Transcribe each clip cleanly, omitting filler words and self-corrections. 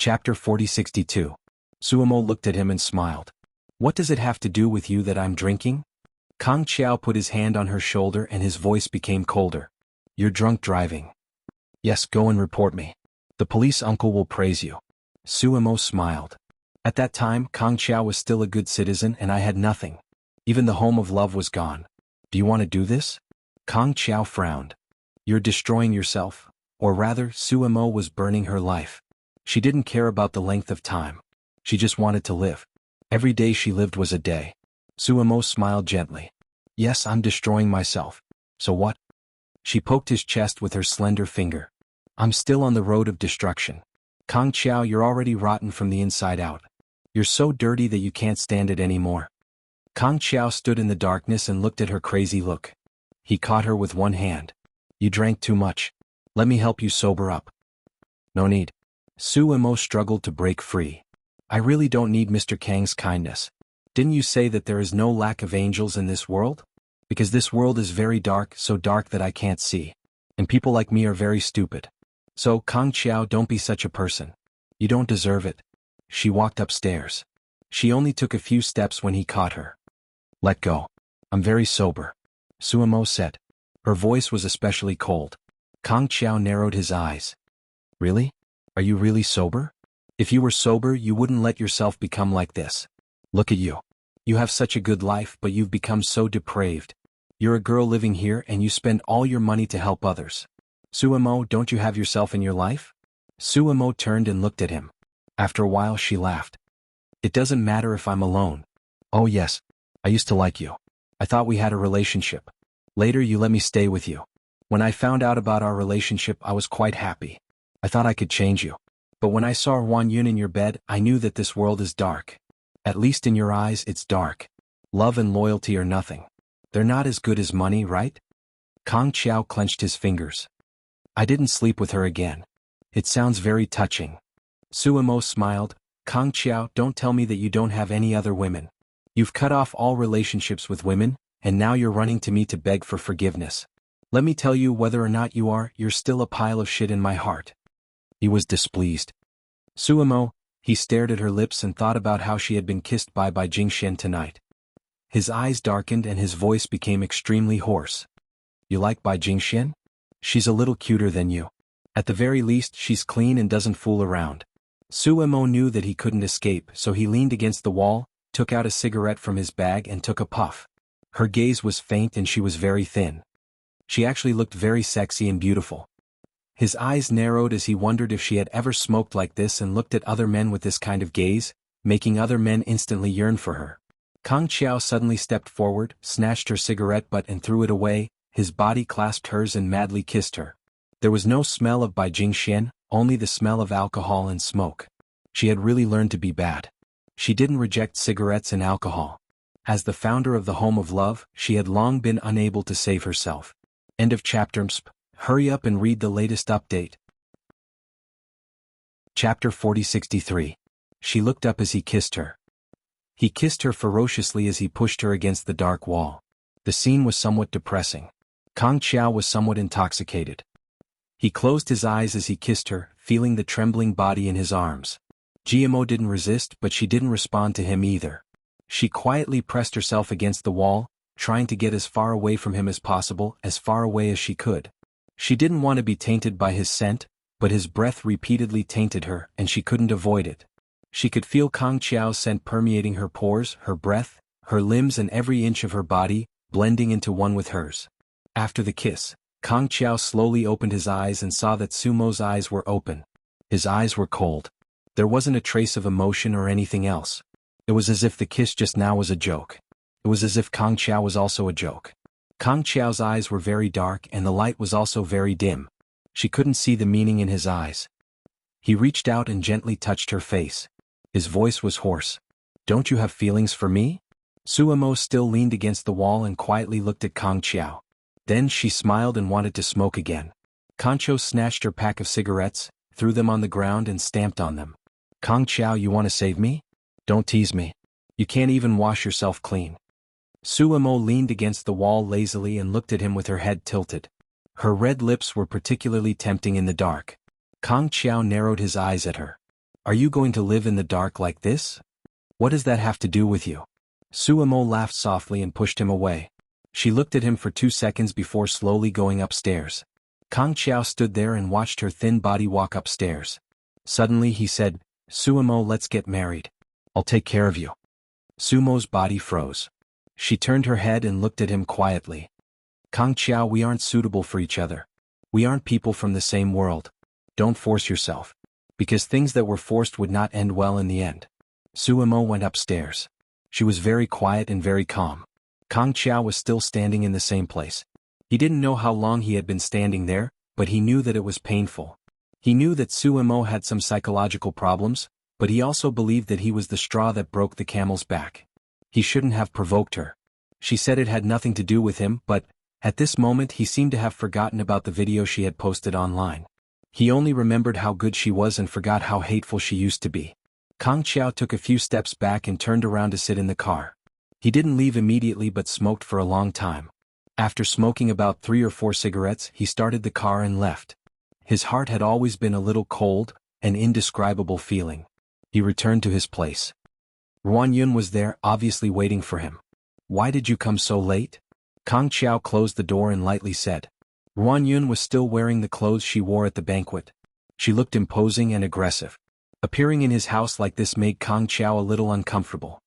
Chapter 4062. Suamo looked at him and smiled. What does it have to do with you that I'm drinking? Kang Qiao put his hand on her shoulder and his voice became colder. You're drunk driving. Yes, go and report me. The police uncle will praise you. Suamo smiled. At that time, Kang Qiao was still a good citizen and I had nothing. Even the home of love was gone. Do you want to do this? Kang Qiao frowned. You're destroying yourself. Or rather, Suamo was burning her life. She didn't care about the length of time. She just wanted to live. Every day she lived was a day. Suamo smiled gently. Yes, I'm destroying myself. So what? She poked his chest with her slender finger. I'm still on the road of destruction. Kang Qiao, you're already rotten from the inside out. You're so dirty that you can't stand it anymore. Kang Qiao stood in the darkness and looked at her crazy look. He caught her with one hand. You drank too much. Let me help you sober up. No need. Suamo struggled to break free. I really don't need Mr. Kang's kindness. Didn't you say that there is no lack of angels in this world? Because this world is very dark, so dark that I can't see. And people like me are very stupid. So, Kang Qiao, don't be such a person. You don't deserve it. She walked upstairs. She only took a few steps when he caught her. Let go. I'm very sober. Suamo said. Her voice was especially cold. Kang Qiao narrowed his eyes. Really? Are you really sober? If you were sober, you wouldn't let yourself become like this. Look at you. You have such a good life, but you've become so depraved. You're a girl living here and you spend all your money to help others. Suamo, don't you have yourself in your life? Suamo turned and looked at him. After a while she laughed. It doesn't matter if I'm alone. Oh yes, I used to like you. I thought we had a relationship. Later you let me stay with you. When I found out about our relationship, I was quite happy. I thought I could change you. But when I saw Wan Yun in your bed, I knew that this world is dark. At least in your eyes, it's dark. Love and loyalty are nothing. They're not as good as money, right? Kang Qiao clenched his fingers. I didn't sleep with her again. It sounds very touching. Suamo smiled. Kang Qiao, don't tell me that you don't have any other women. You've cut off all relationships with women, and now you're running to me to beg for forgiveness. Let me tell you, whether or not you're still a pile of shit in my heart. He was displeased. Suamo, he stared at her lips and thought about how she had been kissed by Jingxian tonight. His eyes darkened and his voice became extremely hoarse. You like Jingxian? She's a little cuter than you. At the very least, she's clean and doesn't fool around. Suamo knew that he couldn't escape, so he leaned against the wall, took out a cigarette from his bag and took a puff. Her gaze was faint and she was very thin. She actually looked very sexy and beautiful. His eyes narrowed as he wondered if she had ever smoked like this and looked at other men with this kind of gaze, making other men instantly yearn for her. Kang Qiao suddenly stepped forward, snatched her cigarette butt and threw it away. His body clasped hers and madly kissed her. There was no smell of Jingxian, only the smell of alcohol and smoke. She had really learned to be bad. She didn't reject cigarettes and alcohol. As the founder of the Home of Love, she had long been unable to save herself. End of chapter. Hurry up and read the latest update. Chapter 4063. She looked up as he kissed her. He kissed her ferociously as he pushed her against the dark wall. The scene was somewhat depressing. Kang Qiao was somewhat intoxicated. He closed his eyes as he kissed her, feeling the trembling body in his arms. Jiamo didn't resist, but she didn't respond to him either. She quietly pressed herself against the wall, trying to get as far away from him as possible, as far away as she could. She didn't want to be tainted by his scent, but his breath repeatedly tainted her, and she couldn't avoid it. She could feel Kang Qiao's scent permeating her pores, her breath, her limbs and every inch of her body, blending into one with hers. After the kiss, Kang Qiao slowly opened his eyes and saw that Sumo's eyes were open. His eyes were cold. There wasn't a trace of emotion or anything else. It was as if the kiss just now was a joke. It was as if Kang Qiao was also a joke. Kang Qiao's eyes were very dark and the light was also very dim. She couldn't see the meaning in his eyes. He reached out and gently touched her face. His voice was hoarse. Don't you have feelings for me? Suamo still leaned against the wall and quietly looked at Kang Qiao. Then she smiled and wanted to smoke again. Kang Qiao snatched her pack of cigarettes, threw them on the ground and stamped on them. Kang Qiao, you want to save me? Don't tease me. You can't even wash yourself clean. Suamo leaned against the wall lazily and looked at him with her head tilted. Her red lips were particularly tempting in the dark. Kang Qiao narrowed his eyes at her. Are you going to live in the dark like this? What does that have to do with you? Suemo laughed softly and pushed him away. She looked at him for 2 seconds before slowly going upstairs. Kang Qiao stood there and watched her thin body walk upstairs. Suddenly he said, Suemo, let's get married. I'll take care of you. Sumo's body froze. She turned her head and looked at him quietly. Kang Qiao, we aren't suitable for each other. We aren't people from the same world. Don't force yourself. Because things that were forced would not end well in the end. Suemo went upstairs. She was very quiet and very calm. Kang Qiao was still standing in the same place. He didn't know how long he had been standing there, but he knew that it was painful. He knew that Suemo had some psychological problems, but he also believed that he was the straw that broke the camel's back. He shouldn't have provoked her. She said it had nothing to do with him, but, at this moment he seemed to have forgotten about the video she had posted online. He only remembered how good she was and forgot how hateful she used to be. Kang Qiao took a few steps back and turned around to sit in the car. He didn't leave immediately but smoked for a long time. After smoking about 3 or 4 cigarettes, he started the car and left. His heart had always been a little cold, an indescribable feeling. He returned to his place. Ruan Yun was there, obviously waiting for him. Why did you come so late? Kang Qiao closed the door and lightly said. Ruan Yun was still wearing the clothes she wore at the banquet. She looked imposing and aggressive. Appearing in his house like this made Kang Qiao a little uncomfortable.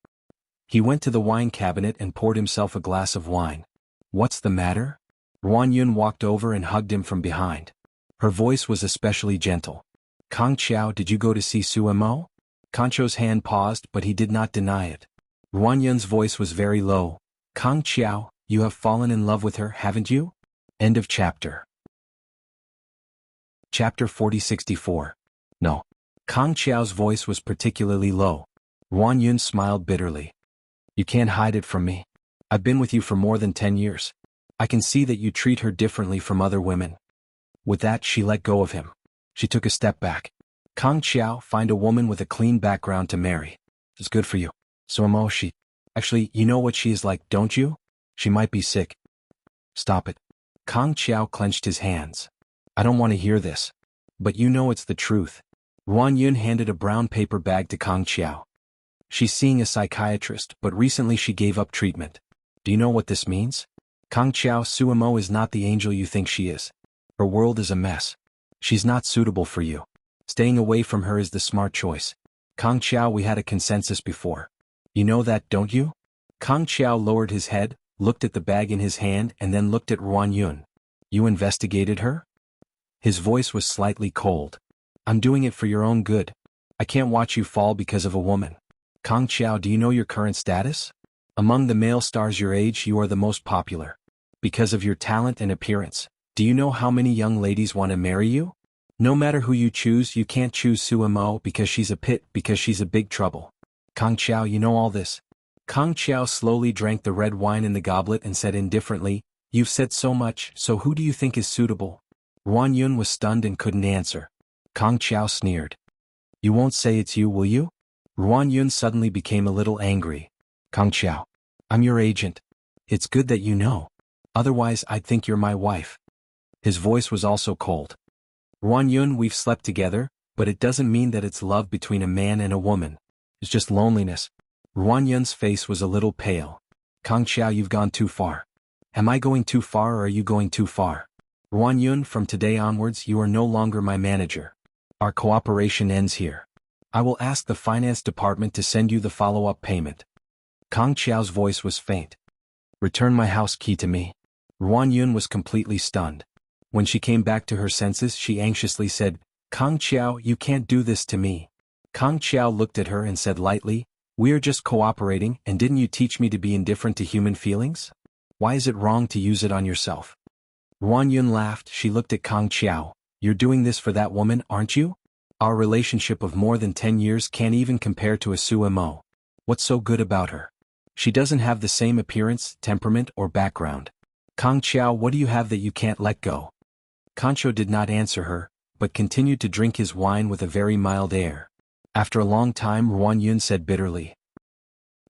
He went to the wine cabinet and poured himself a glass of wine. What's the matter? Ruan Yun walked over and hugged him from behind. Her voice was especially gentle. Kang Qiao, did you go to see Suemo? Kang Qiao's hand paused, but he did not deny it. Ruan Yun's voice was very low. Kang Qiao, you have fallen in love with her, haven't you? End of chapter. Chapter 4064. No. Kang Qiao's voice was particularly low. Ruan Yun smiled bitterly. You can't hide it from me. I've been with you for more than 10 years. I can see that you treat her differently from other women. With that, she let go of him. She took a step back. Kang Qiao, find a woman with a clean background to marry. It's good for you. Suemo, she... Actually, you know what she is like, don't you? She might be sick. Stop it. Kang Qiao clenched his hands. I don't want to hear this. But you know it's the truth. Ruan Yun handed a brown paper bag to Kang Qiao. She's seeing a psychiatrist, but recently she gave up treatment. Do you know what this means? Kang Qiao, Suemo is not the angel you think she is. Her world is a mess. She's not suitable for you. Staying away from her is the smart choice. Kang Qiao, we had a consensus before. You know that, don't you? Kang Qiao lowered his head, looked at the bag in his hand and then looked at Ruan Yun. You investigated her? His voice was slightly cold. I'm doing it for your own good. I can't watch you fall because of a woman. Kang Qiao, do you know your current status? Among the male stars your age, you are the most popular. Because of your talent and appearance. Do you know how many young ladies want to marry you? No matter who you choose, you can't choose Suemo because she's a pit, because she's a big trouble. Kang Qiao, you know all this. Kang Qiao slowly drank the red wine in the goblet and said indifferently, You've said so much, so who do you think is suitable? Ruan Yun was stunned and couldn't answer. Kang Qiao sneered. You won't say it's you, will you? Ruan Yun suddenly became a little angry. Kang Qiao, I'm your agent. It's good that you know. Otherwise I'd think you're my wife. His voice was also cold. Ruan Yun, we've slept together, but it doesn't mean that it's love between a man and a woman. It's just loneliness. Ruan Yun's face was a little pale. Kang Qiao, you've gone too far. Am I going too far or are you going too far? Ruan Yun, from today onwards you are no longer my manager. Our cooperation ends here. I will ask the finance department to send you the follow-up payment. Kang Qiao's voice was faint. Return my house key to me. Ruan Yun was completely stunned. When she came back to her senses, she anxiously said, Kang Qiao, you can't do this to me. Kang Qiao looked at her and said lightly, We are just cooperating, and didn't you teach me to be indifferent to human feelings? Why is it wrong to use it on yourself? Ruan Yun laughed. She looked at Kang Qiao. You're doing this for that woman, aren't you? Our relationship of more than 10 years can't even compare to a Suemo. What's so good about her? She doesn't have the same appearance, temperament, or background. Kang Qiao, what do you have that you can't let go? Kang Qiao did not answer her, but continued to drink his wine with a very mild air. After a long time, Ruan Yun said bitterly.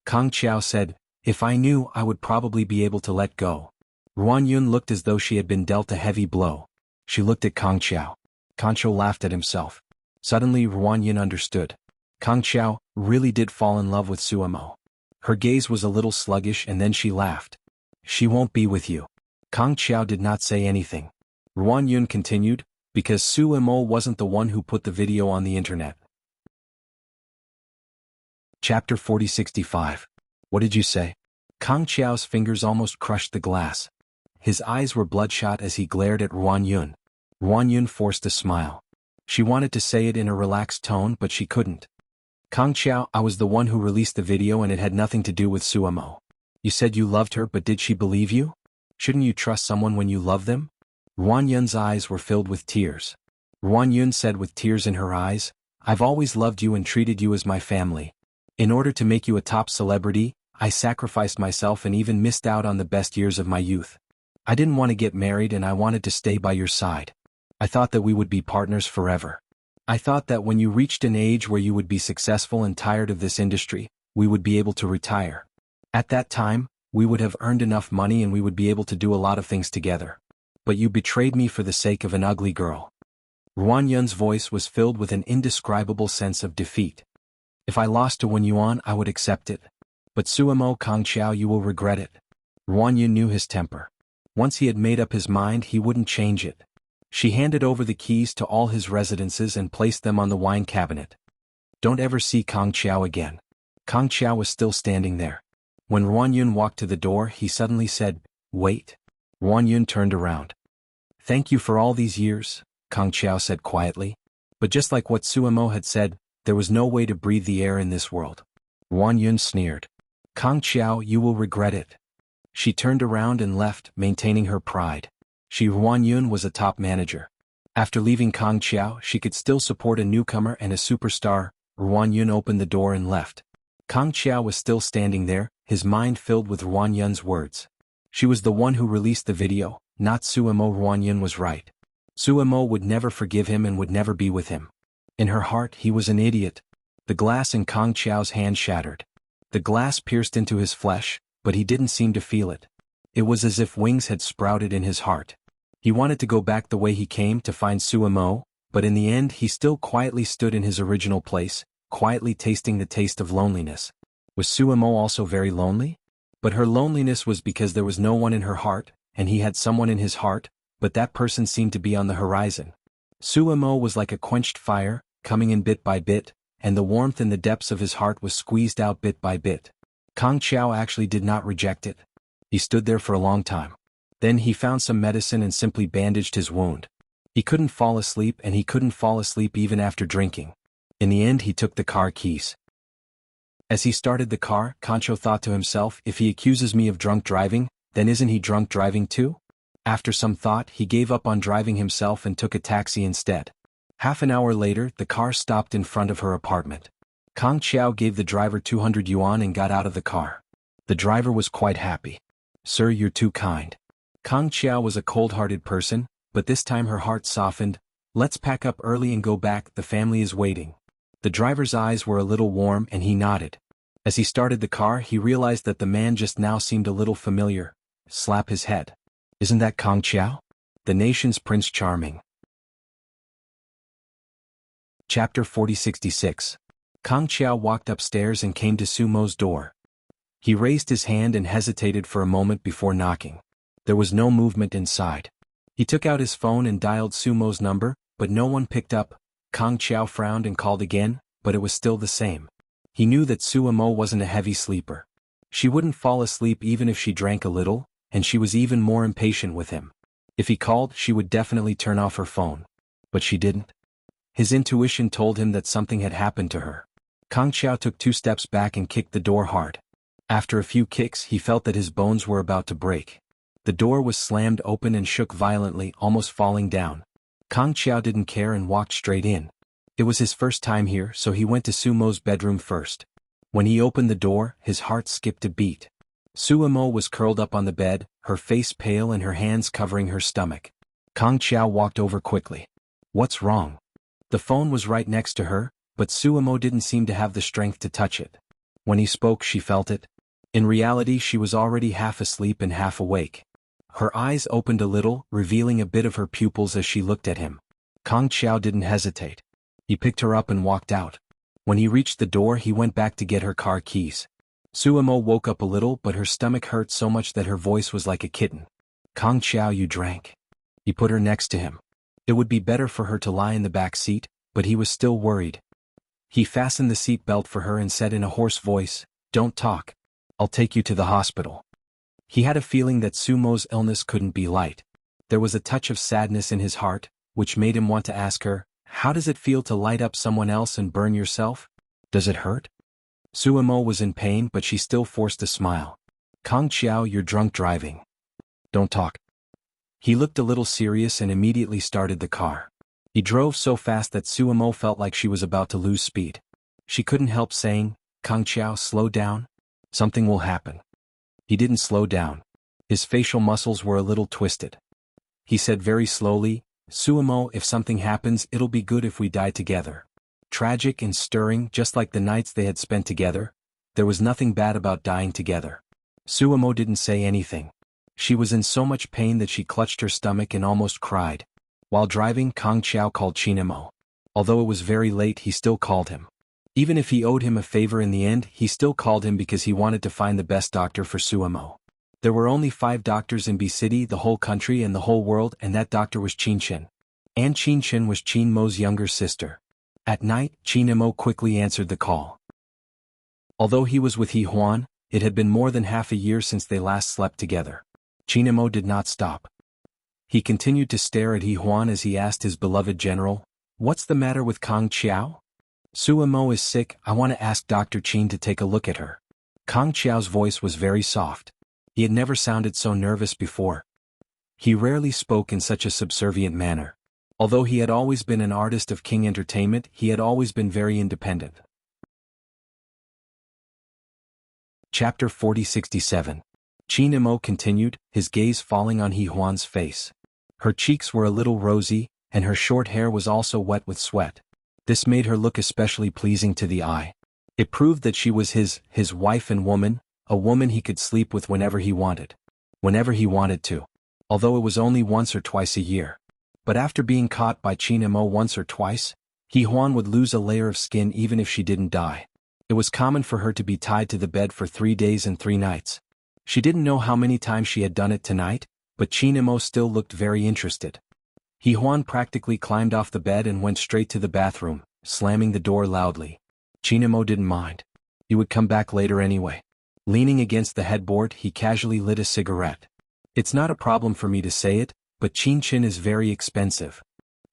Kang Qiao said, If I knew, I would probably be able to let go. Ruan Yun looked as though she had been dealt a heavy blow. She looked at Kang Qiao. Kang Qiao laughed at himself. Suddenly Ruan Yin understood. Kang Xiao really did fall in love with Suemo. Her gaze was a little sluggish and then she laughed. She won't be with you. Kang Xiao did not say anything. Ruan Yun continued, because Suemo wasn't the one who put the video on the internet. Chapter 4065. What did you say? Kang Xiao's fingers almost crushed the glass. His eyes were bloodshot as he glared at Ruan Yun. Ruan Yun forced a smile. She wanted to say it in a relaxed tone but she couldn't. Kang Xiao, I was the one who released the video and it had nothing to do with Suemo. You said you loved her but did she believe you? Shouldn't you trust someone when you love them? Ruan Yun's eyes were filled with tears. Ruan Yun said with tears in her eyes, I've always loved you and treated you as my family. In order to make you a top celebrity, I sacrificed myself and even missed out on the best years of my youth. I didn't want to get married and I wanted to stay by your side. I thought that we would be partners forever. I thought that when you reached an age where you would be successful and tired of this industry, we would be able to retire. At that time, we would have earned enough money and we would be able to do a lot of things together. But you betrayed me for the sake of an ugly girl. Ruan Yun's voice was filled with an indescribable sense of defeat. If I lost to Wen Yuan, I would accept it. But Suemo Kang Xiao, you will regret it. Ruan Yun knew his temper. Once he had made up his mind, he wouldn't change it. She handed over the keys to all his residences and placed them on the wine cabinet. Don't ever see Kang Xiao again. Kang Xiao was still standing there. When Ruan Yun walked to the door, he suddenly said, Wait. Ruan Yun turned around. Thank you for all these years, Kang Xiao said quietly. But just like what Suemo had said, there was no way to breathe the air in this world. Ruan Yun sneered. Kang Xiao, you will regret it. She turned around and left, maintaining her pride. Ruan Yun was a top manager. After leaving Kang Xiao, she could still support a newcomer and a superstar. Ruan Yun opened the door and left. Kang Xiao was still standing there, his mind filled with Ruan Yun's words. She was the one who released the video, not Suemo. Ruan Yun was right. Suemo would never forgive him and would never be with him. In her heart, he was an idiot. The glass in Kang Xiao's hand shattered. The glass pierced into his flesh, but he didn't seem to feel it. It was as if wings had sprouted in his heart. He wanted to go back the way he came to find Suemo, but in the end he still quietly stood in his original place, quietly tasting the taste of loneliness. Was Suemo also very lonely? But her loneliness was because there was no one in her heart, and he had someone in his heart, but that person seemed to be on the horizon. Suemo was like a quenched fire, coming in bit by bit, and the warmth in the depths of his heart was squeezed out bit by bit. Kang Xiao actually did not reject it. He stood there for a long time. Then he found some medicine and simply bandaged his wound. He couldn't fall asleep and he couldn't fall asleep even after drinking. In the end he took the car keys. As he started the car, Concho thought to himself, if he accuses me of drunk driving, then isn't he drunk driving too? After some thought, he gave up on driving himself and took a taxi instead. Half an hour later, the car stopped in front of her apartment. Kang Xiao gave the driver 200 yuan and got out of the car. The driver was quite happy. Sir, you're too kind. Kang Xiao was a cold-hearted person, but this time her heart softened. Let's pack up early and go back, the family is waiting. The driver's eyes were a little warm and he nodded. As he started the car, he realized that the man just now seemed a little familiar. Slap his head. Isn't that Kang Xiao? The nation's Prince Charming. Chapter 4066. Kang Xiao walked upstairs and came to Sumo's door. He raised his hand and hesitated for a moment before knocking. There was no movement inside. He took out his phone and dialed Sumo's number, but no one picked up. Kang Xiao frowned and called again, but it was still the same. He knew that Sumo wasn't a heavy sleeper. She wouldn't fall asleep even if she drank a little, and she was even more impatient with him. If he called, she would definitely turn off her phone. But she didn't. His intuition told him that something had happened to her. Kang Xiao took 2 steps back and kicked the door hard. After a few kicks, he felt that his bones were about to break. The door was slammed open and shook violently, almost falling down. Kang Xiao didn't care and walked straight in. It was his first time here, so he went to Sumo's bedroom first. When he opened the door, his heart skipped a beat. Sumo was curled up on the bed, her face pale and her hands covering her stomach. Kang Xiao walked over quickly. What's wrong? The phone was right next to her, but Sumo didn't seem to have the strength to touch it. When he spoke, she felt it. In reality, she was already half asleep and half awake. Her eyes opened a little, revealing a bit of her pupils as she looked at him. Kang Xiao didn't hesitate. He picked her up and walked out. When he reached the door, he went back to get her car keys. Suamo woke up a little, but her stomach hurt so much that her voice was like a kitten. Kang Qiao, you drank. He put her next to him. It would be better for her to lie in the back seat, but he was still worried. He fastened the seat belt for her and said in a hoarse voice, "Don't talk. I'll take you to the hospital." He had a feeling that Sumo's illness couldn't be light. There was a touch of sadness in his heart, which made him want to ask her, "How does it feel to light up someone else and burn yourself? Does it hurt?" Suamo was in pain, but she still forced a smile. "Kang Qiao, you're drunk driving. Don't talk." He looked a little serious and immediately started the car. He drove so fast that Suamo felt like she was about to lose speed. She couldn't help saying, "Kang Qiao, slow down. Something will happen." He didn't slow down. His facial muscles were a little twisted. He said very slowly, "Suamo, if something happens, it'll be good if we die together." Tragic and stirring, just like the nights they had spent together. There was nothing bad about dying together. Suamo didn't say anything. She was in so much pain that she clutched her stomach and almost cried. While driving, Kang Qiao called Chinamo. Although it was very late, he still called him. Even if he owed him a favor in the end, he still called him because he wanted to find the best doctor for Suamo. There were only 5 doctors in B City, the whole country and the whole world, and that doctor was Qinshen. And Qinshen was Qin Mo's younger sister. At night, Chinamo quickly answered the call. Although he was with He Huan, it had been more than half a year since they last slept together. Chinamo did not stop. He continued to stare at He Huan as he asked his beloved general, "What's the matter with Kang Qiao?" "Suamo is sick. I want to ask Dr. Qin to take a look at her." Kang Qiao's voice was very soft. He had never sounded so nervous before. He rarely spoke in such a subservient manner. Although he had always been an artist of King Entertainment, he had always been very independent. Chapter 4067. Chinamo continued, his gaze falling on He Huan's face. Her cheeks were a little rosy, and her short hair was also wet with sweat. This made her look especially pleasing to the eye. It proved that she was his wife and woman, a woman he could sleep with whenever he wanted. Whenever he wanted to. Although it was only once or twice a year. But after being caught by Chinamo once or twice, He Huan would lose a layer of skin even if she didn't die. It was common for her to be tied to the bed for 3 days and 3 nights. She didn't know how many times she had done it tonight, but Chinamo still looked very interested. He Huan practically climbed off the bed and went straight to the bathroom, slamming the door loudly. Chinamo didn't mind. He would come back later anyway. Leaning against the headboard, he casually lit a cigarette. "It's not a problem for me to say it, but Qinshen is very expensive."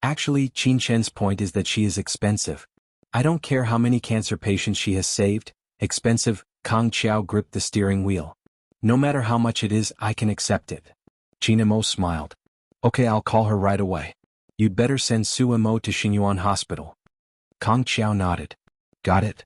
Actually, Qinshen's point is that she is expensive. "I don't care how many cancer patients she has saved." Expensive. Kang Qiao gripped the steering wheel. "No matter how much it is, I can accept it." Chinamo smiled. "Okay, I'll call her right away. You'd better send Suamo to Xinyuan Hospital." Kang Qiao nodded. "Got it."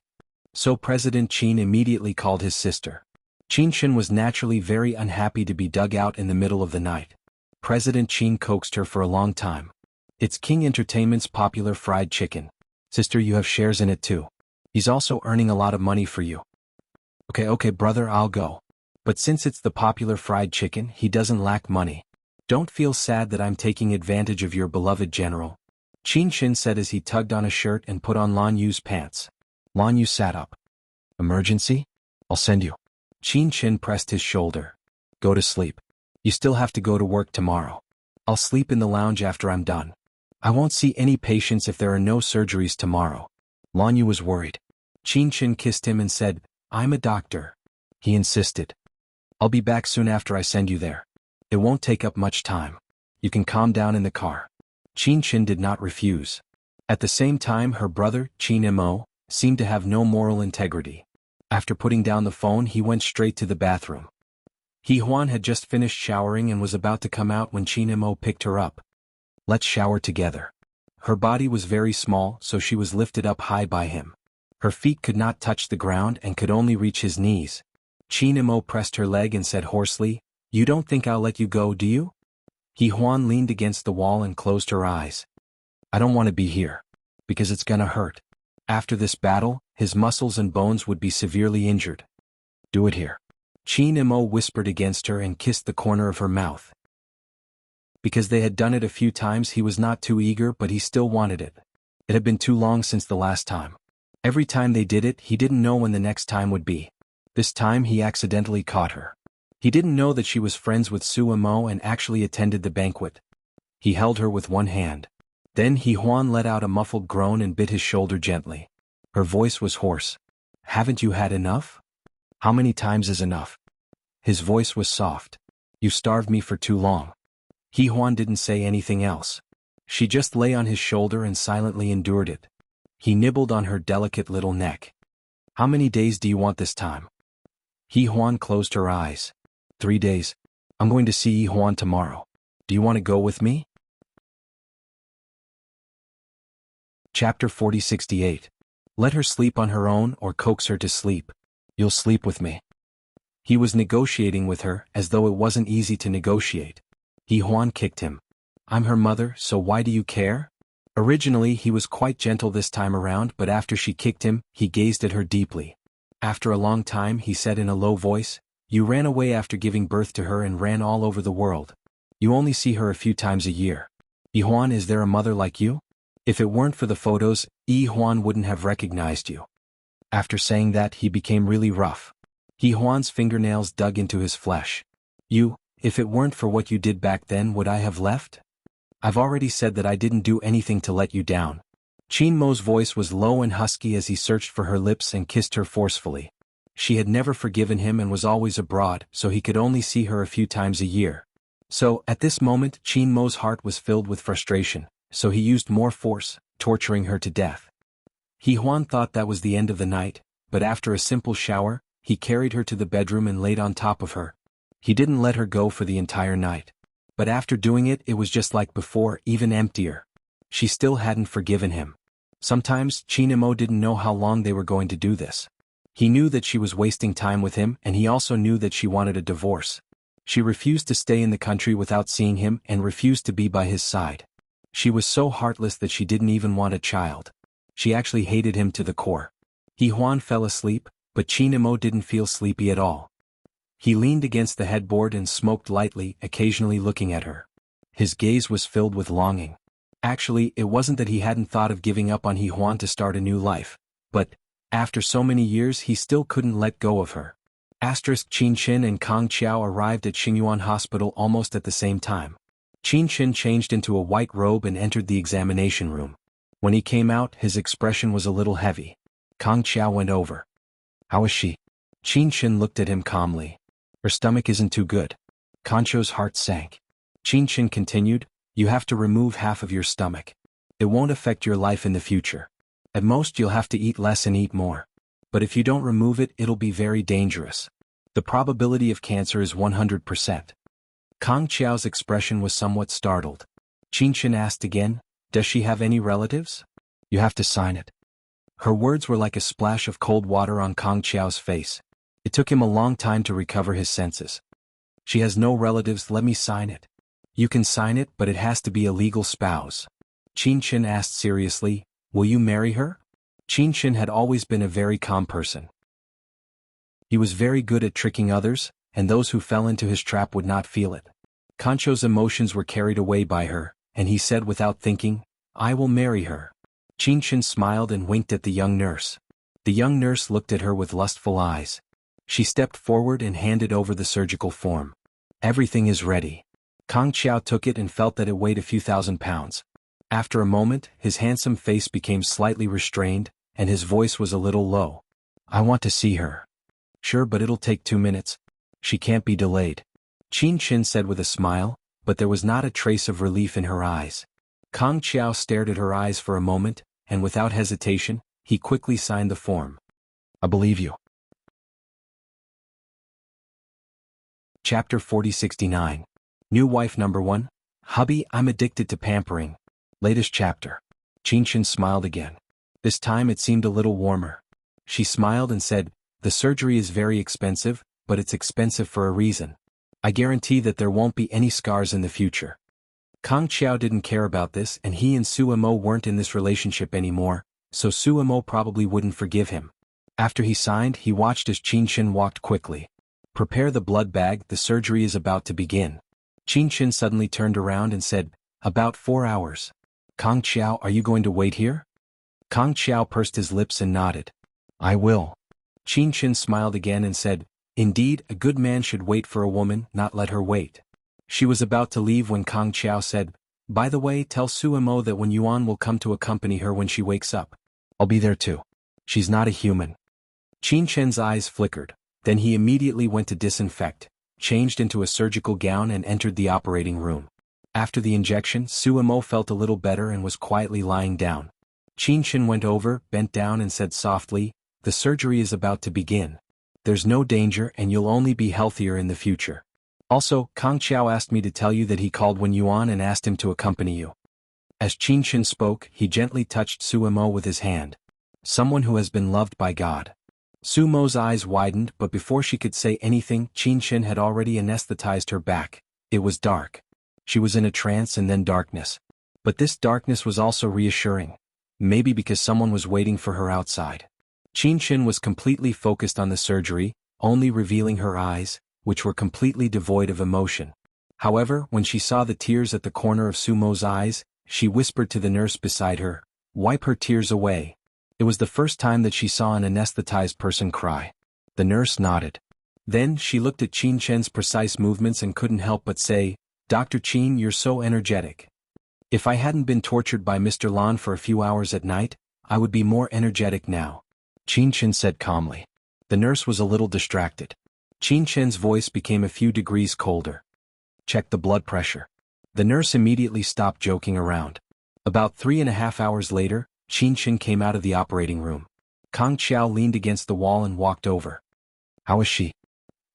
So President Qin immediately called his sister. Qinshen was naturally very unhappy to be dug out in the middle of the night. President Qin coaxed her for a long time. "It's King Entertainment's popular fried chicken. Sister, you have shares in it too. He's also earning a lot of money for you." Okay, brother, I'll go. But since it's the popular fried chicken, he doesn't lack money. Don't feel sad that I'm taking advantage of your beloved general." Qinshen said as he tugged on a shirt and put on Lan Yu's pants. Lan Yu sat up. "Emergency? I'll send you." Qinshen pressed his shoulder. "Go to sleep. You still have to go to work tomorrow. I'll sleep in the lounge after I'm done. I won't see any patients if there are no surgeries tomorrow." Lan Yu was worried. Qinshen kissed him and said, "I'm a doctor." He insisted. "I'll be back soon after I send you there. It won't take up much time. You can calm down in the car." Qinshen did not refuse. At the same time, her brother, Chinamo, seemed to have no moral integrity. After putting down the phone, he went straight to the bathroom. He Huan had just finished showering and was about to come out when Chinamo picked her up. "Let's shower together." Her body was very small, so she was lifted up high by him. Her feet could not touch the ground and could only reach his knees. Chinamo pressed her leg and said hoarsely, "You don't think I'll let you go, do you?" He Huan leaned against the wall and closed her eyes. "I don't want to be here. Because it's gonna hurt. After this battle, his muscles and bones would be severely injured. Do it here." Chinamo whispered against her and kissed the corner of her mouth. Because they had done it a few times, he was not too eager, but he still wanted it. It had been too long since the last time. Every time they did it, he didn't know when the next time would be. This time he accidentally caught her. He didn't know that she was friends with Suemo and actually attended the banquet. He held her with one hand. Then Huan let out a muffled groan and bit his shoulder gently. Her voice was hoarse. Haven't you had enough? How many times is enough? His voice was soft. You starved me for too long. Huan didn't say anything else. She just lay on his shoulder and silently endured it. He nibbled on her delicate little neck. How many days do you want this time? Huan closed her eyes. 3 days. I'm going to see Huan tomorrow. Do you want to go with me? Chapter 4068. Let her sleep on her own or coax her to sleep. You'll sleep with me. He was negotiating with her as though it wasn't easy to negotiate. Huan kicked him. I'm her mother, so why do you care? Originally he was quite gentle this time around, but after she kicked him, he gazed at her deeply. After a long time he said in a low voice, You ran away after giving birth to her and ran all over the world. You only see her a few times a year. Huan, is there a mother like you? If it weren't for the photos, Huan wouldn't have recognized you. After saying that, he became really rough. Huan's fingernails dug into his flesh. If it weren't for what you did back then, would I have left? I've already said that I didn't do anything to let you down. Mo's voice was low and husky as he searched for her lips and kissed her forcefully. She had never forgiven him and was always abroad, so he could only see her a few times a year. So, at this moment, Mo's heart was filled with frustration, so he used more force, torturing her to death. Huan thought that was the end of the night, but after a simple shower, he carried her to the bedroom and laid on top of her. He didn't let her go for the entire night. But after doing it, it was just like before, even emptier. She still hadn't forgiven him. Sometimes, Mo didn't know how long they were going to do this. He knew that she was wasting time with him, and he also knew that she wanted a divorce. She refused to stay in the country without seeing him and refused to be by his side. She was so heartless that she didn't even want a child. She actually hated him to the core. Huan fell asleep, but Mo didn't feel sleepy at all. He leaned against the headboard and smoked lightly, occasionally looking at her. His gaze was filled with longing. Actually, it wasn't that he hadn't thought of giving up on Huan to start a new life, but, after so many years, he still couldn't let go of her. Qin Shin and Kong Qiao arrived at Xingyuan Hospital almost at the same time. Qin Shin changed into a white robe and entered the examination room. When he came out, his expression was a little heavy. Kong Qiao went over. How is she? Qin Shin looked at him calmly. Her stomach isn't too good. Concho's heart sank. Qin Shin continued, You have to remove half of your stomach. It won't affect your life in the future. At most you'll have to eat less and eat more. But if you don't remove it, it'll be very dangerous. The probability of cancer is 100%. Kong Qiao's expression was somewhat startled. Qin Shin asked again, Does she have any relatives? You have to sign it. Her words were like a splash of cold water on Kong Qiao's face. It took him a long time to recover his senses. She has no relatives, let me sign it. You can sign it, but it has to be a legal spouse. Qin Shin asked seriously, Will you marry her? Qin Shin had always been a very calm person. He was very good at tricking others, and those who fell into his trap would not feel it. Concho's emotions were carried away by her, and he said without thinking, I will marry her. Qin Shin smiled and winked at the young nurse. The young nurse looked at her with lustful eyes. She stepped forward and handed over the surgical form. Everything is ready. Kong Qiao took it and felt that it weighed a few thousand pounds. After a moment, his handsome face became slightly restrained, and his voice was a little low. I want to see her. Sure, but it'll take 2 minutes. She can't be delayed. Qin Shin said with a smile, but there was not a trace of relief in her eyes. Kong Qiao stared at her eyes for a moment, and without hesitation, he quickly signed the form. I believe you. Chapter 4069. New wife number 1. Hubby, I'm addicted to pampering. Latest chapter. Qin Shin smiled again. This time it seemed a little warmer. She smiled and said, The surgery is very expensive, but it's expensive for a reason. I guarantee that there won't be any scars in the future. Kong Qiao didn't care about this, and he and Suemo weren't in this relationship anymore, so Suemo probably wouldn't forgive him. After he signed, he watched as Qin Shin walked quickly. Prepare the blood bag, the surgery is about to begin. Qin Shin suddenly turned around and said, About 4 hours. Kong Qiao, are you going to wait here? Kang Xiao pursed his lips and nodded. I will. Qin Shin smiled again and said, Indeed, a good man should wait for a woman, not let her wait. She was about to leave when Kang Xiao said, By the way, tell Suemo that when Yuan will come to accompany her when she wakes up. I'll be there too. She's not a human. Qin Shen's eyes flickered, then he immediately went to disinfect, changed into a surgical gown and entered the operating room. After the injection, Suemo felt a little better and was quietly lying down. Qin Shen went over, bent down and said softly, The surgery is about to begin. There's no danger and you'll only be healthier in the future. Also, Kang Xiao asked me to tell you that he called Wen Yuan and asked him to accompany you. As Qin Shen spoke, he gently touched Suemo with his hand. Someone who has been loved by God. Sumo's eyes widened, but before she could say anything, Qin Shen had already anesthetized her back. It was dark. She was in a trance and then darkness. But this darkness was also reassuring. Maybe because someone was waiting for her outside. Qin Shen was completely focused on the surgery, only revealing her eyes, which were completely devoid of emotion. However, when she saw the tears at the corner of Sumo's eyes, she whispered to the nurse beside her, Wipe her tears away. It was the first time that she saw an anesthetized person cry. The nurse nodded. Then she looked at Qin Shen's precise movements and couldn't help but say, Dr. Qin, you're so energetic. If I hadn't been tortured by Mr. Lan for a few hours at night, I would be more energetic now. Qin Shen said calmly. The nurse was a little distracted. Qin Shen's voice became a few degrees colder. Check the blood pressure. The nurse immediately stopped joking around. About 3.5 hours later, Qin Shen came out of the operating room. Kang Xiao leaned against the wall and walked over. How is she?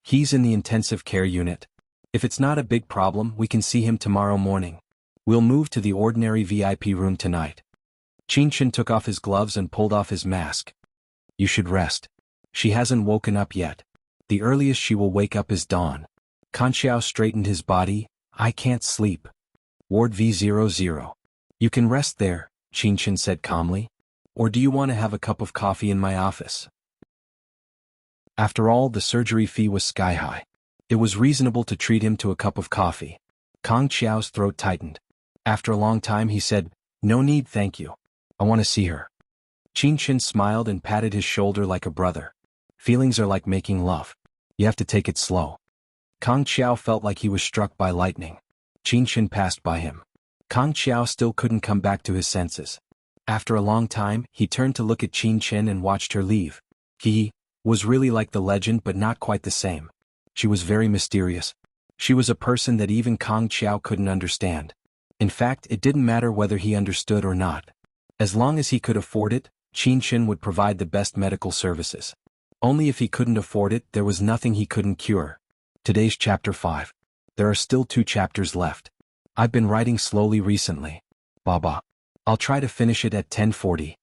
He's in the intensive care unit. If it's not a big problem, we can see him tomorrow morning. We'll move to the ordinary VIP room tonight. Qin Shen took off his gloves and pulled off his mask. You should rest. She hasn't woken up yet. The earliest she will wake up is dawn. Kang Xiao straightened his body. I can't sleep. Ward V00. You can rest there, Qin Shen said calmly. Or do you want to have a cup of coffee in my office? After all, the surgery fee was sky high. It was reasonable to treat him to a cup of coffee. Kang Xiao's throat tightened. After a long time he said, No need, thank you. I want to see her. Qin Shen smiled and patted his shoulder like a brother. Feelings are like making love. You have to take it slow. Kang Xiao felt like he was struck by lightning. Qin Shen passed by him. Kang Xiao still couldn't come back to his senses. After a long time, he turned to look at Qin Shen and watched her leave. He was really like the legend but not quite the same. She was very mysterious. She was a person that even Kang Xiao couldn't understand. In fact, it didn't matter whether he understood or not. As long as he could afford it, Qin Shen would provide the best medical services. Only if he couldn't afford it, there was nothing he couldn't cure. Today's chapter 5. There are still 2 chapters left. I've been writing slowly recently. Baba. I'll try to finish it at 10:40.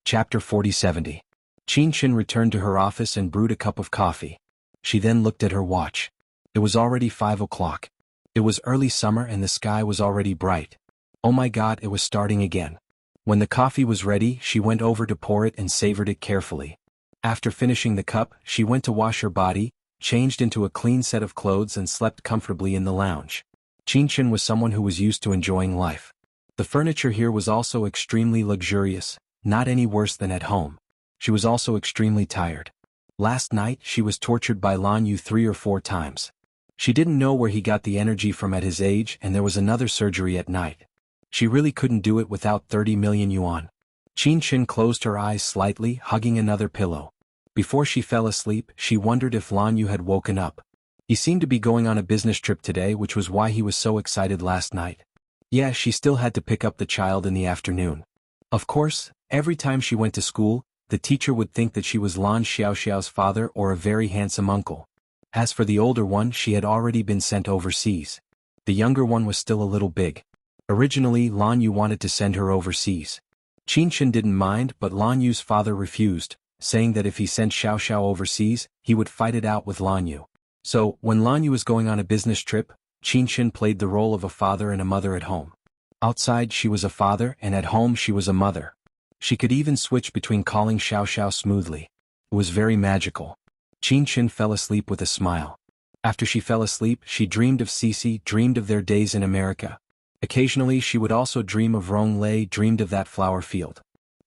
Chapter 40-70. Qin Shen returned to her office and brewed a cup of coffee. She then looked at her watch. It was already 5 o'clock. It was early summer and the sky was already bright. Oh my God, it was starting again. When the coffee was ready, she went over to pour it and savored it carefully. After finishing the cup, she went to wash her body, changed into a clean set of clothes and slept comfortably in the lounge. Qin Shen was someone who was used to enjoying life. The furniture here was also extremely luxurious, not any worse than at home. She was also extremely tired. Last night, she was tortured by Lan Yu 3 or 4 times. She didn't know where he got the energy from at his age, and there was another surgery at night. She really couldn't do it without 30 million yuan. Qin Shen closed her eyes slightly, hugging another pillow. Before she fell asleep, she wondered if Lan Yu had woken up. He seemed to be going on a business trip today, which was why he was so excited last night. Yeah, she still had to pick up the child in the afternoon. Of course, every time she went to school, the teacher would think that she was Lan Xiaoxiao's father or a very handsome uncle. As for the older one, she had already been sent overseas. The younger one was still a little big. Originally, Lan Yu wanted to send her overseas. Qin Shen didn't mind, but Lan Yu's father refused, saying that if he sent Xiao Xiao overseas, he would fight it out with Lan Yu. So, when Lan Yu was going on a business trip, Qin Shen played the role of a father and a mother at home. Outside she was a father and at home she was a mother. She could even switch between calling Xiao Xiao smoothly. It was very magical. Qin Shen fell asleep with a smile. After she fell asleep, she dreamed of Cece, dreamed of their days in America. Occasionally she would also dream of Rong Lei, dreamed of that flower field.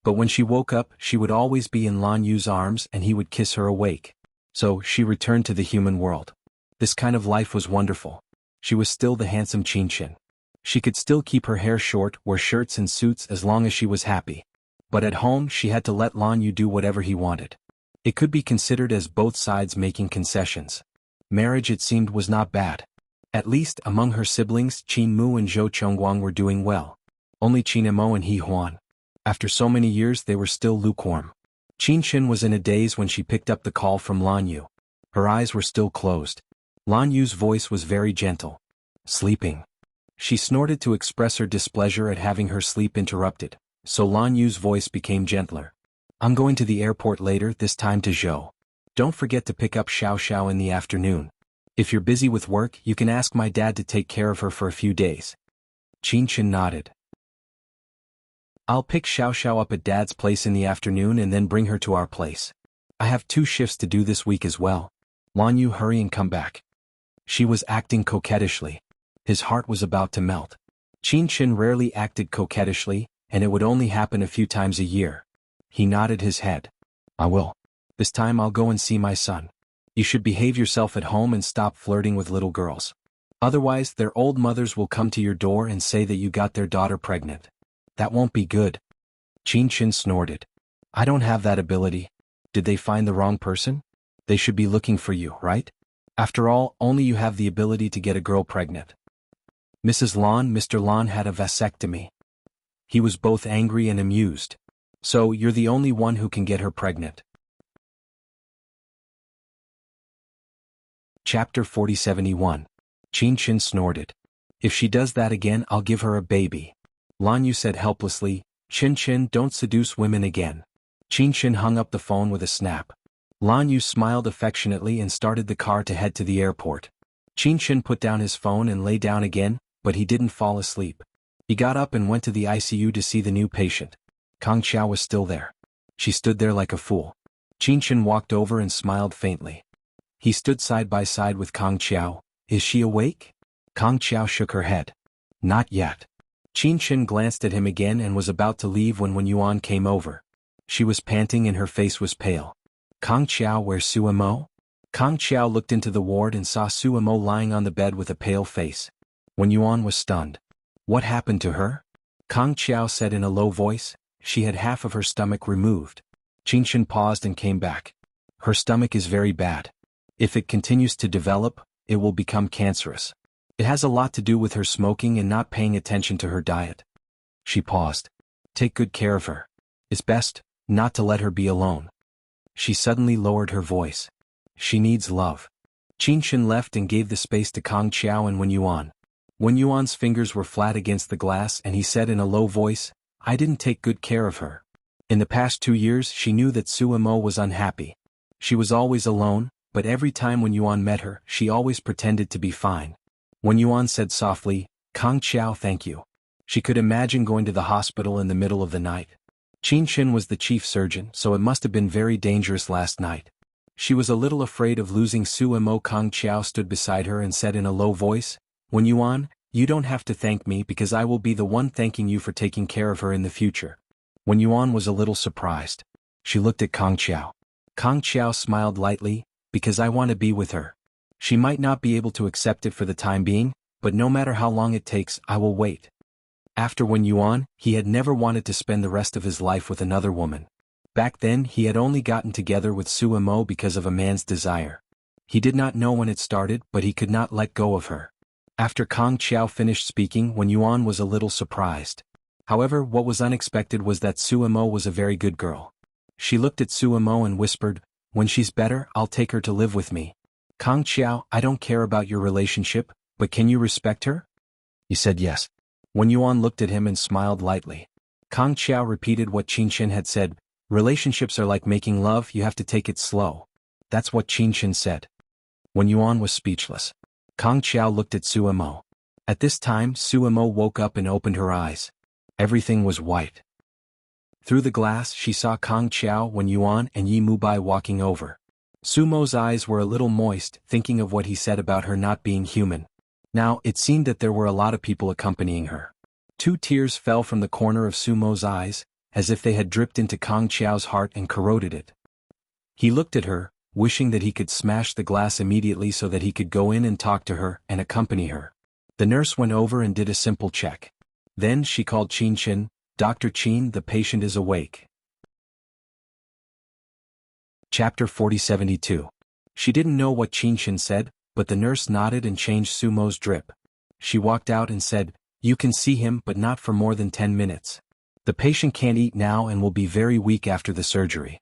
But when she woke up, she would always be in Lan Yu's arms and he would kiss her awake. So, she returned to the human world. This kind of life was wonderful. She was still the handsome Qinshin. She could still keep her hair short, wear shirts and suits as long as she was happy. But at home she had to let Lan Yu do whatever he wanted. It could be considered as both sides making concessions. Marriage, it seemed, was not bad. At least, among her siblings, Qin Mu and Zhou Chongguang were doing well. Only Qin Mo and He Huan. After so many years they were still lukewarm. Qinshin was in a daze when she picked up the call from Lan Yu. Her eyes were still closed. Lan Yu's voice was very gentle. Sleeping. She snorted to express her displeasure at having her sleep interrupted, so Lan Yu's voice became gentler. I'm going to the airport later, this time to Zhou. Don't forget to pick up Xiao Xiao in the afternoon. If you're busy with work, you can ask my dad to take care of her for a few days. Qinshin nodded. I'll pick Xiao Xiao up at Dad's place in the afternoon and then bring her to our place. I have 2 shifts to do this week as well. Lan Yu, hurry and come back. She was acting coquettishly. His heart was about to melt. Qinshin rarely acted coquettishly, and it would only happen a few times a year. He nodded his head. I will. This time I'll go and see my son. You should behave yourself at home and stop flirting with little girls. Otherwise, their old mothers will come to your door and say that you got their daughter pregnant. That won't be good. Qinshin snorted. I don't have that ability. Did they find the wrong person? They should be looking for you, right? After all, only you have the ability to get a girl pregnant. Mrs. Lan, Mr. Lan had a vasectomy. He was both angry and amused. So, you're the only one who can get her pregnant. Chapter 4071. Qinshin snorted. If she does that again, I'll give her a baby. Lan Yu said helplessly, Qinshin, don't seduce women again. Qinshin hung up the phone with a snap. Lan Yu smiled affectionately and started the car to head to the airport. Qinshin put down his phone and lay down again, but he didn't fall asleep. He got up and went to the ICU to see the new patient. Kang Xiao was still there. She stood there like a fool. Qinshin walked over and smiled faintly. He stood side by side with Kang Xiao. Is she awake? Kang Xiao shook her head. Not yet. Qinshin glanced at him again and was about to leave when Wen Yuan came over. She was panting and her face was pale. Kang Xiao, where's Suemo? Kang Xiao looked into the ward and saw Suemo lying on the bed with a pale face. Wen Yuan was stunned. What happened to her? Kang Xiao said in a low voice. She had half of her stomach removed. Qinshin paused and came back. Her stomach is very bad. If it continues to develop, it will become cancerous. It has a lot to do with her smoking and not paying attention to her diet. She paused. Take good care of her. It's best not to let her be alone. She suddenly lowered her voice. She needs love. Qinshin left and gave the space to Kang Xiao and Wen Yuan. Wen Yuan's fingers were flat against the glass and he said in a low voice, I didn't take good care of her. In the past 2 years she knew that Suemo was unhappy. She was always alone, but every time Wen Yuan met her, she always pretended to be fine. Wen Yuan said softly, Kang Xiao, thank you. She could imagine going to the hospital in the middle of the night. Qinshin was the chief surgeon, so it must have been very dangerous last night. She was a little afraid of losing Suemo. Kang Xiao stood beside her and said in a low voice, Wen Yuan, you don't have to thank me because I will be the one thanking you for taking care of her in the future. Wen Yuan was a little surprised. She looked at Kang Xiao. Kang Xiao smiled lightly, because I want to be with her. She might not be able to accept it for the time being, but no matter how long it takes, I will wait. After Wen Yuan, he had never wanted to spend the rest of his life with another woman. Back then he had only gotten together with Suemo because of a man's desire. He did not know when it started, but he could not let go of her. After Kang Xiao finished speaking, Wen Yuan was a little surprised. However, what was unexpected was that Suemo was a very good girl. She looked at Suemo and whispered, when she's better, I'll take her to live with me. Kang Xiao, I don't care about your relationship, but can you respect her? He said yes. Wen Yuan looked at him and smiled lightly. Kang Xiao repeated what Qinshin had said, relationships are like making love, you have to take it slow. That's what Qinshin said. Wen Yuan was speechless. Kang Xiao looked at Suemo. At this time, Suemo woke up and opened her eyes. Everything was white. Through the glass she saw Kang Xiao, Wen Yuan and Yi Mubai walking over. Sumo's eyes were a little moist, thinking of what he said about her not being human. Now, it seemed that there were a lot of people accompanying her. 2 tears fell from the corner of Sumo's eyes, as if they had dripped into Kang Qiao's heart and corroded it. He looked at her, wishing that he could smash the glass immediately so that he could go in and talk to her and accompany her. The nurse went over and did a simple check. Then she called Qin Chen. "Dr. Qin, the patient is awake." Chapter 4072. She didn't know what Qin Chen said, but the nurse nodded and changed Sumo's drip. She walked out and said, "You can see him but not for more than 10 minutes. The patient can't eat now and will be very weak after the surgery."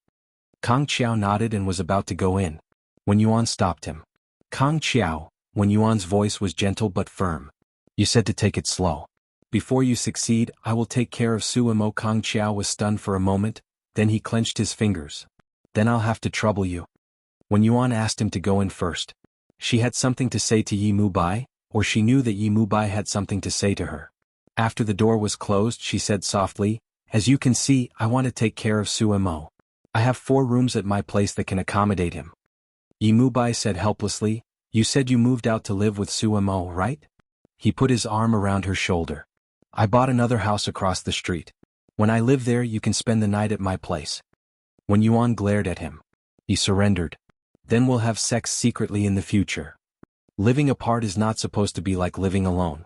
Kang Qiao nodded and was about to go in. Wen Yuan stopped him. "Kang Qiao," Wen Yuan's voice was gentle but firm. "You said to take it slow. Before you succeed, I will take care of Sumo." Kang Qiao was stunned for a moment, then he clenched his fingers. "Then I'll have to trouble you." Wen Yuan asked him to go in first. She had something to say to Yi Mubai, or she knew that Yi Mubai had something to say to her. After the door was closed, she said softly, "As you can see, I want to take care of Sumo. I have 4 rooms at my place that can accommodate him." Yi Mubai said helplessly, "You said you moved out to live with Sumo, right?" He put his arm around her shoulder. "I bought another house across the street. When I live there, you can spend the night at my place." Wen Yuan glared at him. He surrendered. "Then we'll have sex secretly in the future. Living apart is not supposed to be like living alone."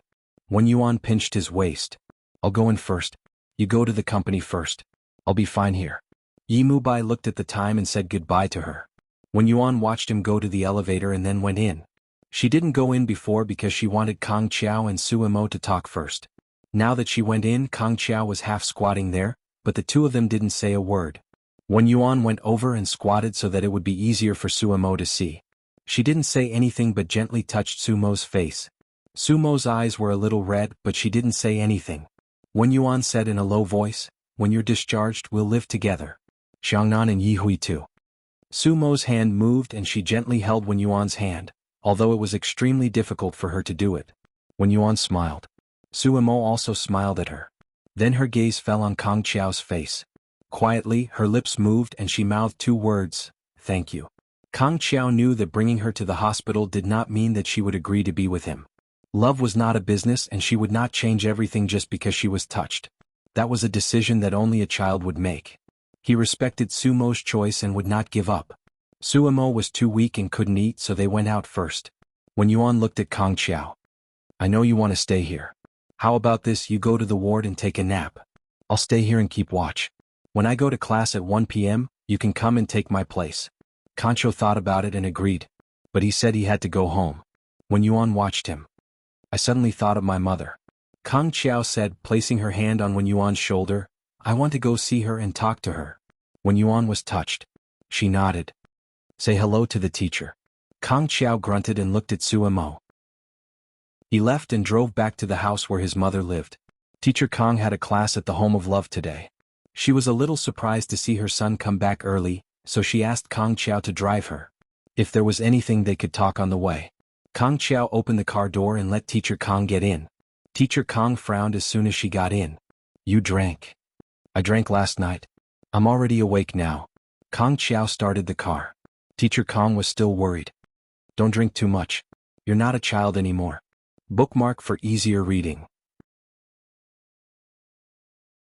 Wen Yuan pinched his waist. "I'll go in first. You go to the company first. I'll be fine here." Yi Mubai looked at the time and said goodbye to her. Wen Yuan watched him go to the elevator and then went in. She didn't go in before because she wanted Kang Qiao and Sumo to talk first. Now that she went in, Kang Qiao was half squatting there, but the 2 of them didn't say a word. Wen Yuan went over and squatted so that it would be easier for Sumo to see. She didn't say anything but gently touched Sumo's face. Sumo's eyes were a little red, but she didn't say anything. Wen Yuan said in a low voice, "When you're discharged, we'll live together. Xiangnan and Yihui too." Sumo's hand moved and she gently held Wen Yuan's hand, although it was extremely difficult for her to do it. Wen Yuan smiled. Sumo also smiled at her. Then her gaze fell on Kang Qiao's face. Quietly, her lips moved and she mouthed 2 words, "Thank you." Kang Qiao knew that bringing her to the hospital did not mean that she would agree to be with him. Love was not a business and she would not change everything just because she was touched. That was a decision that only a child would make. He respected Sumo's choice and would not give up. Sumo was too weak and couldn't eat, so they went out first. Wen Yuan looked at Kang Qiao. "I know you want to stay here. How about this, you go to the ward and take a nap. I'll stay here and keep watch. When I go to class at 1 p.m., you can come and take my place." Kancho thought about it and agreed. But he said he had to go home. Wen Yuan watched him. "I suddenly thought of my mother." Kang Qiao said, placing her hand on Wen Yuan's shoulder, "I want to go see her and talk to her." Wen Yuan was touched. She nodded. "Say hello to the teacher." Kang Qiao grunted and looked at Sumo. He left and drove back to the house where his mother lived. Teacher Kang had a class at the Home of Love today. She was a little surprised to see her son come back early, so she asked Kang Qiao to drive her. If there was anything they could talk on the way. Kang Qiao opened the car door and let Teacher Kang get in. Teacher Kang frowned as soon as she got in. "You drank." "I drank last night. I'm already awake now." Kang Qiao started the car. Teacher Kang was still worried. "Don't drink too much. You're not a child anymore." Bookmark for easier reading.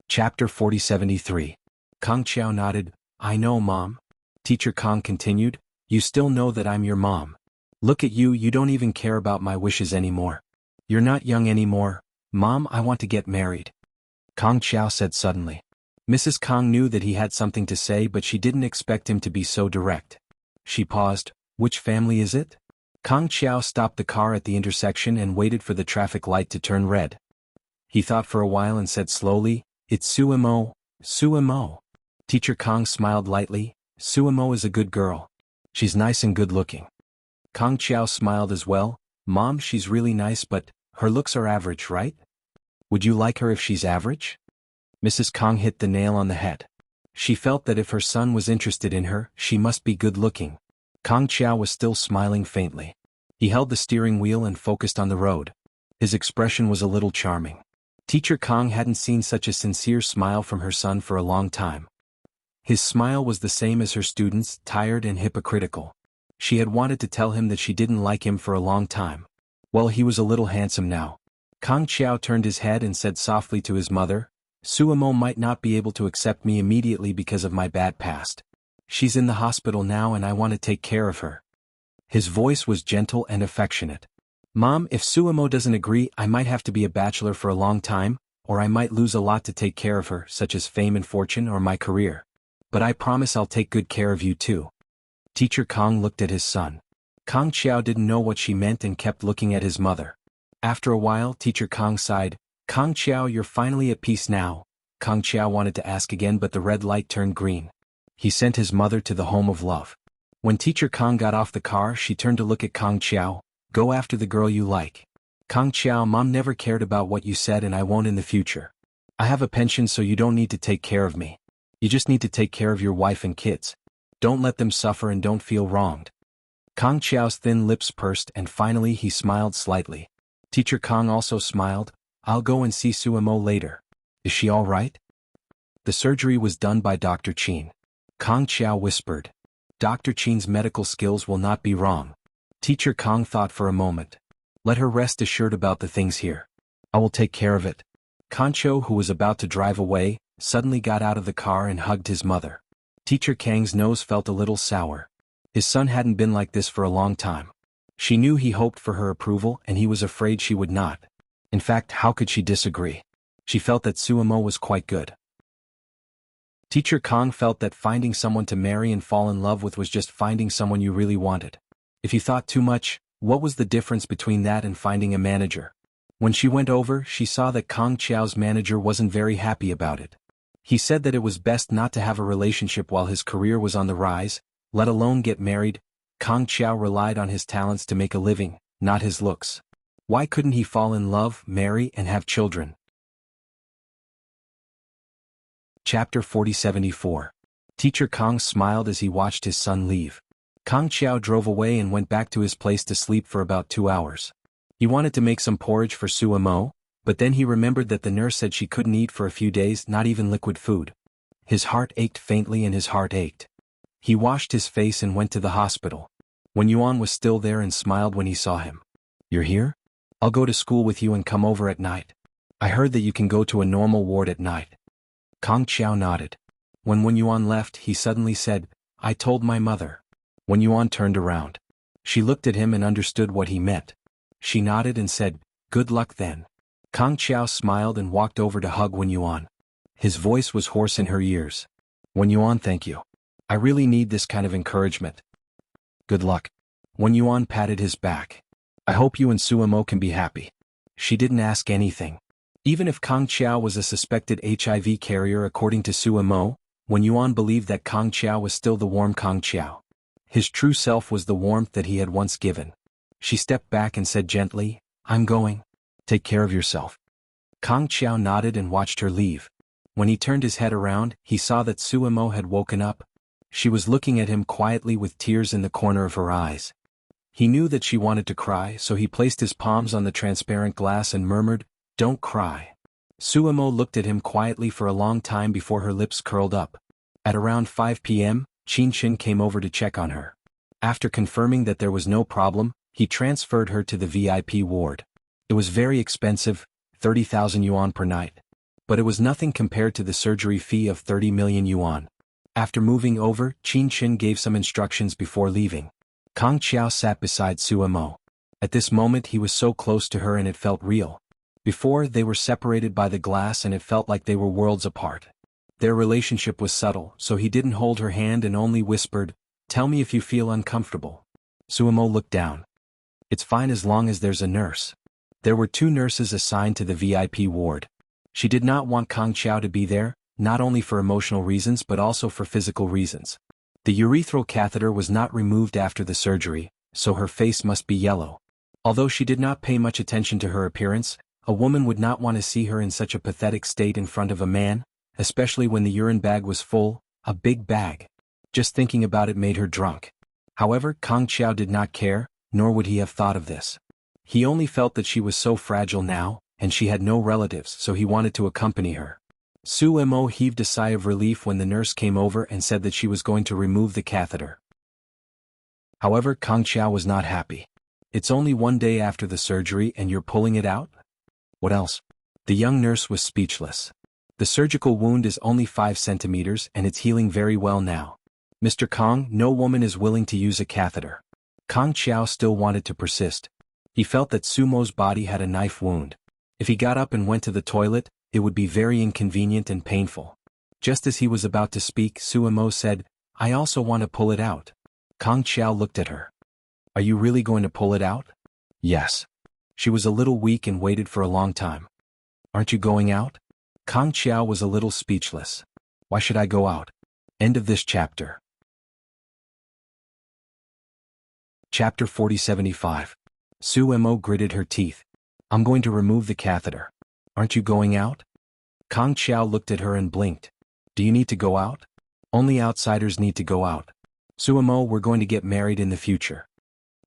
Chapter 4073. Kang Qiao nodded. "I know, Mom." Teacher Kang continued, "You still know that I'm your mom. Look at you, you don't even care about my wishes anymore. You're not young anymore. Mom, I want to get married." Kang Qiao said suddenly. Mrs. Kang knew that he had something to say, but she didn't expect him to be so direct. She paused. "Which family is it?" Kang Qiao stopped the car at the intersection and waited for the traffic light to turn red. He thought for a while and said slowly, "It's Sumo, Sumo." Teacher Kang smiled lightly. "Sumo is a good girl. She's nice and good looking." Kang Qiao smiled as well. "Mom, she's really nice, but her looks are average, right? Would you like her if she's average?" Mrs. Kang hit the nail on the head. She felt that if her son was interested in her, she must be good looking. Kang Qiao was still smiling faintly. He held the steering wheel and focused on the road. His expression was a little charming. Teacher Kang hadn't seen such a sincere smile from her son for a long time. His smile was the same as her students', tired and hypocritical. She had wanted to tell him that she didn't like him for a long time. Well, he was a little handsome now. Kang Xiao turned his head and said softly to his mother, Suemo might not be able to accept me immediately because of my bad past. She's in the hospital now and I want to take care of her. His voice was gentle and affectionate. Mom, if Suemo doesn't agree, I might have to be a bachelor for a long time, or I might lose a lot to take care of her, such as fame and fortune or my career. But I promise I'll take good care of you too. Teacher Kang looked at his son. Kang Xiao didn't know what she meant and kept looking at his mother. After a while, Teacher Kang sighed, Kang Xiao, you're finally at peace now. Kang Xiao wanted to ask again, but the red light turned green. He sent his mother to the home of love. When Teacher Kang got off the car, she turned to look at Kang Xiao. Go after the girl you like. Kang Xiao, Mom never cared about what you said and I won't in the future. I have a pension so you don't need to take care of me. You just need to take care of your wife and kids. Don't let them suffer and don't feel wronged. Kang Xiao's thin lips pursed and finally he smiled slightly. Teacher Kang also smiled. I'll go and see Suemo later. Is she all right? The surgery was done by Dr. Qin. Kang Xiao whispered. Dr. Qin's medical skills will not be wrong. Teacher Kang thought for a moment. Let her rest assured about the things here. I will take care of it. Kancho, who was about to drive away, suddenly got out of the car and hugged his mother. Teacher Kang's nose felt a little sour. His son hadn't been like this for a long time. She knew he hoped for her approval and he was afraid she would not. In fact, how could she disagree? She felt that Suemo was quite good. Teacher Kang felt that finding someone to marry and fall in love with was just finding someone you really wanted. If you thought too much, what was the difference between that and finding a manager? When she went over, she saw that Kang Xiao's manager wasn't very happy about it. He said that it was best not to have a relationship while his career was on the rise, let alone get married. Kang Xiao relied on his talents to make a living, not his looks. Why couldn't he fall in love, marry, and have children? Chapter 4074. Teacher Kang smiled as he watched his son leave. Kang Xiao drove away and went back to his place to sleep for about 2 hours. He wanted to make some porridge for Suemo, but then he remembered that the nurse said she couldn't eat for a few days, not even liquid food. His heart ached faintly and his heart ached. He washed his face and went to the hospital. Wen Yuan was still there and smiled when he saw him. You're here? I'll go to school with you and come over at night. I heard that you can go to a normal ward at night. Kang Xiao nodded. When Wen Yuan left, he suddenly said, I told my mother. Wen Yuan turned around. She looked at him and understood what he meant. She nodded and said, good luck then. Kang Xiao smiled and walked over to hug Wen Yuan. His voice was hoarse in her ears. Wen Yuan, thank you. I really need this kind of encouragement. Good luck. Wen Yuan patted his back. I hope you and Suemo can be happy. She didn't ask anything. Even if Kang Xiao was a suspected HIV carrier according to Suemo, Wen Yuan believed that Kang Xiao was still the warm Kang Xiao. His true self was the warmth that he had once given. She stepped back and said gently, I'm going. Take care of yourself. Kang Xiao nodded and watched her leave. When he turned his head around, he saw that Suemo had woken up. She was looking at him quietly with tears in the corner of her eyes. He knew that she wanted to cry, so he placed his palms on the transparent glass and murmured, Don't cry. Suemo looked at him quietly for a long time before her lips curled up. At around 5 p.m., Qinshin came over to check on her. After confirming that there was no problem, he transferred her to the VIP ward. It was very expensive, 30,000 yuan per night. But it was nothing compared to the surgery fee of 30 million yuan. After moving over, Qinshin gave some instructions before leaving. Kang Xiao sat beside Suemo. At this moment he was so close to her and it felt real. Before, they were separated by the glass and it felt like they were worlds apart. Their relationship was subtle, so he didn't hold her hand and only whispered, Tell me if you feel uncomfortable. Suemo looked down. It's fine as long as there's a nurse. There were 2 nurses assigned to the VIP ward. She did not want Kang Xiao to be there, not only for emotional reasons but also for physical reasons. The urethral catheter was not removed after the surgery, so her face must be yellow. Although she did not pay much attention to her appearance, a woman would not want to see her in such a pathetic state in front of a man, especially when the urine bag was full, a big bag. Just thinking about it made her drunk. However, Kang Xiao did not care, nor would he have thought of this. He only felt that she was so fragile now, and she had no relatives, so he wanted to accompany her. Suemo heaved a sigh of relief when the nurse came over and said that she was going to remove the catheter. However, Kang Xiao was not happy. It's only one day after the surgery and you're pulling it out? What else? The young nurse was speechless. The surgical wound is only 5 centimeters and it's healing very well now. Mr. Kong, no woman is willing to use a catheter. Kong Qiao still wanted to persist. He felt that Sumo's body had a knife wound. If he got up and went to the toilet, it would be very inconvenient and painful. Just as he was about to speak, Sumo said, I also want to pull it out. Kong Qiao looked at her. Are you really going to pull it out? Yes. She was a little weak and waited for a long time. Aren't you going out? Kong Qiao was a little speechless. Why should I go out? End of this chapter. Chapter 4075. Sumo gritted her teeth. I'm going to remove the catheter. Aren't you going out? Kong Qiao looked at her and blinked. Do you need to go out? Only outsiders need to go out. Sumo, we're going to get married in the future.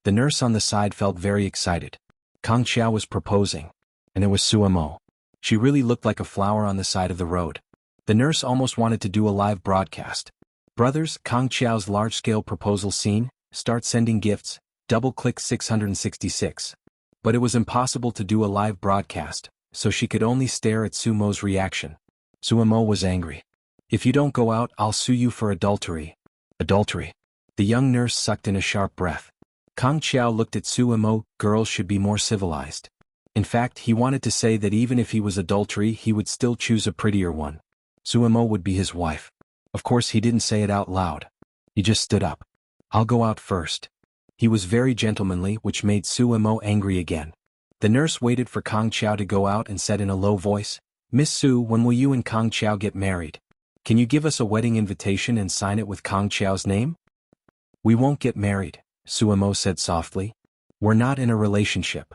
The nurse on the side felt very excited. Kong Qiao was proposing. And it was Sumo. She really looked like a flower on the side of the road. The nurse almost wanted to do a live broadcast. Brothers, Kong Qiao's large-scale proposal scene, start sending gifts, double-click 666. But it was impossible to do a live broadcast, so she could only stare at Sumo's reaction. Sumo was angry. If you don't go out, I'll sue you for adultery. Adultery. The young nurse sucked in a sharp breath. Kong Qiao looked at Sumo, girls should be more civilized. In fact, he wanted to say that even if he was adultery, he would still choose a prettier one. Sumo would be his wife. Of course, he didn't say it out loud. He just stood up. I'll go out first. He was very gentlemanly, which made Sumo angry again. The nurse waited for Kong Qiao to go out and said in a low voice, Miss Su, when will you and Kong Qiao get married? Can you give us a wedding invitation and sign it with Kong Qiao's name? We won't get married, Sumo said softly. We're not in a relationship.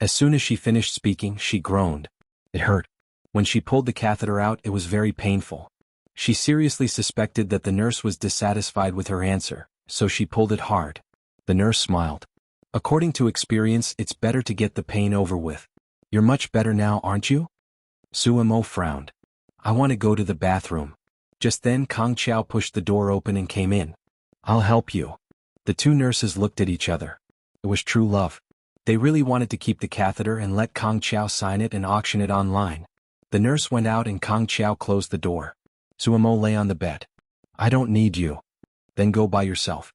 As soon as she finished speaking, she groaned. It hurt. When she pulled the catheter out, it was very painful. She seriously suspected that the nurse was dissatisfied with her answer, so she pulled it hard. The nurse smiled. According to experience, it's better to get the pain over with. You're much better now, aren't you? Sumo frowned. I want to go to the bathroom. Just then Kong Qiao pushed the door open and came in. I'll help you. The two nurses looked at each other. It was true love. They really wanted to keep the catheter and let Kong Qiao sign it and auction it online. The nurse went out and Kong Qiao closed the door. Sumo lay on the bed. I don't need you. Then go by yourself.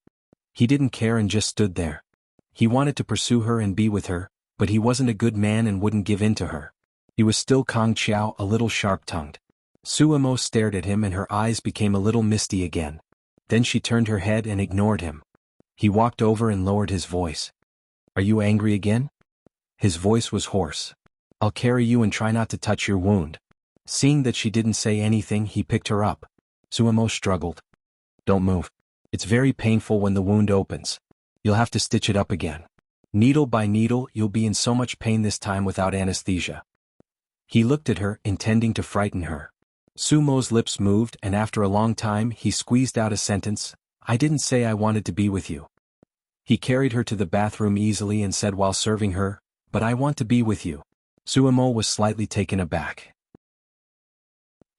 He didn't care and just stood there. He wanted to pursue her and be with her, but he wasn't a good man and wouldn't give in to her. He was still Kong Qiao, a little sharp-tongued. Sumo stared at him and her eyes became a little misty again. Then she turned her head and ignored him. He walked over and lowered his voice. Are you angry again? His voice was hoarse. I'll carry you and try not to touch your wound. Seeing that she didn't say anything, he picked her up. Sumo struggled. Don't move. It's very painful when the wound opens. You'll have to stitch it up again. Needle by needle, you'll be in so much pain this time without anesthesia. He looked at her, intending to frighten her. Sumo's lips moved and after a long time he squeezed out a sentence, I didn't say I wanted to be with you. He carried her to the bathroom easily and said while serving her, but I want to be with you. Sumo was slightly taken aback.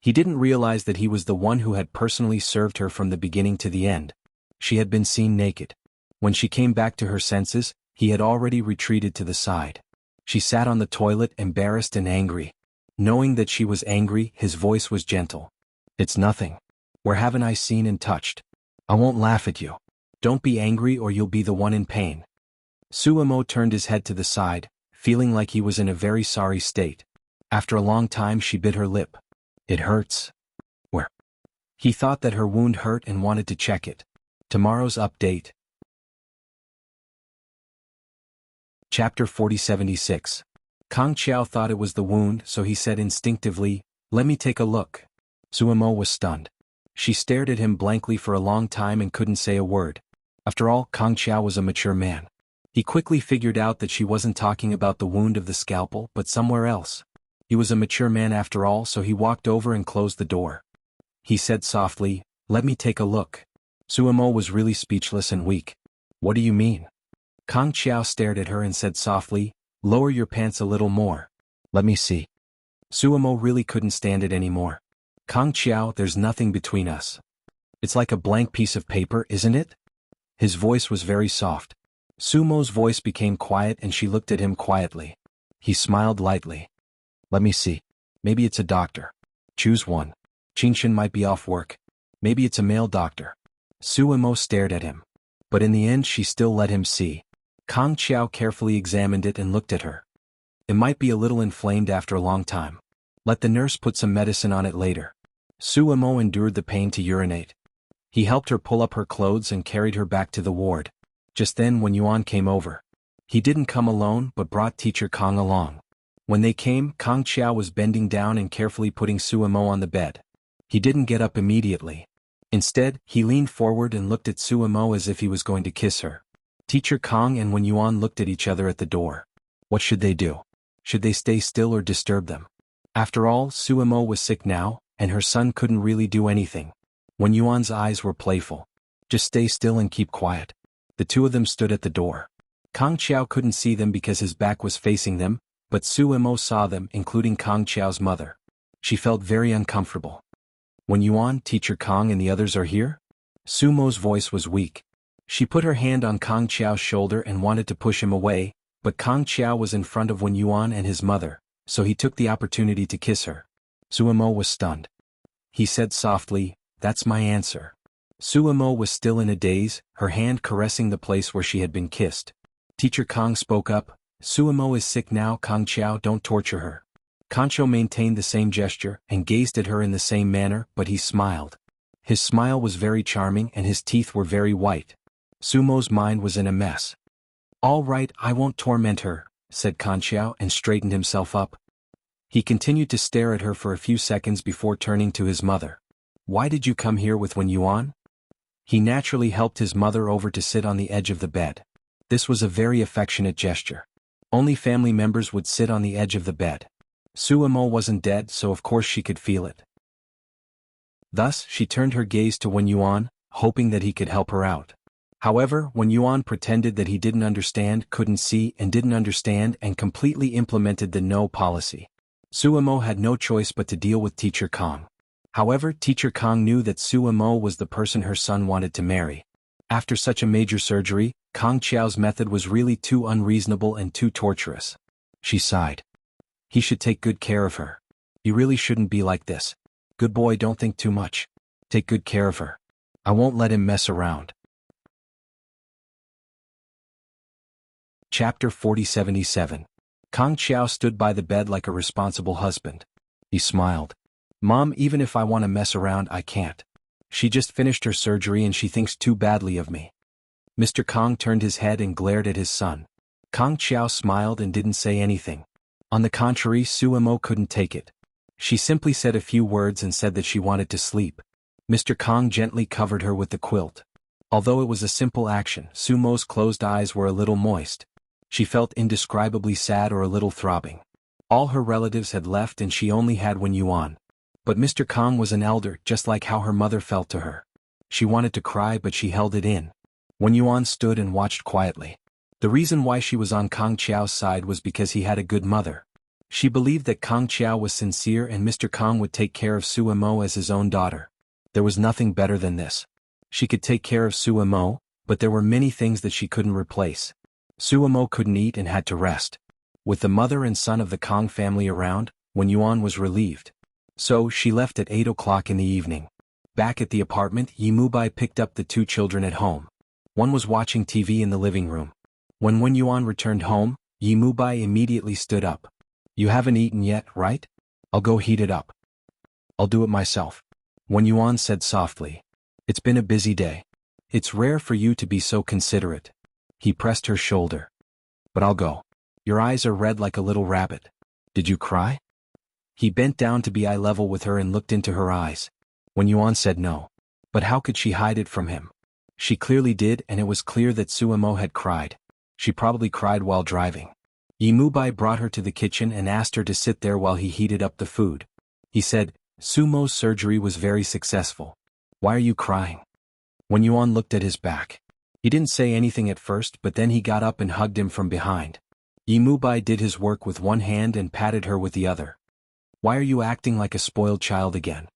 He didn't realize that he was the one who had personally served her from the beginning to the end. She had been seen naked. When she came back to her senses, he had already retreated to the side. She sat on the toilet embarrassed and angry. Knowing that she was angry, his voice was gentle. It's nothing. Where haven't I seen and touched? I won't laugh at you. Don't be angry or you'll be the one in pain. Sumo turned his head to the side, feeling like he was in a very sorry state. After a long time she bit her lip. It hurts. Where? He thought that her wound hurt and wanted to check it. Tomorrow's update. Chapter 4076. Kong Qiao thought it was the wound, so he said instinctively, let me take a look. Sumo was stunned. She stared at him blankly for a long time and couldn't say a word. After all, Kong Qiao was a mature man. He quickly figured out that she wasn't talking about the wound of the scalpel, but somewhere else. He was a mature man after all, so he walked over and closed the door. He said softly, let me take a look. Sumo was really speechless and weak. What do you mean? Kong Qiao stared at her and said softly, lower your pants a little more. Let me see. Sumo really couldn't stand it anymore. Kong Qiao, there's nothing between us. It's like a blank piece of paper, isn't it? His voice was very soft. Sumo's voice became quiet and she looked at him quietly. He smiled lightly. Let me see. Maybe it's a doctor. Choose one. Chinshin might be off work. Maybe it's a male doctor. Sumo stared at him. But in the end she still let him see. Kang Qiao carefully examined it and looked at her. It might be a little inflamed after a long time. Let the nurse put some medicine on it later. Sumo endured the pain to urinate. He helped her pull up her clothes and carried her back to the ward. Just then Wen Yuan came over. He didn't come alone but brought teacher Kang along. When they came, Kang Qiao was bending down and carefully putting Sumo on the bed. He didn't get up immediately. Instead, he leaned forward and looked at Sumo as if he was going to kiss her. Teacher Kang and Wen Yuan looked at each other at the door. What should they do? Should they stay still or disturb them? After all, Sumo was sick now, and her son couldn't really do anything. Wen Yuan's eyes were playful. Just stay still and keep quiet. The two of them stood at the door. Kang Qiao couldn't see them because his back was facing them, but Sumo saw them, including Kang Qiao's mother. She felt very uncomfortable. Wen Yuan, teacher Kang and the others are here? Sumo's voice was weak. She put her hand on Kang Qiao's shoulder and wanted to push him away, but Kang Qiao was in front of Wen Yuan and his mother, so he took the opportunity to kiss her. Sumo was stunned. He said softly, "That's my answer." Sumo was still in a daze, her hand caressing the place where she had been kissed. Teacher Kang spoke up, "Sumo is sick now, Kang Qiao, don't torture her." Kancho maintained the same gesture and gazed at her in the same manner, but he smiled. His smile was very charming and his teeth were very white. Sumo's mind was in a mess. "All right, I won't torment her," said Kancho and straightened himself up. He continued to stare at her for a few seconds before turning to his mother. "Why did you come here with Wen Yuan?" He naturally helped his mother over to sit on the edge of the bed. This was a very affectionate gesture. Only family members would sit on the edge of the bed. Sumo wasn't dead, so of course she could feel it. Thus, she turned her gaze to Wen Yuan, hoping that he could help her out. However, Wen Yuan pretended that he didn't understand, couldn't see, and didn't understand and completely implemented the no policy. Sumo had no choice but to deal with teacher Kang. However, teacher Kang knew that Sumo was the person her son wanted to marry. After such a major surgery, Kang Qiao's method was really too unreasonable and too torturous. She sighed. He should take good care of her. He really shouldn't be like this. Good boy, don't think too much. Take good care of her. I won't let him mess around. Chapter 4077. Kang Qiao stood by the bed like a responsible husband. He smiled. "Mom, even if I want to mess around, I can't. She just finished her surgery and she thinks too badly of me." Mr. Kang turned his head and glared at his son. Kang Qiao smiled and didn't say anything. On the contrary, Sumo couldn't take it. She simply said a few words and said that she wanted to sleep. Mr. Kang gently covered her with the quilt. Although it was a simple action, Sumo's closed eyes were a little moist. She felt indescribably sad or a little throbbing. All her relatives had left and she only had Wen Yuan. But Mr. Kang was an elder, just like how her mother felt to her. She wanted to cry but she held it in. Wen Yuan stood and watched quietly. The reason why she was on Kang Qiao's side was because he had a good mother. She believed that Kang Qiao was sincere and Mr. Kang would take care of Sumo as his own daughter. There was nothing better than this. She could take care of Sumo, but there were many things that she couldn't replace. Sumo couldn't eat and had to rest. With the mother and son of the Kang family around, Wen Yuan was relieved. So, she left at 8 o'clock in the evening. Back at the apartment, Yimubai picked up the two children at home. One was watching TV in the living room. When Wen Yuan returned home, Yimubai immediately stood up. "You haven't eaten yet, right? I'll go heat it up." "I'll do it myself," Wen Yuan said softly. "It's been a busy day. It's rare for you to be so considerate." He pressed her shoulder. "But I'll go. Your eyes are red like a little rabbit. Did you cry?" He bent down to be eye level with her and looked into her eyes. Wen Yuan said no. But how could she hide it from him? She clearly did, and it was clear that Sumo had cried. She probably cried while driving. Yimubai brought her to the kitchen and asked her to sit there while he heated up the food. He said, "Sumo's surgery was very successful. Why are you crying?" Wen Yuan looked at his back. He didn't say anything at first, but then he got up and hugged him from behind. Yimubai did his work with one hand and patted her with the other. "Why are you acting like a spoiled child again?"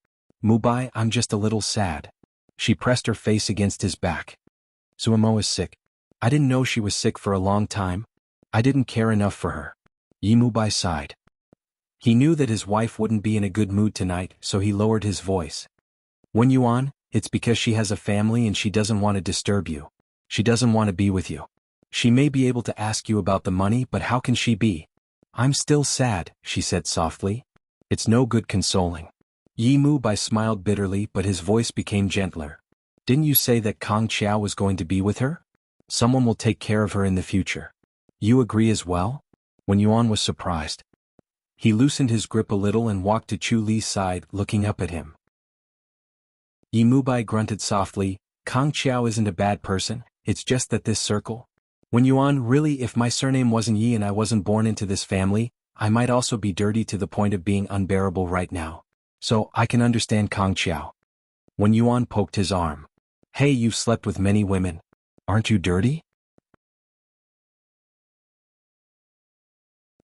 "Mubai, I'm just a little sad." She pressed her face against his back. "Sumo is sick. I didn't know she was sick for a long time. I didn't care enough for her. Yi Mubai sighed. He knew that his wife wouldn't be in a good mood tonight, so he lowered his voice. When Yuan, it's because she has a family and she doesn't want to disturb you. She doesn't want to be with you. She may be able to ask you about the money, but how can she be? I'm still sad, she said softly. It's no good consoling. Yi Mubai smiled bitterly, but his voice became gentler. Didn't you say that Kong Qiao was going to be with her? Someone will take care of her in the future. You agree as well? When Yuan was surprised, he loosened his grip a little and walked to Chu Li's side, looking up at him. Yi Mubai grunted softly. Kong Qiao isn't a bad person, it's just that this circle. When Yuan, really, if my surname wasn't Yi and I wasn't born into this family, I might also be dirty to the point of being unbearable right now. So, I can understand Kong Qiao. When Yuan poked his arm. Hey, you've slept with many women. Aren't you dirty?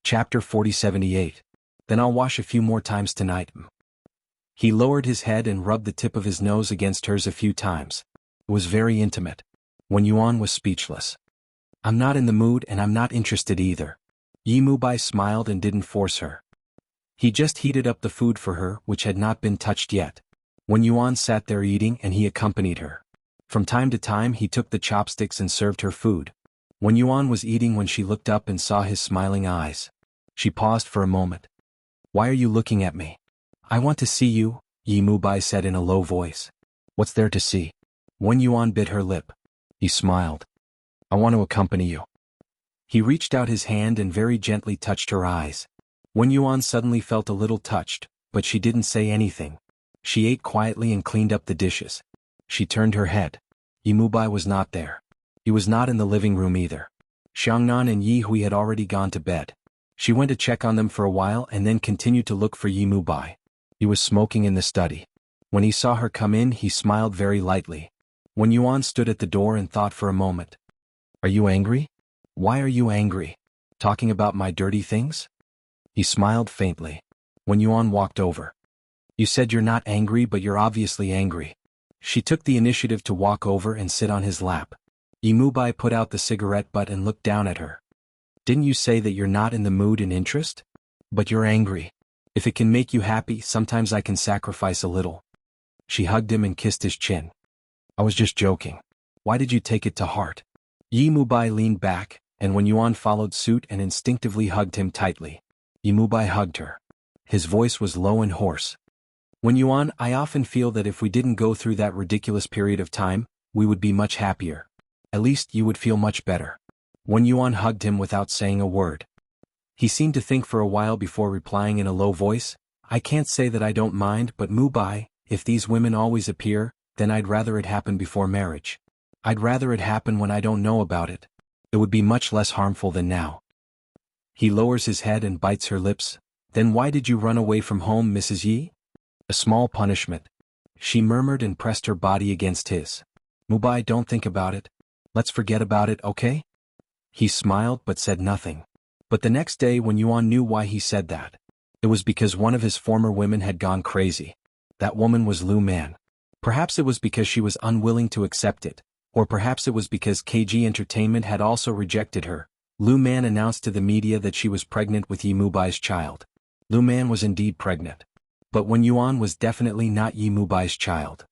Chapter 4078. Then I'll wash a few more times tonight. He lowered his head and rubbed the tip of his nose against hers a few times. It was very intimate. When Yuan was speechless. I'm not in the mood and I'm not interested either. Yi Mubai smiled and didn't force her. He just heated up the food for her, which had not been touched yet. When Yuan sat there eating and he accompanied her. From time to time he took the chopsticks and served her food. When Yuan was eating, when she looked up and saw his smiling eyes, she paused for a moment. Why are you looking at me? I want to see you, Yi Mubai said in a low voice. What's there to see? When Yuan bit her lip. He smiled. I want to accompany you. He reached out his hand and very gently touched her eyes. When Yuan suddenly felt a little touched, but she didn't say anything. She ate quietly and cleaned up the dishes. She turned her head. Yi Mubai was not there. He was not in the living room either. Xiangnan and Yi Hui had already gone to bed. She went to check on them for a while and then continued to look for Yi Mubai. He was smoking in the study. When he saw her come in, he smiled very lightly. When Yuan stood at the door and thought for a moment. Are you angry? Why are you angry? Talking about my dirty things? He smiled faintly. When Yuan walked over. You said you're not angry, but you're obviously angry. She took the initiative to walk over and sit on his lap. Yi Mubai put out the cigarette butt and looked down at her. Didn't you say that you're not in the mood and interest? But you're angry. If it can make you happy, sometimes I can sacrifice a little. She hugged him and kissed his chin. I was just joking. Why did you take it to heart? Yi Mubai leaned back, and when Yuan followed suit and instinctively hugged him tightly. Yi Mubai hugged her. His voice was low and hoarse. When Yuan, I often feel that if we didn't go through that ridiculous period of time, we would be much happier. At least you would feel much better. When Yuan hugged him without saying a word. He seemed to think for a while before replying in a low voice. I can't say that I don't mind, but Mubai, if these women always appear, then I'd rather it happen before marriage. I'd rather it happen when I don't know about it. It would be much less harmful than now. He lowers his head and bites her lips. Then why did you run away from home, Mrs. Yi? A small punishment. She murmured and pressed her body against his. Mubai, don't think about it. Let's forget about it, okay? He smiled but said nothing. But the next day when Yuan knew why he said that. It was because one of his former women had gone crazy. That woman was Lu Man. Perhaps it was because she was unwilling to accept it, or perhaps it was because KG Entertainment had also rejected her. Lu Man announced to the media that she was pregnant with Yi Mubai's child. Lu Man was indeed pregnant. But when Yuan was definitely not Yi Mubai's child.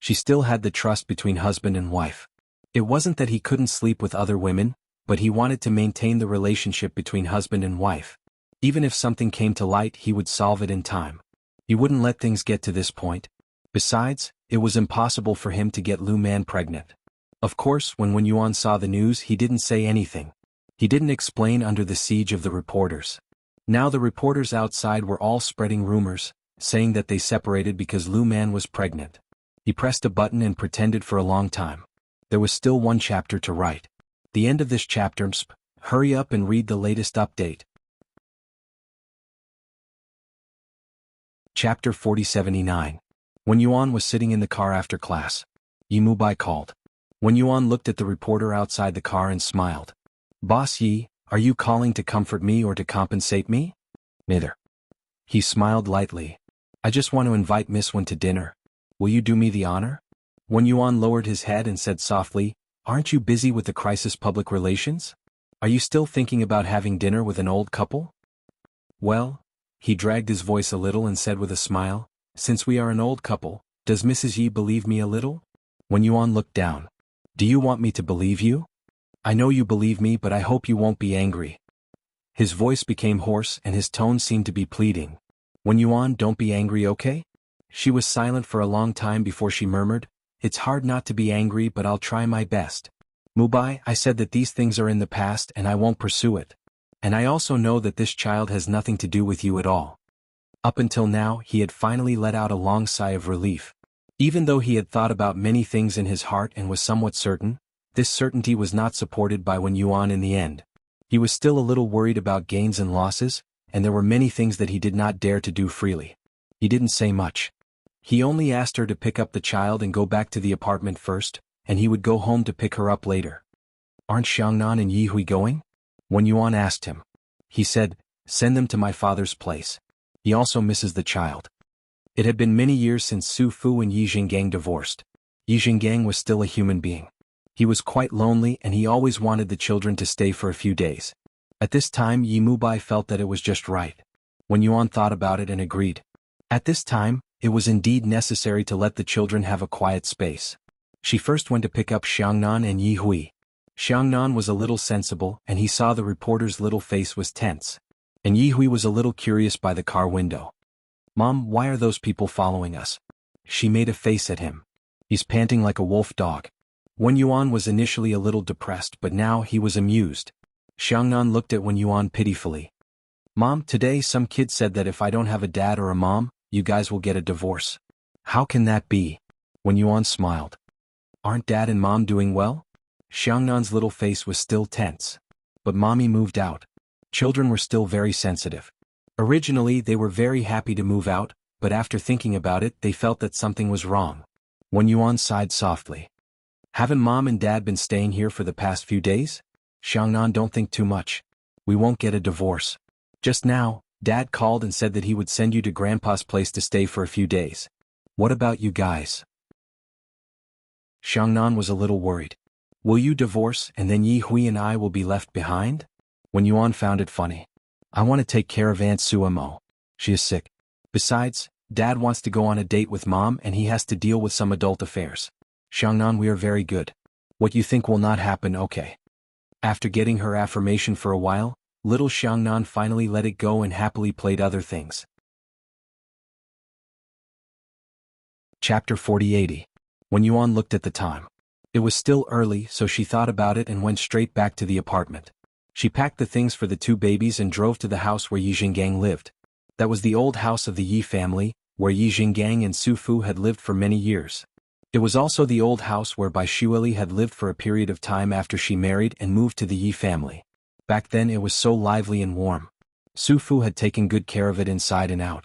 She still had the trust between husband and wife. It wasn't that he couldn't sleep with other women, but he wanted to maintain the relationship between husband and wife. Even if something came to light, he would solve it in time. He wouldn't let things get to this point. Besides, it was impossible for him to get Lu Man pregnant. Of course, when Yuan saw the news, he didn't say anything. He didn't explain under the siege of the reporters. Now the reporters outside were all spreading rumors, saying that they separated because Lu Man was pregnant. He pressed a button and pretended for a long time. There was still one chapter to write. The end of this chapter. Hurry up and read the latest update. Chapter 4079. When Yuan was sitting in the car after class, Yi Mubai called. When Yuan looked at the reporter outside the car and smiled. Boss Yi, are you calling to comfort me or to compensate me? Neither. He smiled lightly. I just want to invite Miss Wen to dinner. Will you do me the honor? When Yuan lowered his head and said softly, Aren't you busy with the crisis public relations? Are you still thinking about having dinner with an old couple? Well, he dragged his voice a little and said with a smile, since we are an old couple, does Mrs. Yi believe me a little? Wen Yuan looked down. Do you want me to believe you? I know you believe me, but I hope you won't be angry. His voice became hoarse and his tone seemed to be pleading. Wen Yuan, don't be angry, okay? She was silent for a long time before she murmured, it's hard not to be angry, but I'll try my best. Mubai, I said that these things are in the past and I won't pursue it. And I also know that this child has nothing to do with you at all. Up until now, he had finally let out a long sigh of relief. Even though he had thought about many things in his heart and was somewhat certain, this certainty was not supported by Wen Yuan in the end. He was still a little worried about gains and losses, and there were many things that he did not dare to do freely. He didn't say much. He only asked her to pick up the child and go back to the apartment first, and he would go home to pick her up later. Aren't Xiangnan and Yi Hui going? Wen Yuan asked him. He said, send them to my father's place. He also misses the child. It had been many years since Su Fu and Yi Jinggang divorced. Yi Jinggang was still a human being. He was quite lonely and he always wanted the children to stay for a few days. At this time Yi Mubai felt that it was just right. Wen Yuan thought about it and agreed. At this time, it was indeed necessary to let the children have a quiet space. She first went to pick up Xiangnan and Yi Hui. Xiangnan was a little sensible and he saw the reporter's little face was tense. And Yi Hui was a little curious by the car window. Mom, why are those people following us? She made a face at him. He's panting like a wolf dog. Wen Yuan was initially a little depressed, but now he was amused. Xiangnan looked at Wen Yuan pitifully. Mom, today some kid said that if I don't have a dad or a mom, you guys will get a divorce. How can that be? Wen Yuan smiled. Aren't dad and mom doing well? Xiangnan's little face was still tense. But mommy moved out. Children were still very sensitive. Originally they were very happy to move out, but after thinking about it they felt that something was wrong. Wen Yuan sighed softly. Haven't mom and dad been staying here for the past few days? Xiangnan, don't think too much. We won't get a divorce. Just now, dad called and said that he would send you to grandpa's place to stay for a few days. What about you guys? Xiangnan was a little worried. Will you divorce and then Yi Hui and I will be left behind? Wen Yuan found it funny. I want to take care of Aunt Suemo. She is sick. Besides, dad wants to go on a date with mom and he has to deal with some adult affairs. Xiangnan, we are very good. What you think will not happen, okay. After getting her affirmation for a while, little Xiangnan finally let it go and happily played other things. Chapter 4080. Wen Yuan looked at the time. It was still early, so she thought about it and went straight back to the apartment. She packed the things for the two babies and drove to the house where Yi Jinggang lived. That was the old house of the Yi family, where Yi Jinggang and Su Fu had lived for many years. It was also the old house where Bai Xueli had lived for a period of time after she married and moved to the Yi family. Back then it was so lively and warm. Su Fu had taken good care of it inside and out.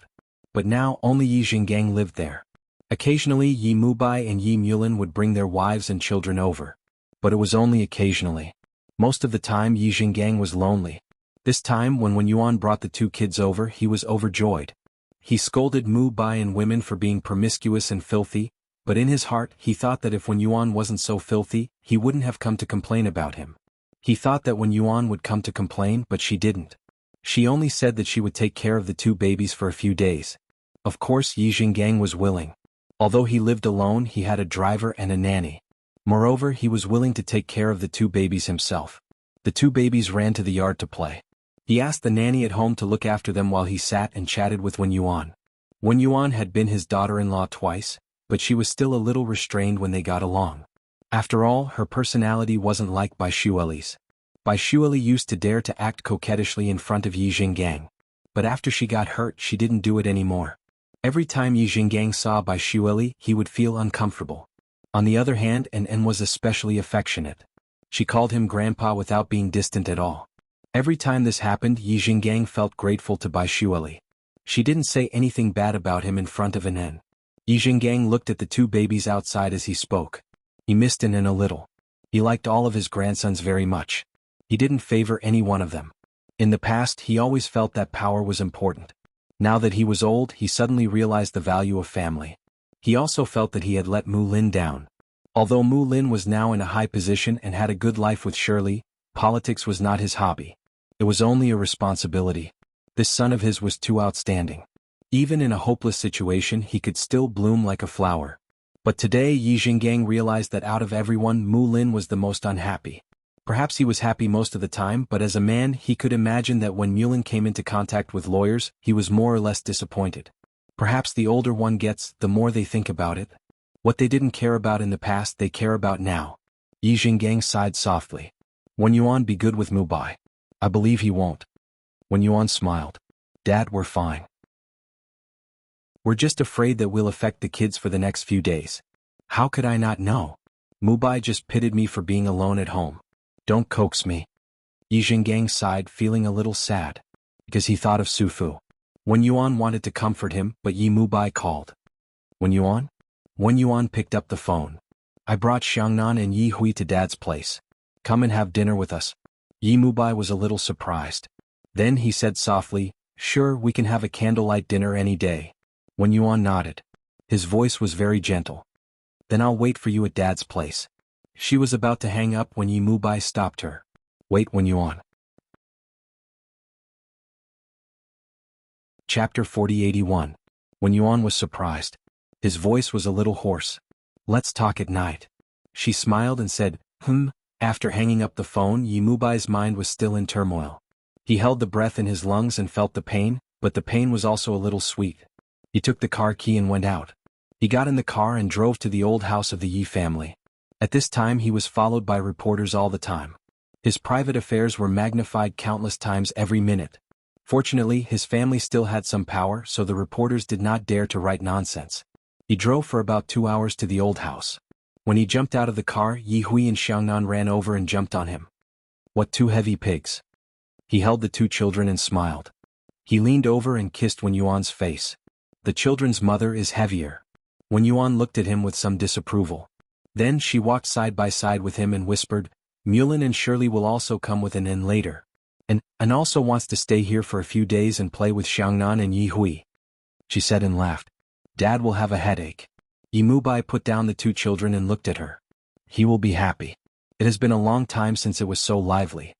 But now only Yi Jinggang lived there. Occasionally Yi Mubai and Yi Mulin would bring their wives and children over. But it was only occasionally. Most of the time Yi Jinggang was lonely. This time when Wen Yuan brought the two kids over he was overjoyed. He scolded Mubai and women for being promiscuous and filthy, but in his heart he thought that if Wen Yuan wasn't so filthy, he wouldn't have come to complain about him. He thought that Wen Yuan would come to complain, but she didn't. She only said that she would take care of the two babies for a few days. Of course Yi Jinggang was willing. Although he lived alone he had a driver and a nanny. Moreover he was willing to take care of the two babies himself. The two babies ran to the yard to play. He asked the nanny at home to look after them while he sat and chatted with Wen Yuan. Wen Yuan had been his daughter-in-law twice, but she was still a little restrained when they got along. After all, her personality wasn't like Bai Xueli's. Bai Xueli used to dare to act coquettishly in front of Yi Jinggang. But after she got hurt she didn't do it anymore. Every time Yi Jinggang saw Bai Xueli he would feel uncomfortable. On the other hand, N was especially affectionate. She called him grandpa without being distant at all. Every time this happened Yi Jinggang felt grateful to Bai Xueli. She didn't say anything bad about him in front of N. Yi Jinggang looked at the two babies outside as he spoke. He missed N a little. He liked all of his grandsons very much. He didn't favor any one of them. In the past he always felt that power was important. Now that he was old he suddenly realized the value of family. He also felt that he had let Mu Lin down. Although Mu Lin was now in a high position and had a good life with Shirley, politics was not his hobby. It was only a responsibility. This son of his was too outstanding. Even in a hopeless situation he could still bloom like a flower. But today Yi Jinggang realized that out of everyone Mu Lin was the most unhappy. Perhaps he was happy most of the time, but as a man he could imagine that when Mu Lin came into contact with lawyers, he was more or less disappointed. Perhaps the older one gets, the more they think about it. What they didn't care about in the past they care about now. Yi Jinggang sighed softly. Wen Yuan be good with Mu Bai. I believe he won't. Wen Yuan smiled. Dad, we're fine. We're just afraid that we'll affect the kids for the next few days. How could I not know? Mu Bai just pitied me for being alone at home. Don't coax me. Yi Jinggang sighed, feeling a little sad. Because he thought of Su Fu. Wen Yuan wanted to comfort him, but Yi Mu Bai called. Wen Yuan? Wen Yuan picked up the phone. I brought Xiangnan and Yi Hui to Dad's place. Come and have dinner with us. Yi Mu Bai was a little surprised. Then he said softly, sure, we can have a candlelight dinner any day. Wen Yuan nodded. His voice was very gentle. Then I'll wait for you at Dad's place. She was about to hang up when Yi Mu Bai stopped her. Wait, Wen Yuan. Chapter 4081. Wen Yuan was surprised. His voice was a little hoarse. Let's talk at night. She smiled and said, After hanging up the phone, Yi Mu Bai's mind was still in turmoil. He held the breath in his lungs and felt the pain, but the pain was also a little sweet. He took the car key and went out. He got in the car and drove to the old house of the Yi family. At this time he was followed by reporters all the time. His private affairs were magnified countless times every minute. Fortunately, his family still had some power, so the reporters did not dare to write nonsense. He drove for about 2 hours to the old house. When he jumped out of the car, Yi Hui and Xiangnan ran over and jumped on him. What two heavy pigs. He held the two children and smiled. He leaned over and kissed Wen Yuan's face. The children's mother is heavier. Wen Yuan looked at him with some disapproval. Then she walked side by side with him and whispered, Mu Lin and Shirley will also come with an N later. And also wants to stay here for a few days and play with Xiangnan and Yi Hui. She said and laughed. Dad will have a headache. Yi Mu Bai put down the two children and looked at her. He will be happy. It has been a long time since it was so lively.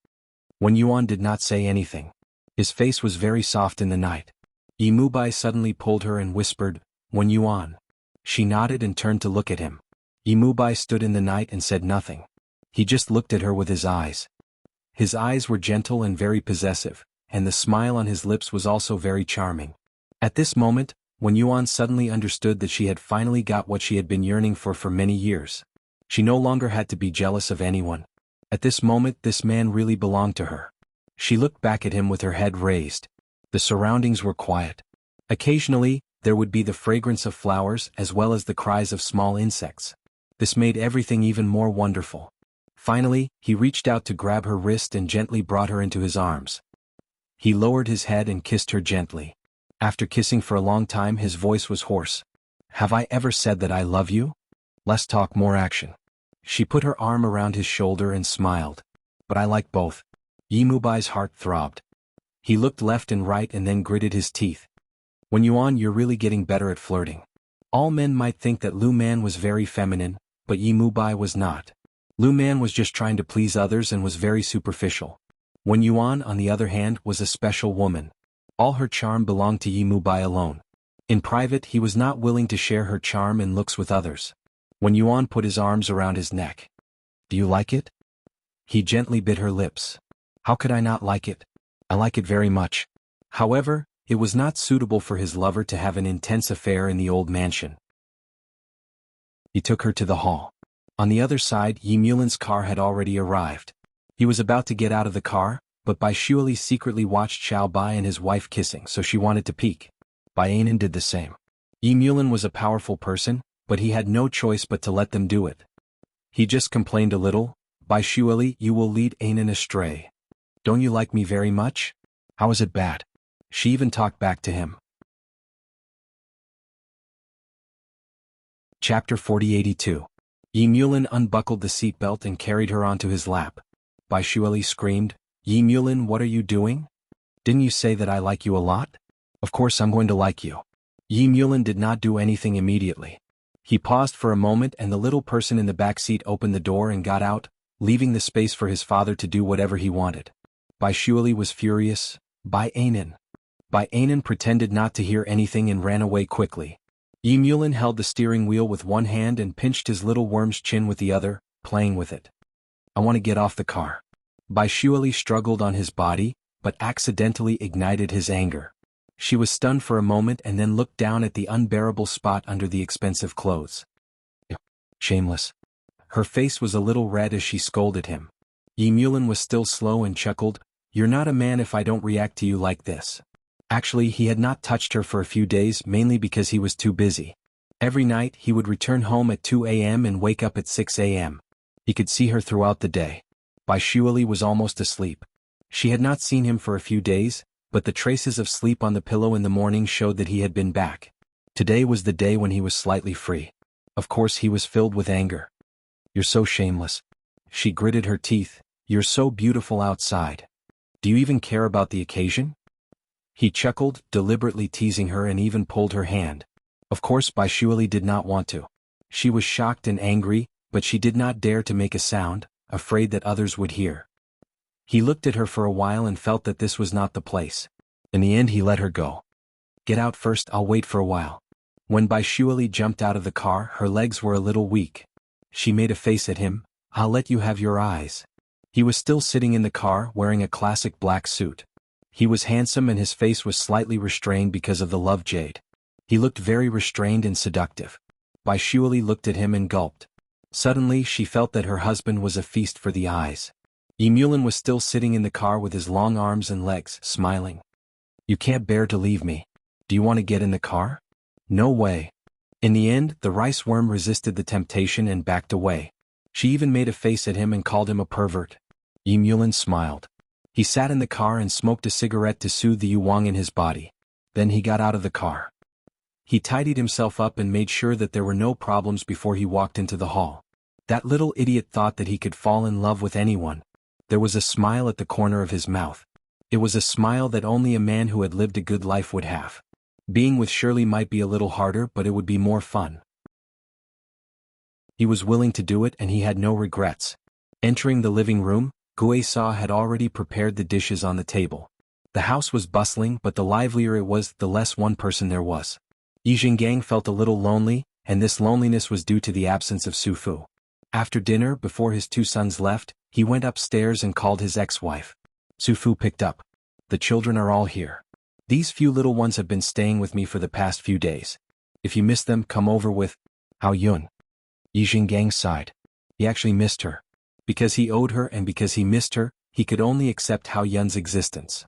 Wen Yuan did not say anything. His face was very soft in the night. Yi Mu Bai suddenly pulled her and whispered, Wen Yuan. She nodded and turned to look at him. Yi Mu Bai stood in the night and said nothing. He just looked at her with his eyes. His eyes were gentle and very possessive, and the smile on his lips was also very charming. At this moment, Wen Yuan suddenly understood that she had finally got what she had been yearning for many years. She no longer had to be jealous of anyone. At this moment this man really belonged to her. She looked back at him with her head raised. The surroundings were quiet. Occasionally, there would be the fragrance of flowers as well as the cries of small insects. This made everything even more wonderful. Finally, he reached out to grab her wrist and gently brought her into his arms. He lowered his head and kissed her gently. After kissing for a long time his voice was hoarse. Have I ever said that I love you? Less talk, more action. She put her arm around his shoulder and smiled. But I like both. Yi Mu Bai's heart throbbed. He looked left and right and then gritted his teeth. Wen Yuan, you're really getting better at flirting. All men might think that Lu Man was very feminine, but Yi Mu Bai was not. Lu Man was just trying to please others and was very superficial. Wen Yuan, on the other hand, was a special woman. All her charm belonged to Yi Mu Bai alone. In private he was not willing to share her charm and looks with others. Wen Yuan put his arms around his neck. Do you like it? He gently bit her lips. How could I not like it? I like it very much. However, it was not suitable for his lover to have an intense affair in the old mansion. He took her to the hall. On the other side, Yi Mulin's car had already arrived. He was about to get out of the car, but Bai Shuali secretly watched Xiao Bai and his wife kissing, so she wanted to peek. Bai Anan did the same. Yi Mulin was a powerful person, but he had no choice but to let them do it. He just complained a little. Bai Shuali, you will lead Anan astray. Don't you like me very much? How is it bad? She even talked back to him. Chapter 4082. Yi Mulin unbuckled the seatbelt and carried her onto his lap. Bai Shuali screamed, Yi Mulin, what are you doing? Didn't you say that I like you a lot? Of course I'm going to like you. Yi Mulin did not do anything immediately. He paused for a moment and the little person in the back seat opened the door and got out, leaving the space for his father to do whatever he wanted. Bai Shuali was furious. Bai Anan pretended not to hear anything and ran away quickly. Yi Mulin held the steering wheel with one hand and pinched his little worm's chin with the other, playing with it. I want to get off the car. Bai Shuali struggled on his body, but accidentally ignited his anger. She was stunned for a moment and then looked down at the unbearable spot under the expensive clothes. Shameless. Her face was a little red as she scolded him. Yi Mulin was still slow and chuckled, "You're not a man if I don't react to you like this." Actually, he had not touched her for a few days mainly because he was too busy. Every night he would return home at 2 a.m. and wake up at 6 a.m. He could see her throughout the day. Bai Shuali was almost asleep. She had not seen him for a few days, but the traces of sleep on the pillow in the morning showed that he had been back. Today was the day when he was slightly free. Of course he was filled with anger. "You're so shameless." She gritted her teeth. "You're so beautiful outside. Do you even care about the occasion?" He chuckled, deliberately teasing her and even pulled her hand. Of course Bai Shuali did not want to. She was shocked and angry, but she did not dare to make a sound, afraid that others would hear. He looked at her for a while and felt that this was not the place. In the end he let her go. "Get out first, I'll wait for a while." When Bai Shuali jumped out of the car, her legs were a little weak. She made a face at him. "I'll let you have your eyes." He was still sitting in the car wearing a classic black suit. He was handsome and his face was slightly restrained because of the love jade. He looked very restrained and seductive. Bai Shuali looked at him and gulped. Suddenly she felt that her husband was a feast for the eyes. Yi Mulin was still sitting in the car with his long arms and legs, smiling. "You can't bear to leave me. Do you want to get in the car?" "No way." In the end, the rice worm resisted the temptation and backed away. She even made a face at him and called him a pervert. Yi Mulin smiled. He sat in the car and smoked a cigarette to soothe the yuwang in his body. Then he got out of the car. He tidied himself up and made sure that there were no problems before he walked into the hall. That little idiot thought that he could fall in love with anyone. There was a smile at the corner of his mouth. It was a smile that only a man who had lived a good life would have. Being with Shirley might be a little harder, but it would be more fun. He was willing to do it and he had no regrets. Entering the living room, Guesa had already prepared the dishes on the table. The house was bustling, but the livelier it was, the less one person there was. Yi Jinggang felt a little lonely, and this loneliness was due to the absence of Su Fu. After dinner, before his two sons left, he went upstairs and called his ex-wife. Su Fu picked up. "The children are all here. These few little ones have been staying with me for the past few days. If you miss them, come over with Hao Yun." Yi Jinggang sighed. He actually missed her. Because he owed her and because he missed her, he could only accept Hao Yun's existence.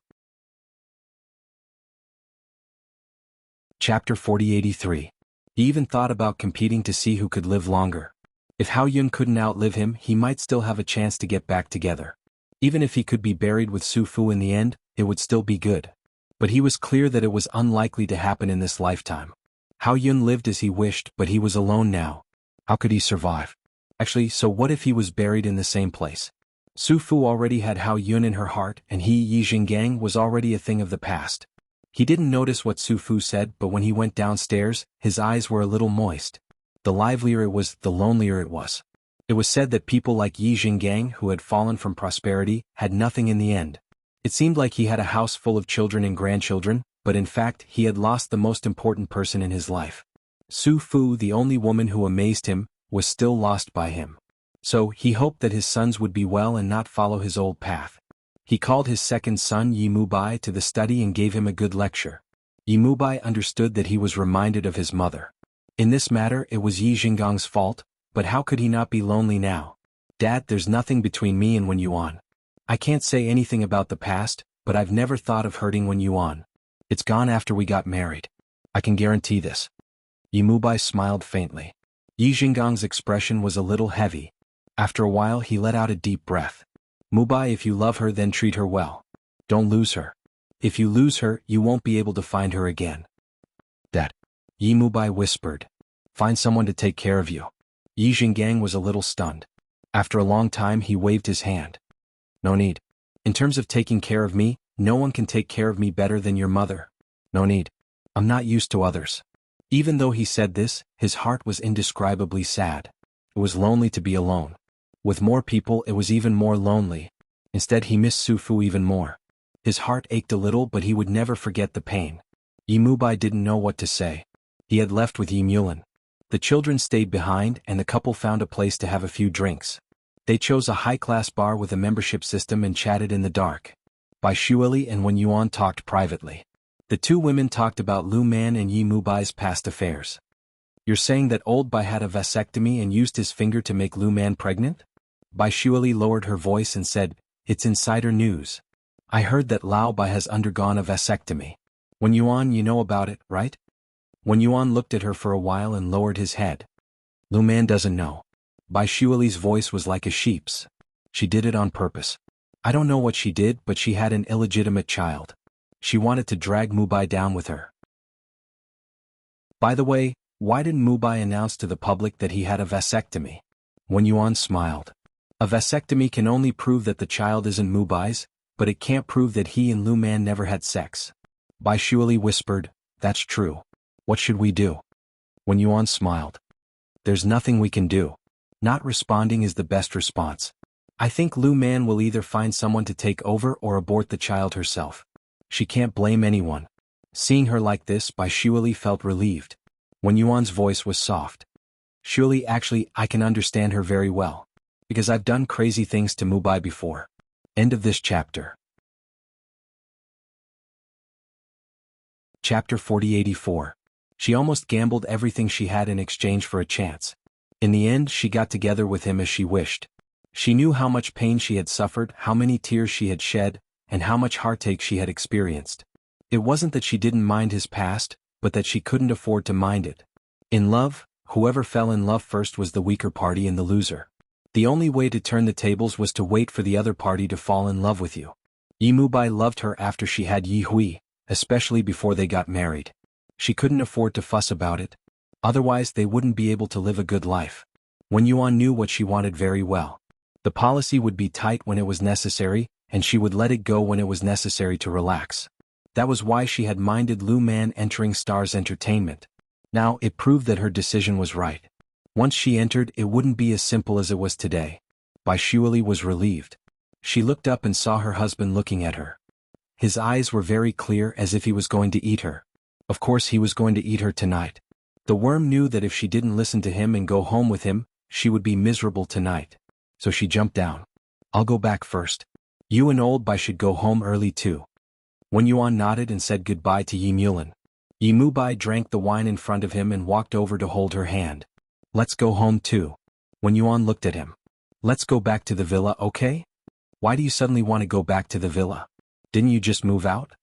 Chapter 4083. He even thought about competing to see who could live longer. If Hao Yun couldn't outlive him, he might still have a chance to get back together. Even if he could be buried with Su Fu in the end, it would still be good. But he was clear that it was unlikely to happen in this lifetime. Hao Yun lived as he wished, but he was alone now. How could he survive? Actually, so what if he was buried in the same place? Su Fu already had Hao Yun in her heart, and he, Yi Jinggang, was already a thing of the past. He didn't notice what Su Fu said, but when he went downstairs, his eyes were a little moist. The livelier it was, the lonelier it was. It was said that people like Yi Jinggang, who had fallen from prosperity, had nothing in the end. It seemed like he had a house full of children and grandchildren, but in fact he had lost the most important person in his life. Su Fu, the only woman who amazed him, was still lost by him. So he hoped that his sons would be well and not follow his old path. He called his second son Yi Mubai to the study and gave him a good lecture. Yi Mubai understood that he was reminded of his mother. In this matter it was Yi Jingang's fault, but how could he not be lonely now? "Dad, there's nothing between me and Wen Yuan. I can't say anything about the past, but I've never thought of hurting Wen Yuan. It's gone after we got married. I can guarantee this." Yi Mubai smiled faintly. Yi Jingang's expression was a little heavy. After a while he let out a deep breath. "Mubai, if you love her then treat her well. Don't lose her. If you lose her, you won't be able to find her again." "Dad," Yi Mubai whispered. "Find someone to take care of you." Yi Jinggang was a little stunned. After a long time he waved his hand. "No need. In terms of taking care of me, no one can take care of me better than your mother. No need. I'm not used to others." Even though he said this, his heart was indescribably sad. It was lonely to be alone. With more people it was even more lonely. Instead he missed Sufu even more. His heart ached a little, but he would never forget the pain. Yi Mubai didn't know what to say. He had left with Yi Mulin. The children stayed behind and the couple found a place to have a few drinks. They chose a high-class bar with a membership system and chatted in the dark. Bai Shuili and Wen Yuan talked privately. The two women talked about Lu Man and Yi Mubai's past affairs. You're saying that old Bai had a vasectomy and used his finger to make Lu Man pregnant? Bai Shuili lowered her voice and said, "It's insider news. I heard that Lao Bai has undergone a vasectomy. Wen Yuan, you know about it, right?" Wen Yuan looked at her for a while and lowered his head. Lu Man doesn't know. Bai Shuili's voice was like a sheep's. She did it on purpose. I don't know what she did, but she had an illegitimate child. She wanted to drag Mubai down with her. By the way, why didn't Mubai announce to the public that he had a vasectomy? Wen Yuan smiled. A vasectomy can only prove that the child isn't Mubai's, but it can't prove that he and Lu Man never had sex. Bai Shuili whispered, "That's true. What should we do?" Wen Yuan smiled. "There's nothing we can do. Not responding is the best response. I think Lu Man will either find someone to take over or abort the child herself. She can't blame anyone." Seeing her like this, Bai Shuili felt relieved. Wen Yuan's voice was soft. "Shuili, actually, I can understand her very well. Because I've done crazy things to Mubai before." End of this chapter. Chapter 4084. She almost gambled everything she had in exchange for a chance. In the end, she got together with him as she wished. She knew how much pain she had suffered, how many tears she had shed, and how much heartache she had experienced. It wasn't that she didn't mind his past, but that she couldn't afford to mind it. In love, whoever fell in love first was the weaker party and the loser. The only way to turn the tables was to wait for the other party to fall in love with you. Yi Mubai loved her after she had Yi Hui, especially before they got married. She couldn't afford to fuss about it. Otherwise they wouldn't be able to live a good life. Wen Yuan knew what she wanted very well. The policy would be tight when it was necessary, and she would let it go when it was necessary to relax. That was why she had minded Lu Man entering Star's Entertainment. Now, it proved that her decision was right. Once she entered, it wouldn't be as simple as it was today. Bai Shuili was relieved. She looked up and saw her husband looking at her. His eyes were very clear, as if he was going to eat her. Of course he was going to eat her tonight. The worm knew that if she didn't listen to him and go home with him, she would be miserable tonight. So she jumped down. "I'll go back first. You and old Bai should go home early too." Wen Yuan nodded and said goodbye to Yi Mulin. Yi Mubai drank the wine in front of him and walked over to hold her hand. "Let's go home too." Wen Yuan looked at him. "Let's go back to the villa, okay? Why do you suddenly want to go back to the villa? Didn't you just move out?"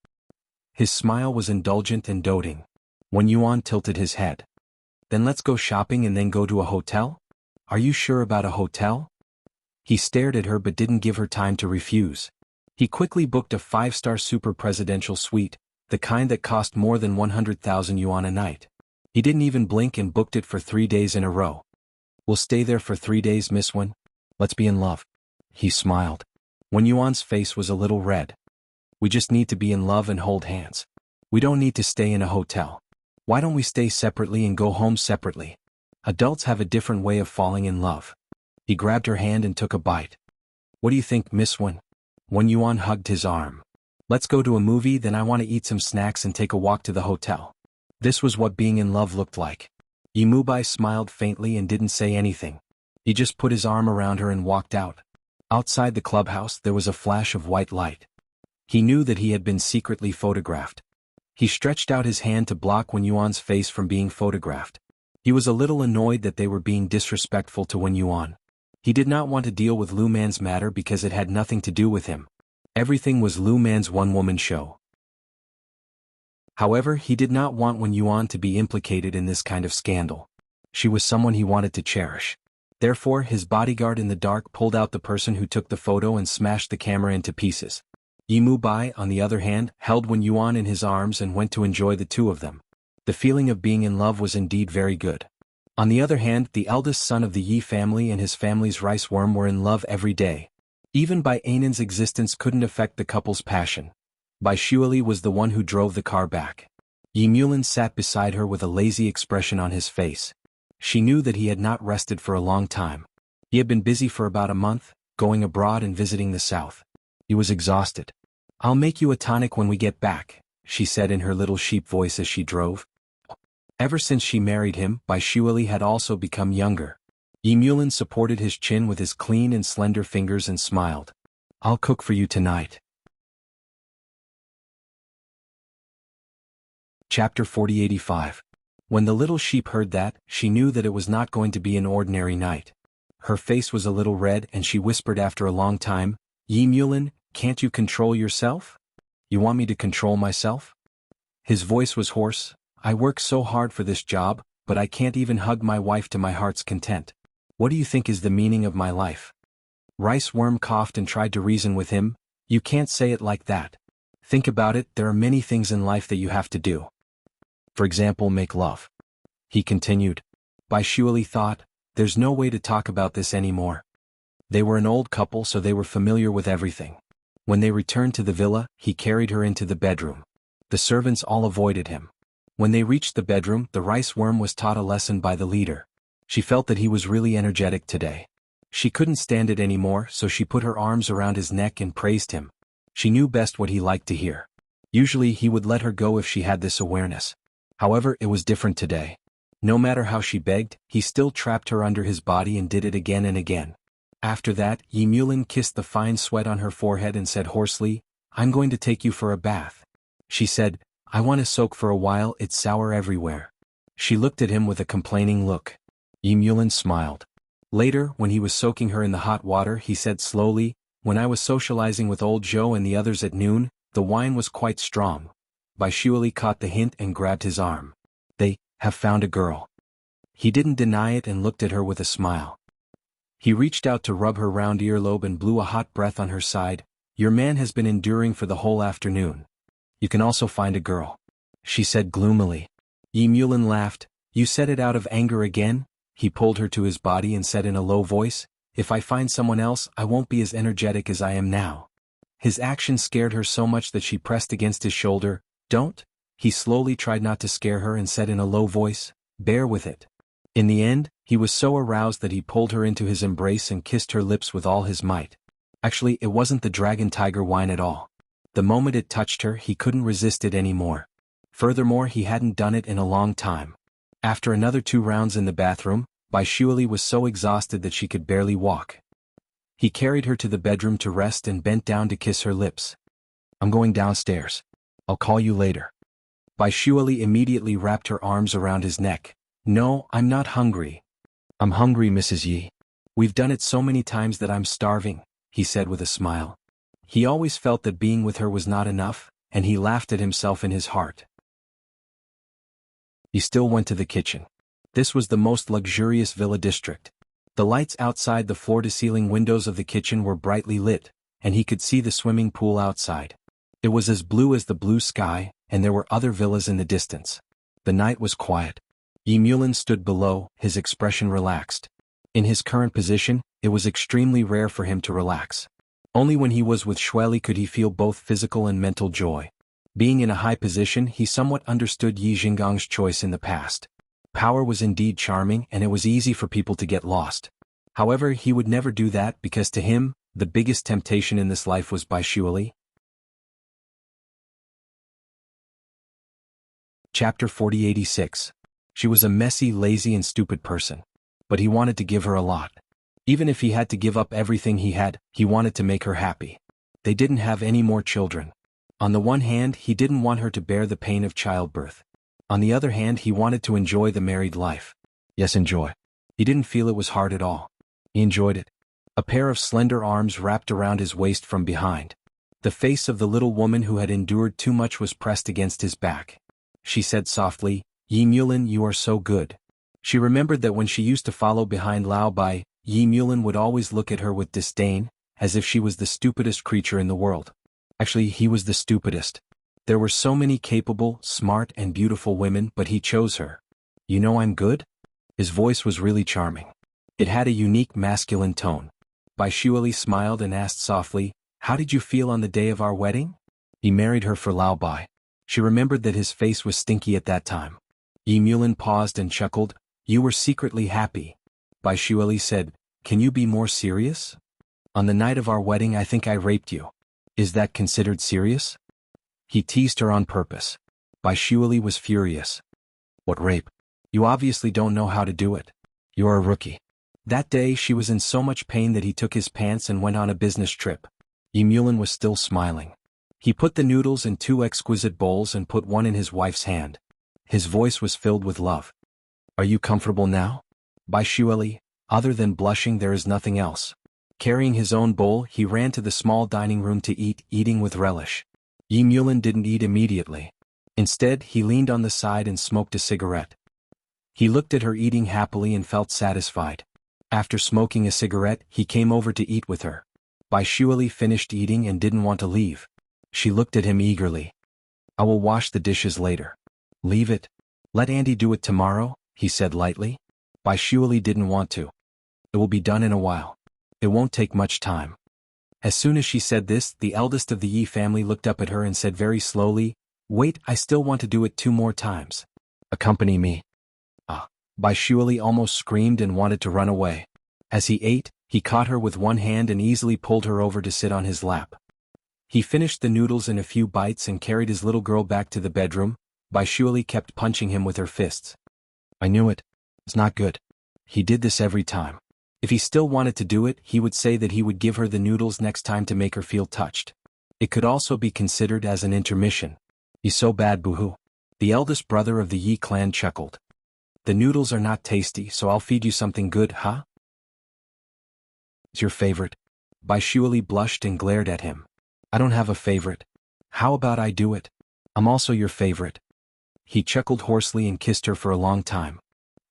His smile was indulgent and doting. Wen Yuan tilted his head. "Then let's go shopping and then go to a hotel? Are you sure about a hotel?" He stared at her but didn't give her time to refuse. He quickly booked a 5-star super presidential suite, the kind that cost more than 100,000 yuan a night. He didn't even blink and booked it for 3 days in a row. "We'll stay there for 3 days, Miss Wen. Let's be in love." He smiled. Wen Yuan's face was a little red. "We just need to be in love and hold hands. We don't need to stay in a hotel. Why don't we stay separately and go home separately? Adults have a different way of falling in love." He grabbed her hand and took a bite. "What do you think, Miss Wen?" Wen Yuan hugged his arm. "Let's go to a movie, then I want to eat some snacks and take a walk to the hotel." This was what being in love looked like. Yi Mubai smiled faintly and didn't say anything. He just put his arm around her and walked out. Outside the clubhouse there was a flash of white light. He knew that he had been secretly photographed. He stretched out his hand to block Wen Yuan's face from being photographed. He was a little annoyed that they were being disrespectful to Wen Yuan. He did not want to deal with Lu Man's matter because it had nothing to do with him. Everything was Lu Man's one-woman show. However, he did not want Wen Yuan to be implicated in this kind of scandal. She was someone he wanted to cherish. Therefore, his bodyguard in the dark pulled out the person who took the photo and smashed the camera into pieces. Yi Mubai, on the other hand, held Wen Yuan in his arms and went to enjoy the two of them. The feeling of being in love was indeed very good. On the other hand, the eldest son of the Yi family and his family's rice worm were in love every day. Even Bai Ainan's existence couldn't affect the couple's passion. Bai Shuili was the one who drove the car back. Yi Mulin sat beside her with a lazy expression on his face. She knew that he had not rested for a long time. He had been busy for about a month, going abroad and visiting the south. He was exhausted. "I'll make you a tonic when we get back," she said in her little sheep voice as she drove. Ever since she married him, Baishuali had also become younger. Yi Mulin supported his chin with his clean and slender fingers and smiled. "I'll cook for you tonight." Chapter 4085. When the little sheep heard that, she knew that it was not going to be an ordinary night. Her face was a little red and she whispered after a long time, "Yi Mulin, can't you control yourself? You want me to control myself?" His voice was hoarse. "I work so hard for this job, but I can't even hug my wife to my heart's content. What do you think is the meaning of my life?" Rice Worm coughed and tried to reason with him. "You can't say it like that. Think about it, there are many things in life that you have to do. For example, make love." He continued. Baishuali thought, there's no way to talk about this anymore. They were an old couple, so they were familiar with everything. When they returned to the villa, he carried her into the bedroom. The servants all avoided him. When they reached the bedroom, the rice worm was taught a lesson by the leader. She felt that he was really energetic today. She couldn't stand it anymore, so she put her arms around his neck and praised him. She knew best what he liked to hear. Usually he would let her go if she had this awareness. However, it was different today. No matter how she begged, he still trapped her under his body and did it again and again. After that, Yi Mulin kissed the fine sweat on her forehead and said hoarsely, "I'm going to take you for a bath." She said, "I want to soak for a while, it's sour everywhere." She looked at him with a complaining look. Yi Mulin smiled. Later, when he was soaking her in the hot water, he said slowly, "When I was socializing with old Joe and the others at noon, the wine was quite strong." Baishuali caught the hint and grabbed his arm. "They have found a girl." He didn't deny it and looked at her with a smile. He reached out to rub her round earlobe and blew a hot breath on her side. "Your man has been enduring for the whole afternoon. You can also find a girl," she said gloomily. Yi Mulin laughed. "You said it out of anger again?" He pulled her to his body and said in a low voice, "If I find someone else, I won't be as energetic as I am now." His action scared her so much that she pressed against his shoulder. "Don't?" He slowly tried not to scare her and said in a low voice, "Bear with it." In the end, he was so aroused that he pulled her into his embrace and kissed her lips with all his might. Actually, it wasn't the dragon tiger wine at all. The moment it touched her, he couldn't resist it anymore. Furthermore, he hadn't done it in a long time. After another 2 rounds in the bathroom, Baishuali was so exhausted that she could barely walk. He carried her to the bedroom to rest and bent down to kiss her lips. "I'm going downstairs. I'll call you later." Baishuali immediately wrapped her arms around his neck. "No, I'm not hungry." "I'm hungry, Mrs. Yi. We've done it so many times that I'm starving," he said with a smile. He always felt that being with her was not enough, and he laughed at himself in his heart. He still went to the kitchen. This was the most luxurious villa district. The lights outside the floor-to-ceiling windows of the kitchen were brightly lit, and he could see the swimming pool outside. It was as blue as the blue sky, and there were other villas in the distance. The night was quiet. Yi Mulin stood below, his expression relaxed. In his current position, it was extremely rare for him to relax. Only when he was with Shueli could he feel both physical and mental joy. Being in a high position, he somewhat understood Yi Jinggong's choice in the past. Power was indeed charming and it was easy for people to get lost. However, he would never do that because to him, the biggest temptation in this life was Baishuali. Chapter 4086. She was a messy, lazy and stupid person. But he wanted to give her a lot. Even if he had to give up everything he had, he wanted to make her happy. They didn't have any more children. On the one hand, he didn't want her to bear the pain of childbirth. On the other hand, he wanted to enjoy the married life. Yes, enjoy. He didn't feel it was hard at all. He enjoyed it. A pair of slender arms wrapped around his waist from behind. The face of the little woman who had endured too much was pressed against his back. She said softly, "Yi Mulin, you are so good." She remembered that when she used to follow behind Lao Bai, Yi Mulin would always look at her with disdain, as if she was the stupidest creature in the world. Actually, he was the stupidest. There were so many capable, smart and beautiful women, but he chose her. "You know I'm good?" His voice was really charming. It had a unique masculine tone. Baishuali smiled and asked softly, "How did you feel on the day of our wedding?" He married her for Lao Bai. She remembered that his face was stinky at that time. Yi Mulin paused and chuckled. You were secretly happy. Bai Shueli said, can you be more serious? On the night of our wedding I think I raped you. Is that considered serious? He teased her on purpose. Bai Shueli was furious. What rape? You obviously don't know how to do it. You're a rookie. That day she was in so much pain that he took his pants and went on a business trip. Yi Mulin was still smiling. He put the noodles in 2 exquisite bowls and put one in his wife's hand. His voice was filled with love. Are you comfortable now? Bai Shueli, other than blushing there is nothing else. Carrying his own bowl, he ran to the small dining room to eat, eating with relish. Yi Mulin didn't eat immediately. Instead, he leaned on the side and smoked a cigarette. He looked at her eating happily and felt satisfied. After smoking a cigarette, he came over to eat with her. Bai Shueli finished eating and didn't want to leave. She looked at him eagerly. I will wash the dishes later. Leave it. Let Andy do it tomorrow, he said lightly. Bai Shueli didn't want to. It will be done in a while. It won't take much time. As soon as she said this, the eldest of the Yi family looked up at her and said very slowly, wait, I still want to do it 2 more times. Accompany me. Bai Shueli almost screamed and wanted to run away. As he ate, he caught her with one hand and easily pulled her over to sit on his lap. He finished the noodles in a few bites and carried his little girl back to the bedroom. Bai Shueli kept punching him with her fists. I knew it. It's not good. He did this every time. If he still wanted to do it, he would say that he would give her the noodles next time to make her feel touched. It could also be considered as an intermission. He's so bad, boohoo. The eldest brother of the Yi clan chuckled. The noodles are not tasty, so I'll feed you something good, huh? It's your favorite. Bai Shueli blushed and glared at him. I don't have a favorite. How about I do it? I'm also your favorite. He chuckled hoarsely and kissed her for a long time.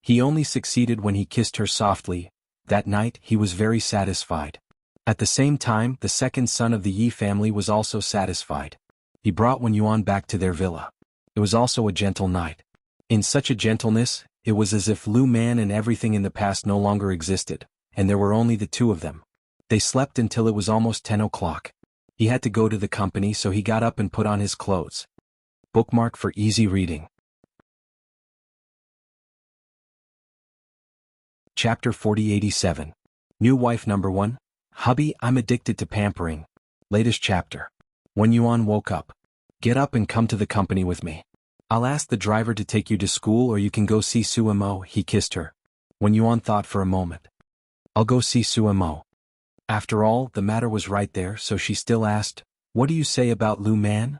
He only succeeded when he kissed her softly. That night, he was very satisfied. At the same time, the second son of the Yi family was also satisfied. He brought Wen Yuan back to their villa. It was also a gentle night. In such a gentleness, it was as if Lu Man and everything in the past no longer existed, and there were only the 2 of them. They slept until it was almost 10 o'clock. He had to go to the company, so he got up and put on his clothes. Bookmark for easy reading. Chapter 4087. New wife number 1. Hubby, I'm addicted to pampering. Latest chapter. Wen Yuan woke up. Get up and come to the company with me. I'll ask the driver to take you to school or you can go see Suemo. He kissed her. Wen Yuan thought for a moment. I'll go see Suemo. After all, the matter was right there, so she still asked, what do you say about Lu Man?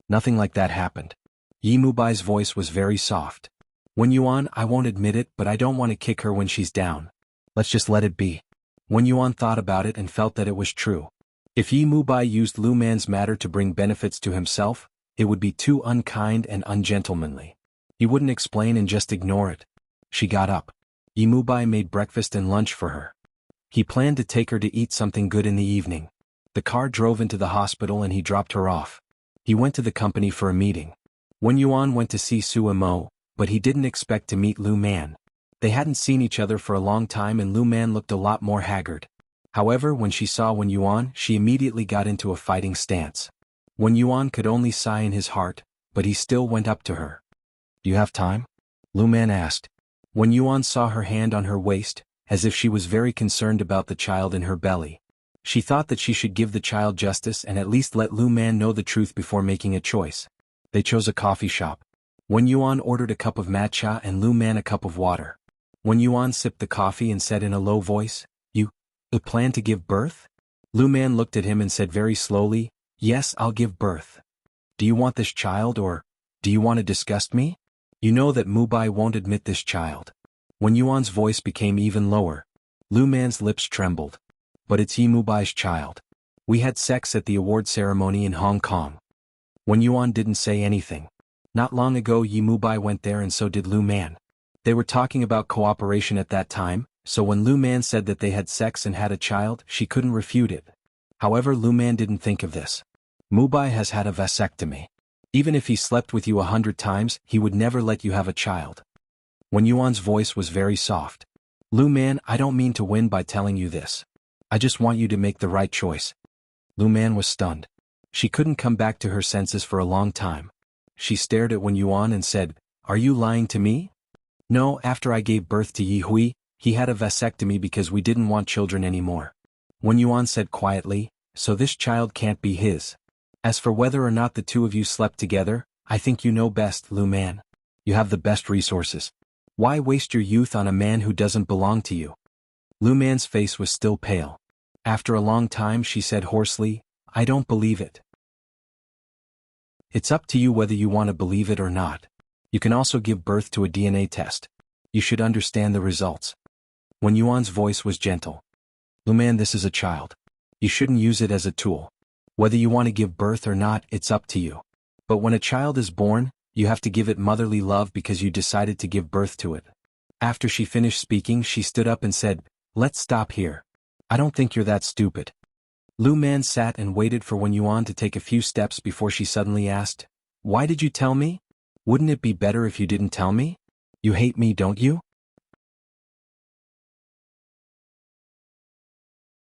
Nothing like that happened. Yi Mubai's voice was very soft. Wen Yuan, I won't admit it, but I don't want to kick her when she's down. Let's just let it be. Wen Yuan thought about it and felt that it was true. If Yi Mubai used Lu Man's matter to bring benefits to himself, it would be too unkind and ungentlemanly. He wouldn't explain and just ignore it. She got up. Yi Mubai made breakfast and lunch for her. He planned to take her to eat something good in the evening. The car drove into the hospital and he dropped her off. He went to the company for a meeting. Wen Yuan went to see Suemo, but he didn't expect to meet Lu Man. They hadn't seen each other for a long time and Lu Man looked a lot more haggard. However, when she saw Wen Yuan, she immediately got into a fighting stance. Wen Yuan could only sigh in his heart, but he still went up to her. Do you have time? Lu Man asked. Wen Yuan saw her hand on her waist, as if she was very concerned about the child in her belly. She thought that she should give the child justice and at least let Lu Man know the truth before making a choice. They chose a coffee shop. Wen Yuan ordered a cup of matcha and Lu Man a cup of water. Wen Yuan sipped the coffee and said in a low voice, You plan to give birth? Lu Man looked at him and said very slowly, Yes, I'll give birth. Do you want this child or do you want to disgust me? You know that Mubai won't admit this child. Wen Yuan's voice became even lower. Lu Man's lips trembled. But it's Yi Mubai's child. We had sex at the award ceremony in Hong Kong. Wen Yuan didn't say anything. Not long ago Yi Mubai went there and so did Lu Man. They were talking about cooperation at that time, so when Lu Man said that they had sex and had a child, she couldn't refute it. However, Lu Man didn't think of this. Mubai has had a vasectomy. Even if he slept with you 100 times, he would never let you have a child. Wen Yuan's voice was very soft. Lu Man, I don't mean to win by telling you this. I just want you to make the right choice. Lu Man was stunned. She couldn't come back to her senses for a long time. she stared at Wen Yuan and said, "Are you lying to me?" "No, after I gave birth to Yi Hui, he had a vasectomy because we didn't want children anymore." Wen Yuan said quietly, "So this child can't be his. As for whether or not the two of you slept together, I think you know best, Lu Man. You have the best resources. Why waste your youth on a man who doesn't belong to you?" Lu Man's face was still pale. After a long time she said hoarsely, "I don't believe it." "It's up to you whether you want to believe it or not. You can also give birth to a DNA test. You should understand the results." Wen Yuan's voice was gentle. "Lu Man, this is a child. You shouldn't use it as a tool. Whether you want to give birth or not, it's up to you. But when a child is born, you have to give it motherly love because you decided to give birth to it." After she finished speaking, she stood up and said, "Let's stop here. I don't think you're that stupid." Lu Man sat and waited for Wen Yuan to take a few steps before she suddenly asked, "Why did you tell me? Wouldn't it be better if you didn't tell me? You hate me, don't you?"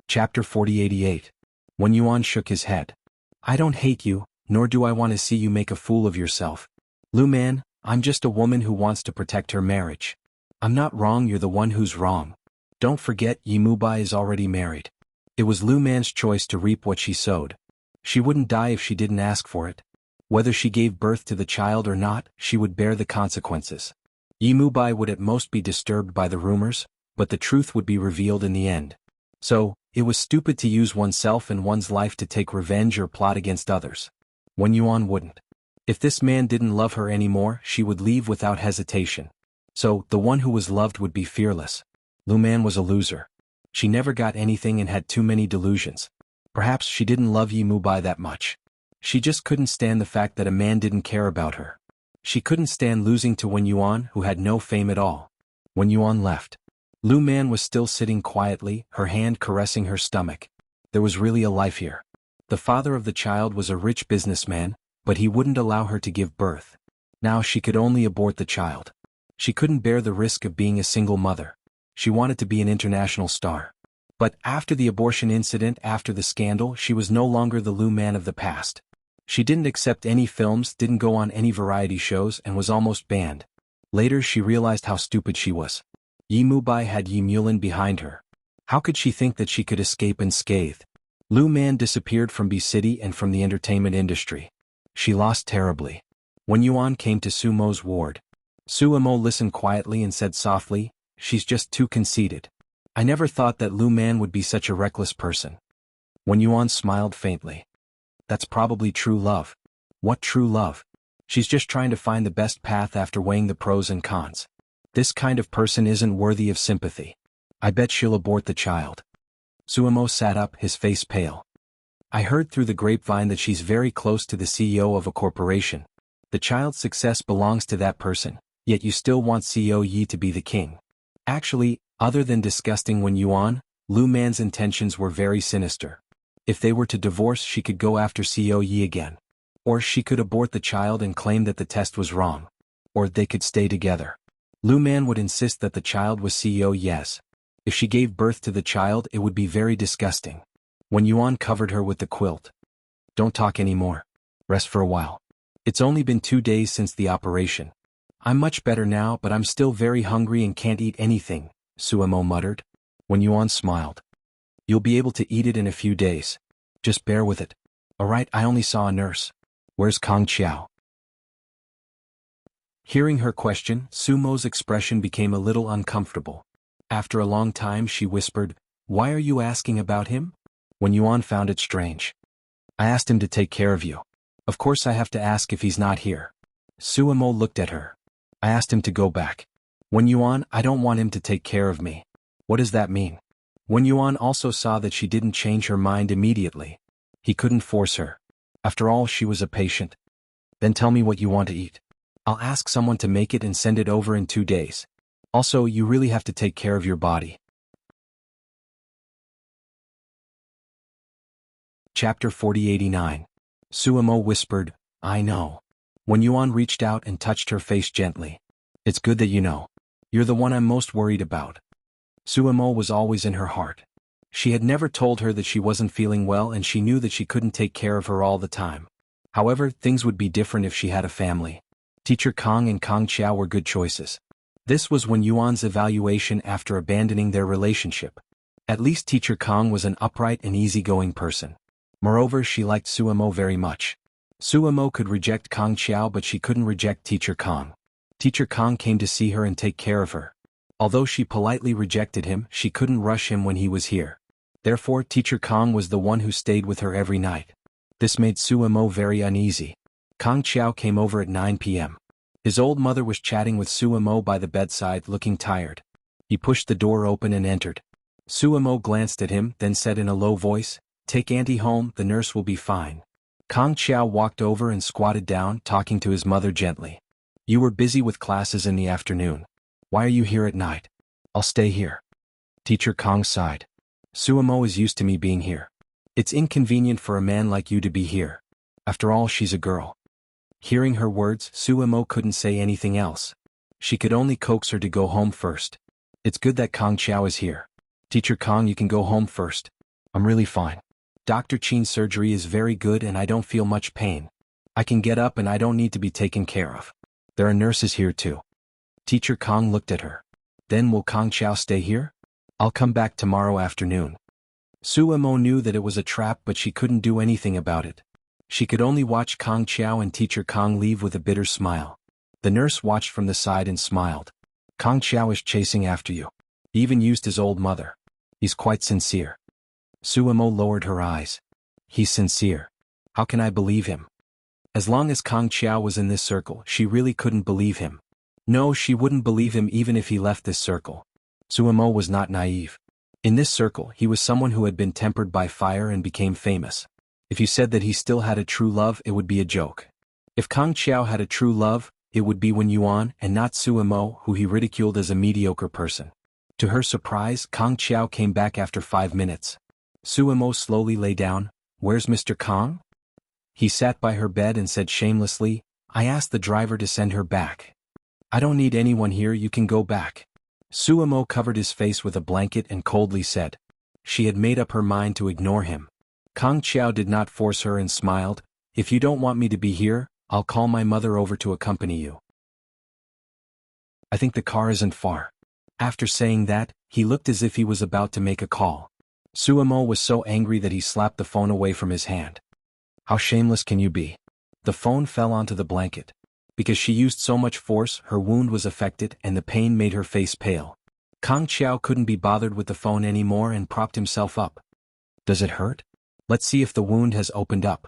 Chapter 4088. Wen Yuan shook his head. "I don't hate you, nor do I want to see you make a fool of yourself. Lu Man, I'm just a woman who wants to protect her marriage. I'm not wrong, you're the one who's wrong. Don't forget Yi Mubai is already married. It was Lu Man's choice to reap what she sowed. She wouldn't die if she didn't ask for it. Whether she gave birth to the child or not, she would bear the consequences. Yi Mubai would at most be disturbed by the rumors, but the truth would be revealed in the end. So, it was stupid to use oneself and one's life to take revenge or plot against others. Wen Yuan wouldn't. If this man didn't love her anymore, she would leave without hesitation. So, the one who was loved would be fearless. Lu Man was a loser. She never got anything and had too many delusions. Perhaps she didn't love Yi Mubai that much. She just couldn't stand the fact that a man didn't care about her. She couldn't stand losing to Wen Yuan, who had no fame at all. Wen Yuan left. Lu Man was still sitting quietly, her hand caressing her stomach. There was really a life here. The father of the child was a rich businessman, but he wouldn't allow her to give birth. Now she could only abort the child. She couldn't bear the risk of being a single mother. She wanted to be an international star. But after the abortion incident, after the scandal, she was no longer the Lu Man of the past. She didn't accept any films, didn't go on any variety shows, and was almost banned. Later she realized how stupid she was. Yi Mubai had Yi Mulin behind her. How could she think that she could escape unscathed? Lu Man disappeared from B City and from the entertainment industry. She lost terribly. Wen Yuan came to Su Mo's ward. Su Mo listened quietly and said softly, "She's just too conceited. I never thought that Lu Man would be such a reckless person." Wen Yuan smiled faintly. "That's probably true love." "What true love? She's just trying to find the best path after weighing the pros and cons. This kind of person isn't worthy of sympathy. I bet she'll abort the child." Suamo sat up, his face pale. "I heard through the grapevine that she's very close to the CEO of a corporation. The child's success belongs to that person, yet you still want CEO Yi to be the king." Actually, other than disgusting Wen Yuan, Lu Man's intentions were very sinister. If they were to divorce, she could go after CEO Yi again. Or she could abort the child and claim that the test was wrong. Or they could stay together. Lu Man would insist that the child was CEO Yi's. If she gave birth to the child, it would be very disgusting. Wen Yuan covered her with the quilt. "Don't talk anymore. Rest for a while. It's only been 2 days since the operation. I'm much better now, but I'm still very hungry and can't eat anything," Suamo muttered. Wen Yuan smiled. "You'll be able to eat it in a few days. Just bear with it." "Alright, I only saw a nurse. Where's Kong Qiao?" Hearing her question, Sumo's expression became a little uncomfortable. After a long time she whispered, "Why are you asking about him?" Wen Yuan found it strange. "I asked him to take care of you. Of course I have to ask if he's not here." Suamo looked at her. "I asked him to go back." "Wen Yuan, I don't want him to take care of me." "What does that mean?" Wen Yuan also saw that she didn't change her mind immediately. He couldn't force her. After all, she was a patient. "Then tell me what you want to eat. I'll ask someone to make it and send it over in 2 days. Also, you really have to take care of your body." Chapter 4089. Suamo whispered, "I know." Wen Yuan reached out and touched her face gently. "It's good that you know. You're the one I'm most worried about." Suamo was always in her heart. She had never told her that she wasn't feeling well, and she knew that she couldn't take care of her all the time. However, things would be different if she had a family. Teacher Kong and Kong Chiao were good choices. This was Wen Yuan's evaluation after abandoning their relationship. At least Teacher Kong was an upright and easygoing person. Moreover, she liked Suemo very much. Suemo could reject Kong Chiao, but she couldn't reject Teacher Kong. Teacher Kong came to see her and take care of her. Although she politely rejected him, she couldn't rush him when he was here. Therefore, Teacher Kong was the one who stayed with her every night. This made Suemo very uneasy. Kong Chiao came over at 9 p.m. His old mother was chatting with Suemo by the bedside, looking tired. He pushed the door open and entered. Suemo glanced at him, then said in a low voice, "Take Auntie home, the nurse will be fine." Kong Chiao walked over and squatted down, talking to his mother gently. "You were busy with classes in the afternoon. Why are you here at night?" "I'll stay here." Teacher Kong sighed. "Suemo is used to me being here. It's inconvenient for a man like you to be here. After all, she's a girl." Hearing her words, Suemo couldn't say anything else. She could only coax her to go home first. "It's good that Kong Chiao is here. Teacher Kong, you can go home first. I'm really fine. Dr. Chin's surgery is very good and I don't feel much pain. I can get up and I don't need to be taken care of. There are nurses here too." Teacher Kong looked at her. "Then will Kong Chiao stay here? I'll come back tomorrow afternoon." Suemo knew that it was a trap, but she couldn't do anything about it. She could only watch Kong Chiao and Teacher Kong leave with a bitter smile. The nurse watched from the side and smiled. "Kong Chiao is chasing after you. He even used his old mother. He's quite sincere." Suemo lowered her eyes. "He's sincere. How can I believe him?" As long as Kong Chiao was in this circle, she really couldn't believe him. No, she wouldn't believe him even if he left this circle. Suemo was not naive. In this circle, he was someone who had been tempered by fire and became famous. If you said that he still had a true love, it would be a joke. If Kong Chiao had a true love, it would be Wen Yuan and not Suemo, who he ridiculed as a mediocre person. To her surprise, Kong Chiao came back after 5 minutes. Suemo slowly lay down. "Where's Mr. Kong?" He sat by her bed and said shamelessly, "I asked the driver to send her back. I don't need anyone here, you can go back." Suemo covered his face with a blanket and coldly said. She had made up her mind to ignore him. Kong Chiao did not force her and smiled, "If you don't want me to be here, I'll call my mother over to accompany you. I think the car isn't far." After saying that, he looked as if he was about to make a call. Suemo was so angry that he slapped the phone away from his hand. "How shameless can you be?" The phone fell onto the blanket. Because she used so much force, her wound was affected and the pain made her face pale. Kong Chiao couldn't be bothered with the phone anymore and propped himself up. "Does it hurt? Let's see if the wound has opened up."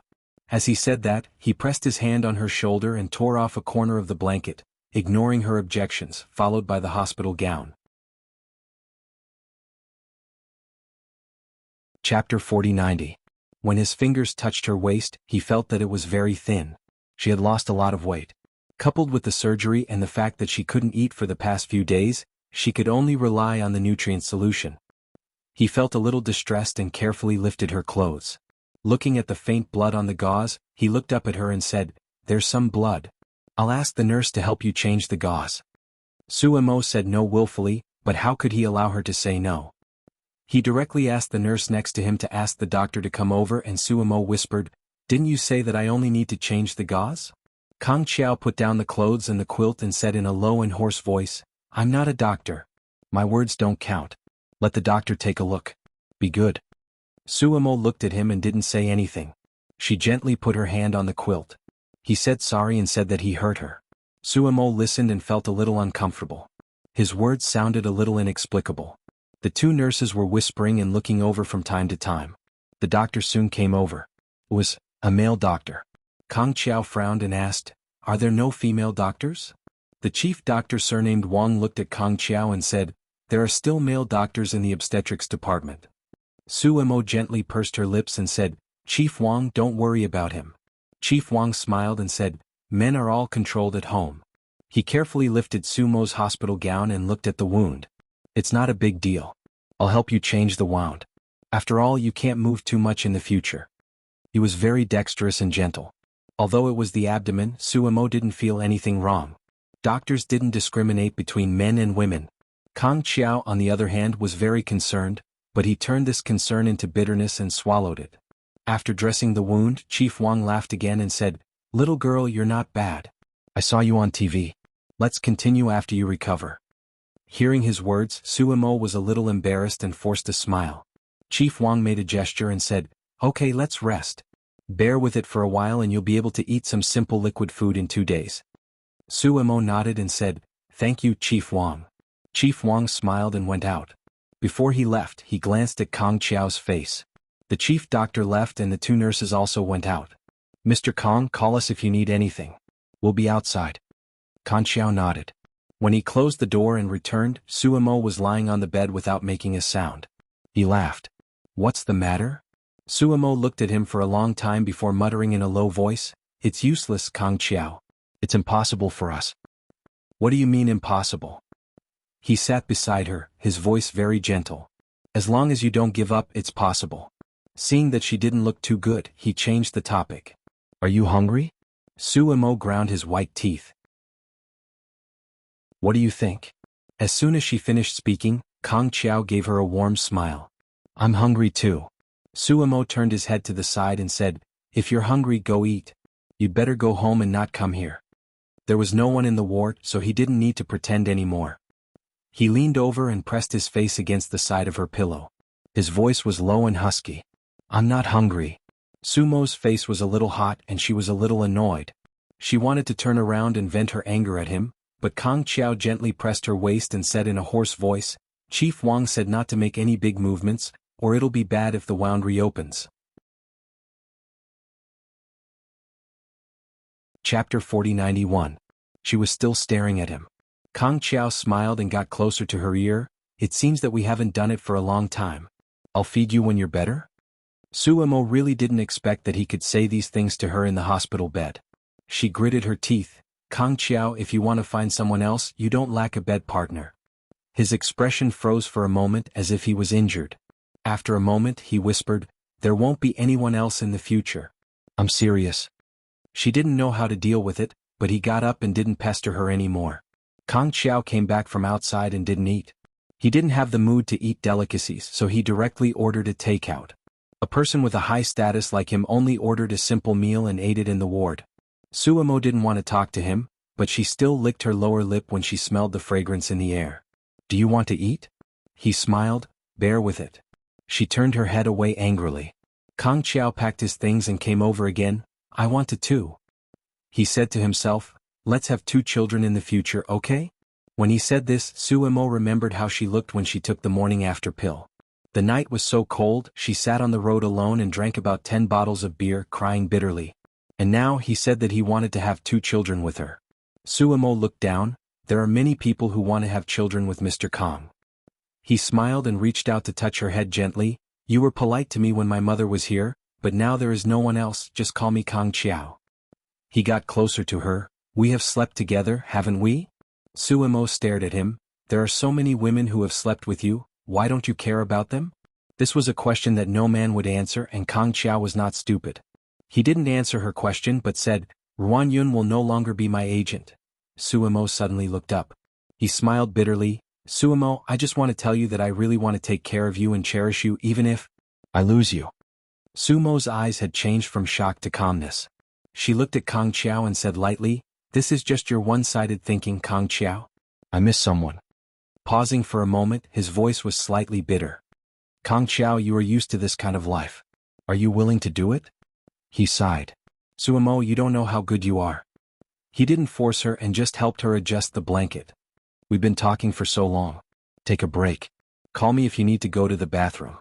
As he said that, he pressed his hand on her shoulder and tore off a corner of the blanket, ignoring her objections, followed by the hospital gown. Chapter 40-90. When his fingers touched her waist, he felt that it was very thin. She had lost a lot of weight. Coupled with the surgery and the fact that she couldn't eat for the past few days, she could only rely on the nutrient solution. He felt a little distressed and carefully lifted her clothes. Looking at the faint blood on the gauze, he looked up at her and said, "There's some blood. I'll ask the nurse to help you change the gauze." Suemo said no willfully, but how could he allow her to say no? He directly asked the nurse next to him to ask the doctor to come over and Suemo whispered, "Didn't you say that I only need to change the gauze?" Kong Chiao put down the clothes and the quilt and said in a low and hoarse voice, "I'm not a doctor. My words don't count. Let the doctor take a look. Be good." Suemo looked at him and didn't say anything. She gently put her hand on the quilt. He said sorry and said that he hurt her. Suemo listened and felt a little uncomfortable. His words sounded a little inexplicable. The two nurses were whispering and looking over from time to time. The doctor soon came over. It was a male doctor. Kong Chiao frowned and asked, "Are there no female doctors?" The chief doctor surnamed Wang looked at Kong Chiao and said, "There are still male doctors in the obstetrics department." Suemo gently pursed her lips and said, "Chief Wang, don't worry about him." Chief Wang smiled and said, "Men are all controlled at home." He carefully lifted Sumo's hospital gown and looked at the wound. "It's not a big deal. I'll help you change the wound. After all, you can't move too much in the future." He was very dexterous and gentle. Although it was the abdomen, Suemo didn't feel anything wrong. Doctors didn't discriminate between men and women. Kong Chiao, on the other hand, was very concerned, but he turned this concern into bitterness and swallowed it. After dressing the wound, Chief Wang laughed again and said, "Little girl, you're not bad. I saw you on TV. Let's continue after you recover." Hearing his words, Suemo was a little embarrassed and forced a smile. Chief Wang made a gesture and said, "Okay, let's rest. Bear with it for a while and you'll be able to eat some simple liquid food in 2 days." Suemo nodded and said, "Thank you, Chief Wang." Chief Wang smiled and went out. Before he left, he glanced at Kong Chiao's face. The chief doctor left and the 2 nurses also went out. "Mr. Kong, call us if you need anything. We'll be outside." Kong Chiao nodded. When he closed the door and returned, Suemo was lying on the bed without making a sound. He laughed. "What's the matter?" Suemo looked at him for a long time before muttering in a low voice, "It's useless, Kong Chiao. It's impossible for us." "What do you mean impossible?" He sat beside her, his voice very gentle. "As long as you don't give up, it's possible." Seeing that she didn't look too good, he changed the topic. "Are you hungry?" Suemo ground his white teeth. "What do you think?" As soon as she finished speaking, Kong Chiao gave her a warm smile. "I'm hungry too." Suemo turned his head to the side and said, "If you're hungry, go eat. You'd better go home and not come here." There was no one in the ward, so he didn't need to pretend anymore. He leaned over and pressed his face against the side of her pillow. His voice was low and husky. "I'm not hungry." Sumo's face was a little hot and she was a little annoyed. She wanted to turn around and vent her anger at him, but Kong Chiao gently pressed her waist and said in a hoarse voice, "Chief Wang said not to make any big movements, or it'll be bad if the wound reopens." Chapter 4091. She was still staring at him. Kong Chiao smiled and got closer to her ear. "It seems that we haven't done it for a long time. I'll feed you when you're better?" Suemo really didn't expect that he could say these things to her in the hospital bed. She gritted her teeth. "Kong Chiao, if you want to find someone else, you don't lack a bed partner." His expression froze for a moment as if he was injured. After a moment, he whispered, "There won't be anyone else in the future. I'm serious." She didn't know how to deal with it, but he got up and didn't pester her anymore. Kong Chiao came back from outside and didn't eat. He didn't have the mood to eat delicacies, so he directly ordered a takeout. A person with a high status like him only ordered a simple meal and ate it in the ward. Suemo didn't want to talk to him, but she still licked her lower lip when she smelled the fragrance in the air. "Do you want to eat?" He smiled, "Bear with it." She turned her head away angrily. Kong Chiao packed his things and came over again. "I want to too." He said to himself, "Let's have 2 children in the future, okay?" When he said this, Suemo remembered how she looked when she took the morning after pill. The night was so cold, she sat on the road alone and drank about 10 bottles of beer, crying bitterly. And now he said that he wanted to have 2 children with her. Suemo looked down. There are many people who want to have children with Mr. Kong. He smiled and reached out to touch her head gently. "You were polite to me when my mother was here, but now there is no one else, just call me Kong Chiao." He got closer to her. "We have slept together, haven't we?" Suemo stared at him. "There are so many women who have slept with you, why don't you care about them?" This was a question that no man would answer, and Kong Chiao was not stupid. He didn't answer her question but said, "Ruan Yun will no longer be my agent." Suemo suddenly looked up. He smiled bitterly. "Suemo, I just want to tell you that I really want to take care of you and cherish you even if I lose you." Sumo's eyes had changed from shock to calmness. She looked at Kong Chiao and said lightly, "This is just your one-sided thinking, Kong Chiao. I miss someone." Pausing for a moment, his voice was slightly bitter. "Kong Chiao, you are used to this kind of life. Are you willing to do it?" He sighed. "Suemo, you don't know how good you are." He didn't force her and just helped her adjust the blanket. "We've been talking for so long. Take a break. Call me if you need to go to the bathroom."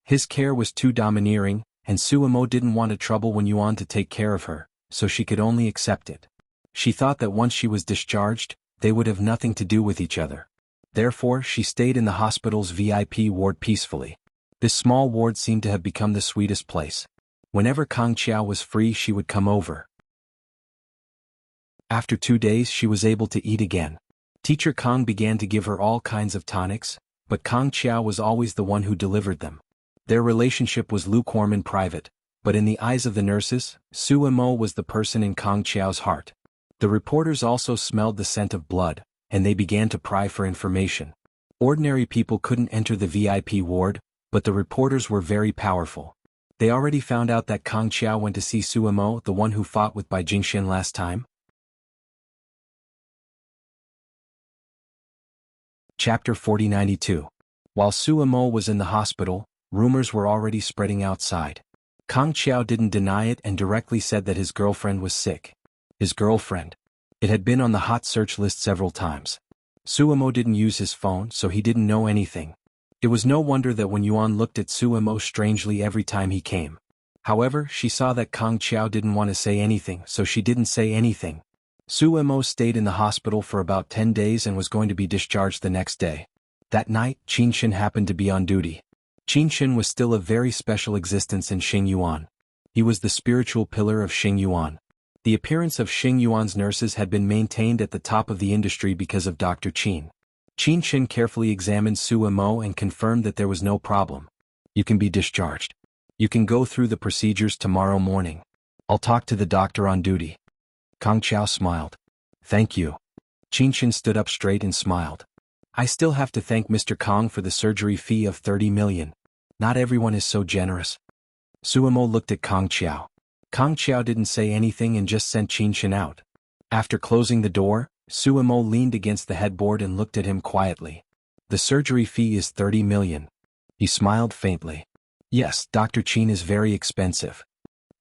His care was too domineering, and Suemo didn't want a trouble when Yuan to take care of her, so she could only accept it. She thought that once she was discharged, they would have nothing to do with each other. Therefore, she stayed in the hospital's VIP ward peacefully. This small ward seemed to have become the sweetest place. Whenever Kong Chiao was free, she would come over. After 2 days, she was able to eat again. Teacher Kong began to give her all kinds of tonics, but Kong Chiao was always the one who delivered them. Their relationship was lukewarm in private, but in the eyes of the nurses, Suemo was the person in Kong Chiao's heart. The reporters also smelled the scent of blood, and they began to pry for information. Ordinary people couldn't enter the VIP ward, but the reporters were very powerful. They already found out that Kang Qiao went to see Suemo, the one who fought with Bai Jingxian last time? Chapter 4092. While Suemo was in the hospital, rumors were already spreading outside. Kang Qiao didn't deny it and directly said that his girlfriend was sick. His girlfriend. It had been on the hot search list several times. Suemo didn't use his phone, so he didn't know anything. It was no wonder that when Yuan looked at Suemo strangely every time he came. However, she saw that Kang Qiao didn't want to say anything, so she didn't say anything. Suemo stayed in the hospital for about 10 days and was going to be discharged the next day. That night, Qinshin happened to be on duty. Qinshin was still a very special existence in Xingyuan. He was the spiritual pillar of Xingyuan. The appearance of Xingyuan's nurses had been maintained at the top of the industry because of Dr. Qin. Qinshin carefully examined Suemo and confirmed that there was no problem. You can be discharged. You can go through the procedures tomorrow morning. I'll talk to the doctor on duty. Kang Qiao smiled. Thank you. Qinshin stood up straight and smiled. I still have to thank Mr. Kang for the surgery fee of 30 million. Not everyone is so generous. Suemo looked at Kang Qiao. Kang Qiao didn't say anything and just sent Qinshin out. After closing the door, Suemo leaned against the headboard and looked at him quietly. The surgery fee is 30 million. He smiled faintly. Yes, Dr. Qin is very expensive.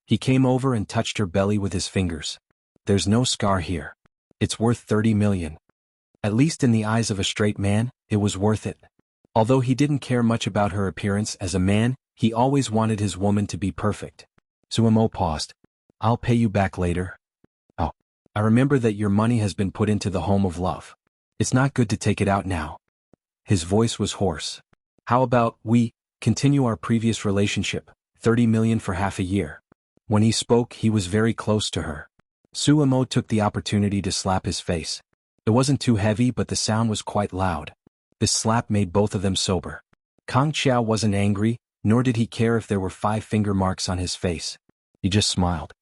He came over and touched her belly with his fingers. There's no scar here. It's worth 30 million. At least in the eyes of a straight man, it was worth it. Although he didn't care much about her appearance as a man, he always wanted his woman to be perfect. Suemo paused. I'll pay you back later. Oh, I remember that your money has been put into the home of love. It's not good to take it out now. His voice was hoarse. How about we continue our previous relationship, 30 million for half a year? When he spoke, he was very close to her. Suemo took the opportunity to slap his face. It wasn't too heavy, but the sound was quite loud. This slap made both of them sober. Kang Qiao wasn't angry, nor did he care if there were 5 finger marks on his face. He just smiled.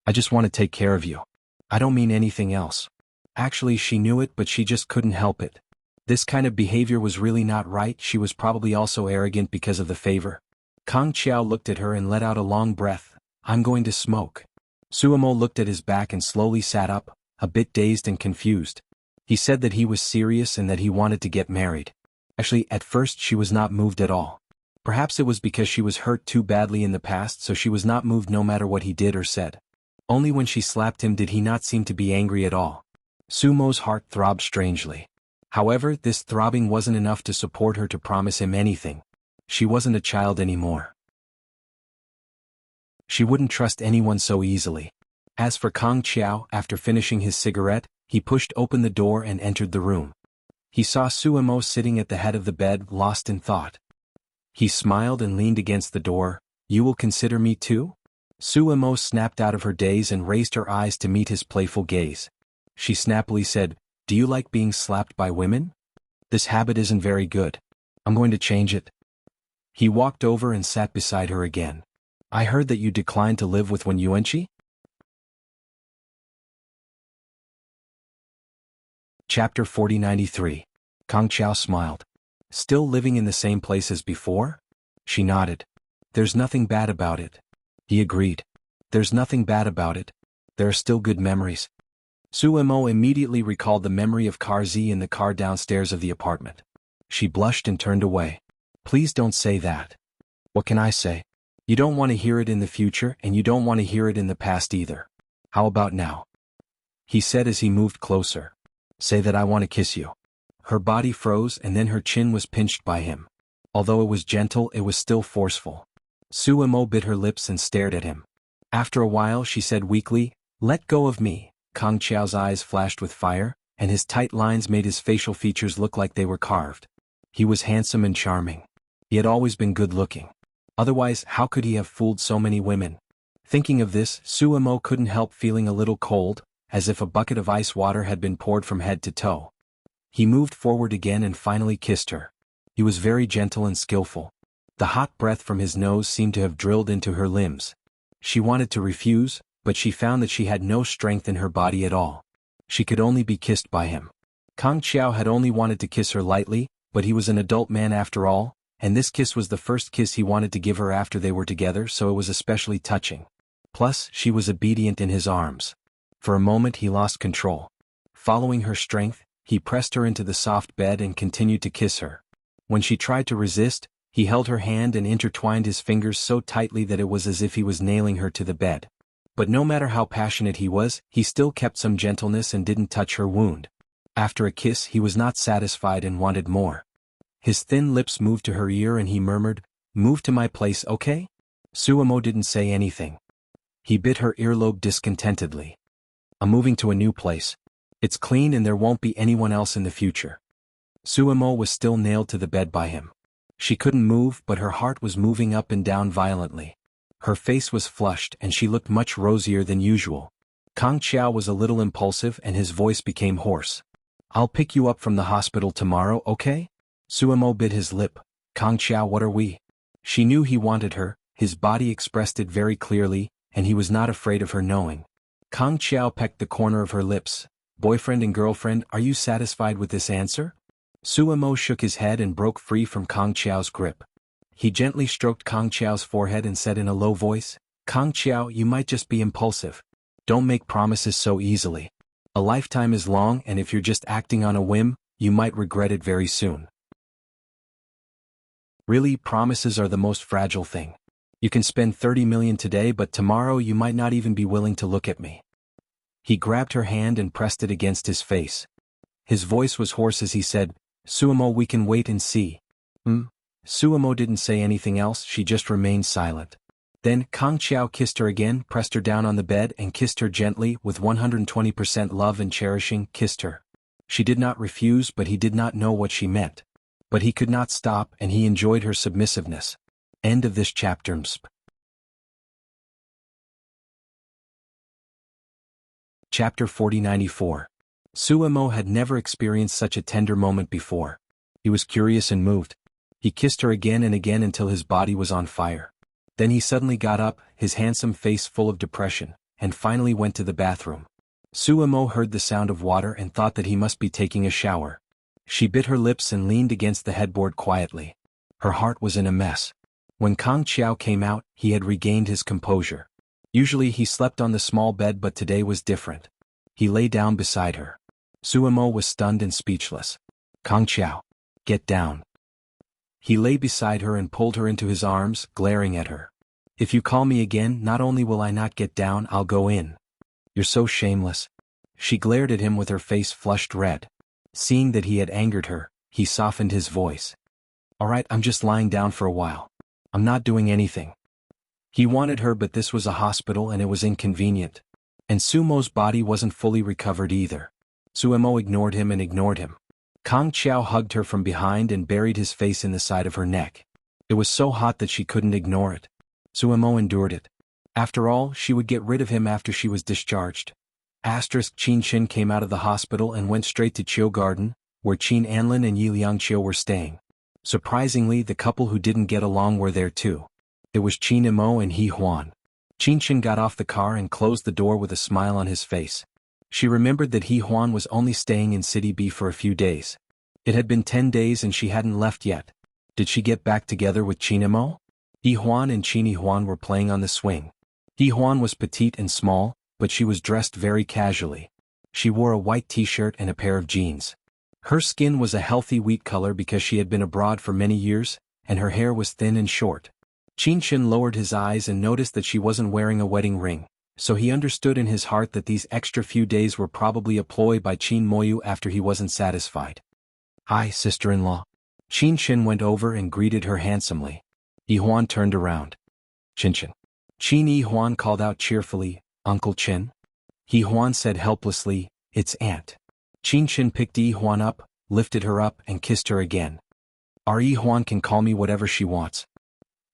I just want to take care of you. I don't mean anything else. Actually, she knew it, but she just couldn't help it. This kind of behavior was really not right. She was probably also arrogant because of the favor. Kang Qiao looked at her and let out a long breath. I'm going to smoke. Suemo looked at his back and slowly sat up, a bit dazed and confused. He said that he was serious and that he wanted to get married. Actually, at first she was not moved at all. Perhaps it was because she was hurt too badly in the past, so she was not moved no matter what he did or said. Only when she slapped him did he not seem to be angry at all. Sumo's heart throbbed strangely. However, this throbbing wasn't enough to support her to promise him anything. She wasn't a child anymore. She wouldn't trust anyone so easily. As for Kang Qiao, after finishing his cigarette, he pushed open the door and entered the room. He saw Suemo sitting at the head of the bed, lost in thought. He smiled and leaned against the door. You will consider me too? Suemo snapped out of her daze and raised her eyes to meet his playful gaze. She snappily said, Do you like being slapped by women? This habit isn't very good. I'm going to change it. He walked over and sat beside her again. I heard that you declined to live with Wen Yuanqi? Chapter 4093. Kang Qiao smiled. Still living in the same place as before? She nodded. There's nothing bad about it. He agreed. There's nothing bad about it. There are still good memories. Suemo immediately recalled the memory of Karzi in the car downstairs of the apartment. She blushed and turned away. Please don't say that. What can I say? You don't want to hear it in the future, and you don't want to hear it in the past either. How about now? He said as he moved closer. Say that I want to kiss you. Her body froze and then her chin was pinched by him. Although it was gentle, it was still forceful. Suemo bit her lips and stared at him. After a while she said weakly, Let go of me. Kang Qiao's eyes flashed with fire, and his tight lines made his facial features look like they were carved. He was handsome and charming. He had always been good-looking. Otherwise, how could he have fooled so many women? Thinking of this, Suemo couldn't help feeling a little cold, as if a bucket of ice water had been poured from head to toe. He moved forward again and finally kissed her. He was very gentle and skillful. The hot breath from his nose seemed to have drilled into her limbs. She wanted to refuse, but she found that she had no strength in her body at all. She could only be kissed by him. Kang Qiao had only wanted to kiss her lightly, but he was an adult man after all, and this kiss was the first kiss he wanted to give her after they were together, so it was especially touching. Plus, she was obedient in his arms. For a moment he lost control. Following her strength, he pressed her into the soft bed and continued to kiss her. When she tried to resist, he held her hand and intertwined his fingers so tightly that it was as if he was nailing her to the bed. But no matter how passionate he was, he still kept some gentleness and didn't touch her wound. After a kiss he was not satisfied and wanted more. His thin lips moved to her ear and he murmured, "Move to my place, okay?" Suamo didn't say anything. He bit her earlobe discontentedly. "I'm moving to a new place. It's clean and there won't be anyone else in the future." Suamo was still nailed to the bed by him. She couldn't move, but her heart was moving up and down violently. Her face was flushed and she looked much rosier than usual. Kang Xiao was a little impulsive and his voice became hoarse. "I'll pick you up from the hospital tomorrow, okay?" Suamo bit his lip. "Kang Xiao, what are we?" She knew he wanted her, his body expressed it very clearly, and he was not afraid of her knowing. Kang Xiao pecked the corner of her lips. "Boyfriend and girlfriend, are you satisfied with this answer?" Suamo shook his head and broke free from Kang Xiao's grip. He gently stroked Kang Xiao's forehead and said in a low voice, "Kang Xiao, you might just be impulsive. Don't make promises so easily. A lifetime is long, and if you're just acting on a whim, you might regret it very soon." Really, promises are the most fragile thing. You can spend 30 million today, but tomorrow you might not even be willing to look at me. He grabbed her hand and pressed it against his face. His voice was hoarse as he said, "Suamo, we can wait and see." Suamo didn't say anything else, she just remained silent. Then Kang Xiao kissed her again, pressed her down on the bed and kissed her gently, with 120% love and cherishing, kissed her. She did not refuse, but he did not know what she meant. But he could not stop, and he enjoyed her submissiveness. End of this chapter. Chapter 4094. Suamo had never experienced such a tender moment before. He was curious and moved. He kissed her again and again until his body was on fire. Then he suddenly got up, his handsome face full of depression, and finally went to the bathroom. Suamo heard the sound of water and thought that he must be taking a shower. She bit her lips and leaned against the headboard quietly. Her heart was in a mess. When Kang Xiao came out, he had regained his composure. Usually he slept on the small bed, but today was different. He lay down beside her. Suamo was stunned and speechless. "Kang Xiao, get down." He lay beside her and pulled her into his arms, glaring at her. "If you call me again, not only will I not get down, I'll go in. You're so shameless." She glared at him with her face flushed red. Seeing that he had angered her, he softened his voice. "All right, I'm just lying down for a while. I'm not doing anything." He wanted her, but this was a hospital and it was inconvenient. And Sumo's body wasn't fully recovered either. Suamo ignored him and ignored him. Kang Xiao hugged her from behind and buried his face in the side of her neck. It was so hot that she couldn't ignore it. Suamo endured it. After all, she would get rid of him after she was discharged. Qin Shin came out of the hospital and went straight to Chiu Garden, where Qin Anlin and Yi Liangqiu were staying. Surprisingly, the couple who didn't get along were there too. It was Qin Imo and He Huan. Qin Shin got off the car and closed the door with a smile on his face. She remembered that He Huan was only staying in City B for a few days. It had been 10 days and she hadn't left yet. Did she get back together with Qin Imo? He Huan and Qin Huan were playing on the swing. He Huan was petite and small, but she was dressed very casually. She wore a white t-shirt and a pair of jeans. Her skin was a healthy wheat color because she had been abroad for many years, and her hair was thin and short. Qin Shin lowered his eyes and noticed that she wasn't wearing a wedding ring, so he understood in his heart that these extra few days were probably a ploy by Qin Moyu after he wasn't satisfied. "Hi, sister-in-law." Qin Shin went over and greeted her handsomely. Yi Huan turned around. "Qin Shin." Qin Yi Huan called out cheerfully, "Uncle Qin?" Yi Huan said helplessly, "It's Aunt." Qin Shin picked Yi Huan up, lifted her up and kissed her again. "Our Yi Huan can call me whatever she wants."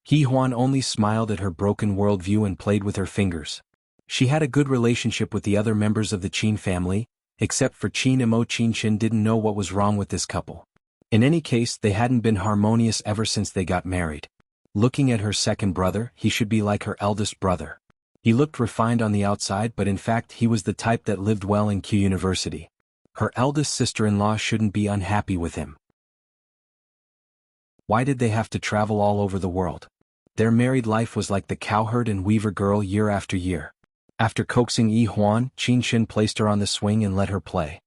Yi Huan only smiled at her broken worldview and played with her fingers. She had a good relationship with the other members of the Qin family, except for Qin Imo. Qin Shin didn't know what was wrong with this couple. In any case, they hadn't been harmonious ever since they got married. Looking at her second brother, he should be like her eldest brother. He looked refined on the outside, but in fact he was the type that lived well in Q University. Her eldest sister-in-law shouldn't be unhappy with him. Why did they have to travel all over the world? Their married life was like the cowherd and weaver girl year after year. After coaxing Yi Huan, Qin Shin placed her on the swing and let her play.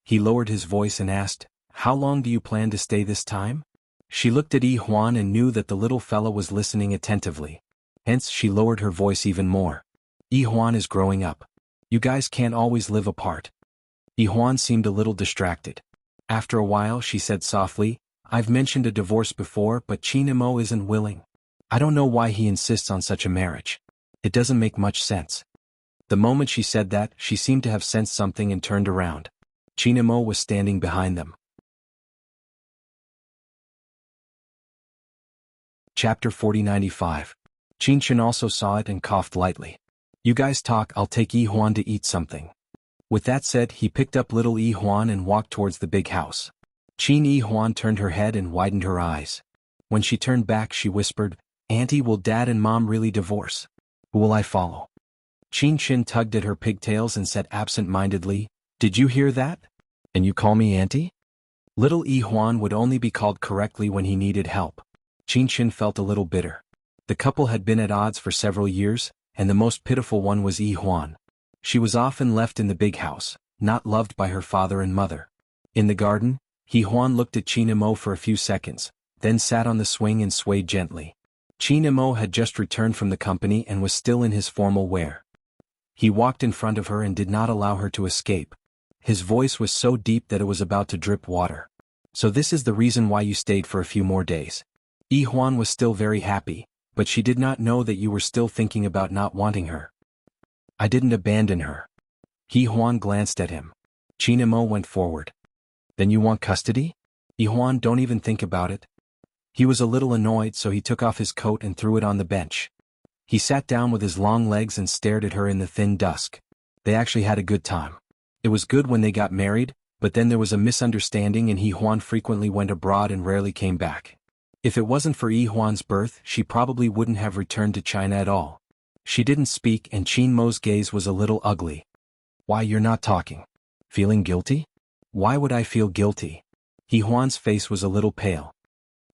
He lowered his voice and asked, "How long do you plan to stay this time?" She looked at Yi Huan and knew that the little fellow was listening attentively. Hence she lowered her voice even more. "Yi Huan is growing up. You guys can't always live apart." Yi Huan seemed a little distracted. After a while she said softly, "I've mentioned a divorce before, but Chinamo isn't willing. I don't know why he insists on such a marriage. It doesn't make much sense." The moment she said that, she seemed to have sensed something and turned around. Chinamo was standing behind them. Chapter 4095. Qinshin also saw it and coughed lightly. "You guys talk, I'll take Yi Huan to eat something." With that said, he picked up little Yi Huan and walked towards the big house. Yi Huan turned her head and widened her eyes. When she turned back she whispered, "Auntie, will Dad and Mom really divorce? Who will I follow?" Qinshin tugged at her pigtails and said absent-mindedly, "Did you hear that? And you call me Auntie?" Little Yi Huan would only be called correctly when he needed help. Qinshin felt a little bitter. The couple had been at odds for several years, and the most pitiful one was Yi Huan. She was often left in the big house, not loved by her father and mother. In the garden, Yi Huan looked at Chinamo for a few seconds, then sat on the swing and swayed gently. Chinamo had just returned from the company and was still in his formal wear. He walked in front of her and did not allow her to escape. His voice was so deep that it was about to drip water. "So this is the reason why you stayed for a few more days." Yi Huan was still very happy, but she did not know that you were still thinking about not wanting her. "I didn't abandon her." Yi Huan glanced at him. Chinamo went forward. "Then you want custody?" "Yi Huan, don't even think about it." He was a little annoyed, so he took off his coat and threw it on the bench. He sat down with his long legs and stared at her in the thin dusk. They actually had a good time. It was good when they got married, but then there was a misunderstanding and Yi Huan frequently went abroad and rarely came back. If it wasn't for Yi Huan's birth, she probably wouldn't have returned to China at all. She didn't speak and Chinmo's gaze was a little ugly. "Why, you're not talking? Feeling guilty?" "Why would I feel guilty?" Yi Huan's face was a little pale.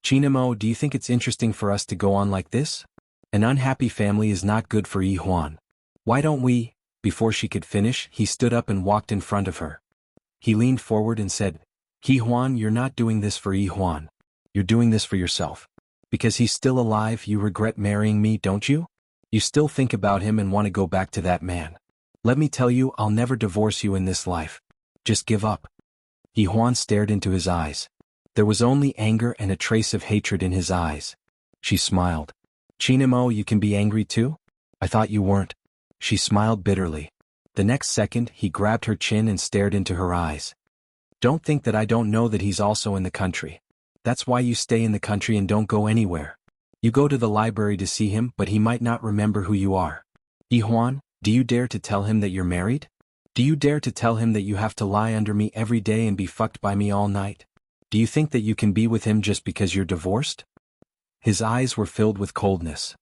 "Chinamo, do you think it's interesting for us to go on like this? An unhappy family is not good for Yi Huan. Why don't we?" Before she could finish, he stood up and walked in front of her. He leaned forward and said, "Yi Huan, you're not doing this for Yi Huan. You're doing this for yourself. Because he's still alive, you regret marrying me, don't you? You still think about him and want to go back to that man. Let me tell you, I'll never divorce you in this life. Just give up." Yi Huan stared into his eyes. There was only anger and a trace of hatred in his eyes. She smiled. "Chinamo, you can be angry too? I thought you weren't." She smiled bitterly. The next second, he grabbed her chin and stared into her eyes. "Don't think that I don't know that he's also in the country. That's why you stay in the country and don't go anywhere. You go to the library to see him, but he might not remember who you are. Yi Huan, do you dare to tell him that you're married? Do you dare to tell him that you have to lie under me every day and be fucked by me all night? Do you think that you can be with him just because you're divorced?" His eyes were filled with coldness.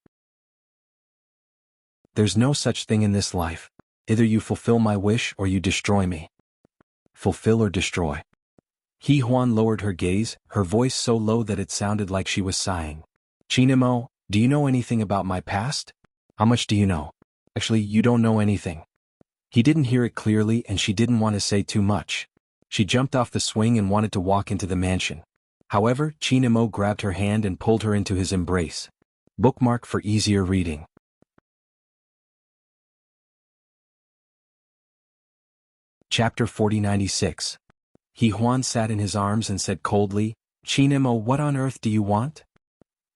"There's no such thing in this life. Either you fulfill my wish or you destroy me." "Fulfill or destroy?" Yi Huan lowered her gaze, her voice so low that it sounded like she was sighing. "Chinamo, do you know anything about my past? How much do you know? Actually, you don't know anything." He didn't hear it clearly and she didn't want to say too much. She jumped off the swing and wanted to walk into the mansion. However, Chinamo grabbed her hand and pulled her into his embrace. Bookmark for easier reading. Chapter 4096. Yi Huan sat in his arms and said coldly, "Chinamo, what on earth do you want?"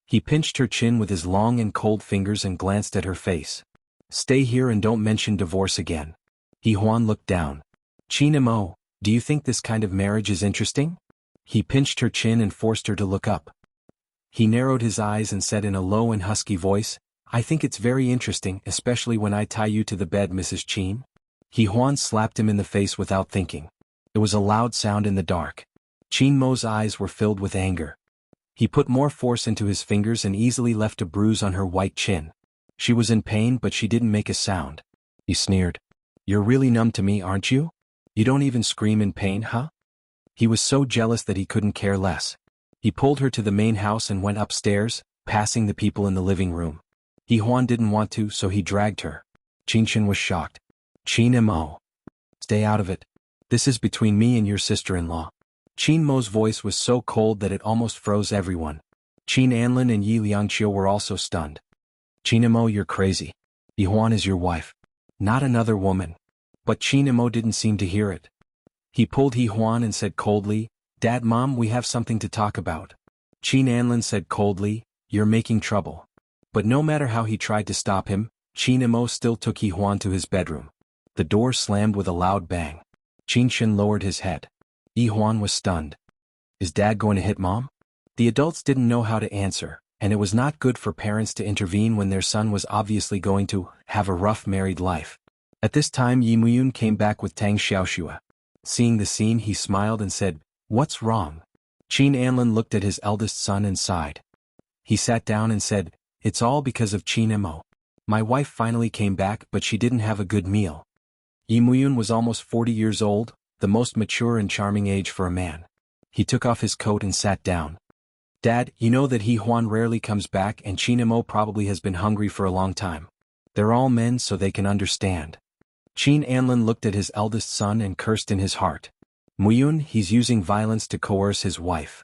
He pinched her chin with his long and cold fingers and glanced at her face. "Stay here and don't mention divorce again." Yi Huan looked down. "Chinamo, do you think this kind of marriage is interesting?" He pinched her chin and forced her to look up. He narrowed his eyes and said in a low and husky voice, "I think it's very interesting, especially when I tie you to the bed, Mrs. Chin." Yi Huan slapped him in the face without thinking. It was a loud sound in the dark. Chinmo's eyes were filled with anger. He put more force into his fingers and easily left a bruise on her white chin. She was in pain, but she didn't make a sound. He sneered. "You're really numb to me, aren't you? You don't even scream in pain, huh?" He was so jealous that he couldn't care less. He pulled her to the main house and went upstairs, passing the people in the living room. Huan didn't want to, so he dragged her. Qinshan was shocked. Qin Mo. Stay out of it. This is between me and your sister-in-law. Qin Mo's voice was so cold that it almost froze everyone. Qin Anlin and Yi Liangqiu were also stunned. Qin Mo, you're crazy. Huan is your wife. Not another woman. But Qin Mo didn't seem to hear it. He pulled Huan and said coldly, Dad, Mom, we have something to talk about. Qin Anlin said coldly, you're making trouble. But no matter how he tried to stop him, Qin Mo still took Huan to his bedroom. The door slammed with a loud bang. Qinshan lowered his head. Huan was stunned. Is Dad going to hit Mom? The adults didn't know how to answer, and it was not good for parents to intervene when their son was obviously going to have a rough married life. At this time Yi Muyun came back with Tang Xiaoxua. Seeing the scene, he smiled and said, What's wrong? Qin Anlin looked at his eldest son and sighed. He sat down and said, It's all because of Qin Mo. My wife finally came back, but she didn't have a good meal. Yi Muyun was almost 40 years old, the most mature and charming age for a man. He took off his coat and sat down. Dad, you know that Huan rarely comes back and Qin Mo probably has been hungry for a long time. They're all men so they can understand. Qin Anlin looked at his eldest son and cursed in his heart. Muyun, he's using violence to coerce his wife.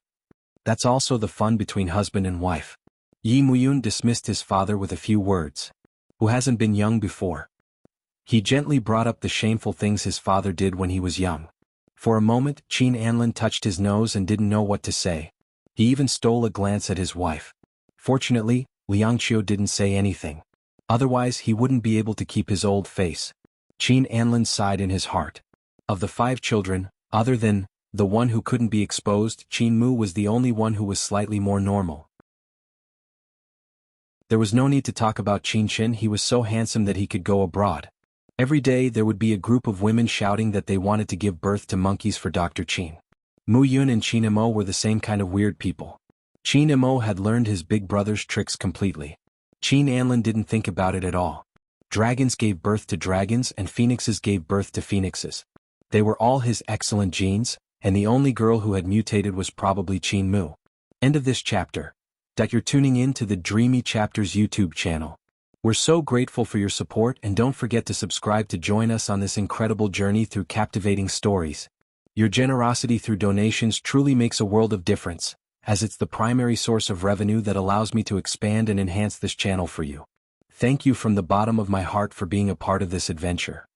That's also the fun between husband and wife. Yi Muyun dismissed his father with a few words. Who hasn't been young before? He gently brought up the shameful things his father did when he was young. For a moment, Qin Anlin touched his nose and didn't know what to say. He even stole a glance at his wife. Fortunately, Liangqiu didn't say anything. Otherwise he wouldn't be able to keep his old face. Qin Anlin sighed in his heart. Of the 5 children, other than the one who couldn't be exposed, Qin Mu was the only one who was slightly more normal. There was no need to talk about Qinshan, he was so handsome that he could go abroad. Every day there would be a group of women shouting that they wanted to give birth to monkeys for Dr. Qin. Muyun and Qin Mo were the same kind of weird people. Qin Mo had learned his big brother's tricks completely. Qin Anlin didn't think about it at all. Dragons gave birth to dragons and phoenixes gave birth to phoenixes. They were all his excellent genes, and the only girl who had mutated was probably Qin Mu. End of this chapter. You're tuning in to the Dreamy Chapters YouTube channel. We're so grateful for your support, and don't forget to subscribe to join us on this incredible journey through captivating stories. Your generosity through donations truly makes a world of difference, as it's the primary source of revenue that allows me to expand and enhance this channel for you. Thank you from the bottom of my heart for being a part of this adventure.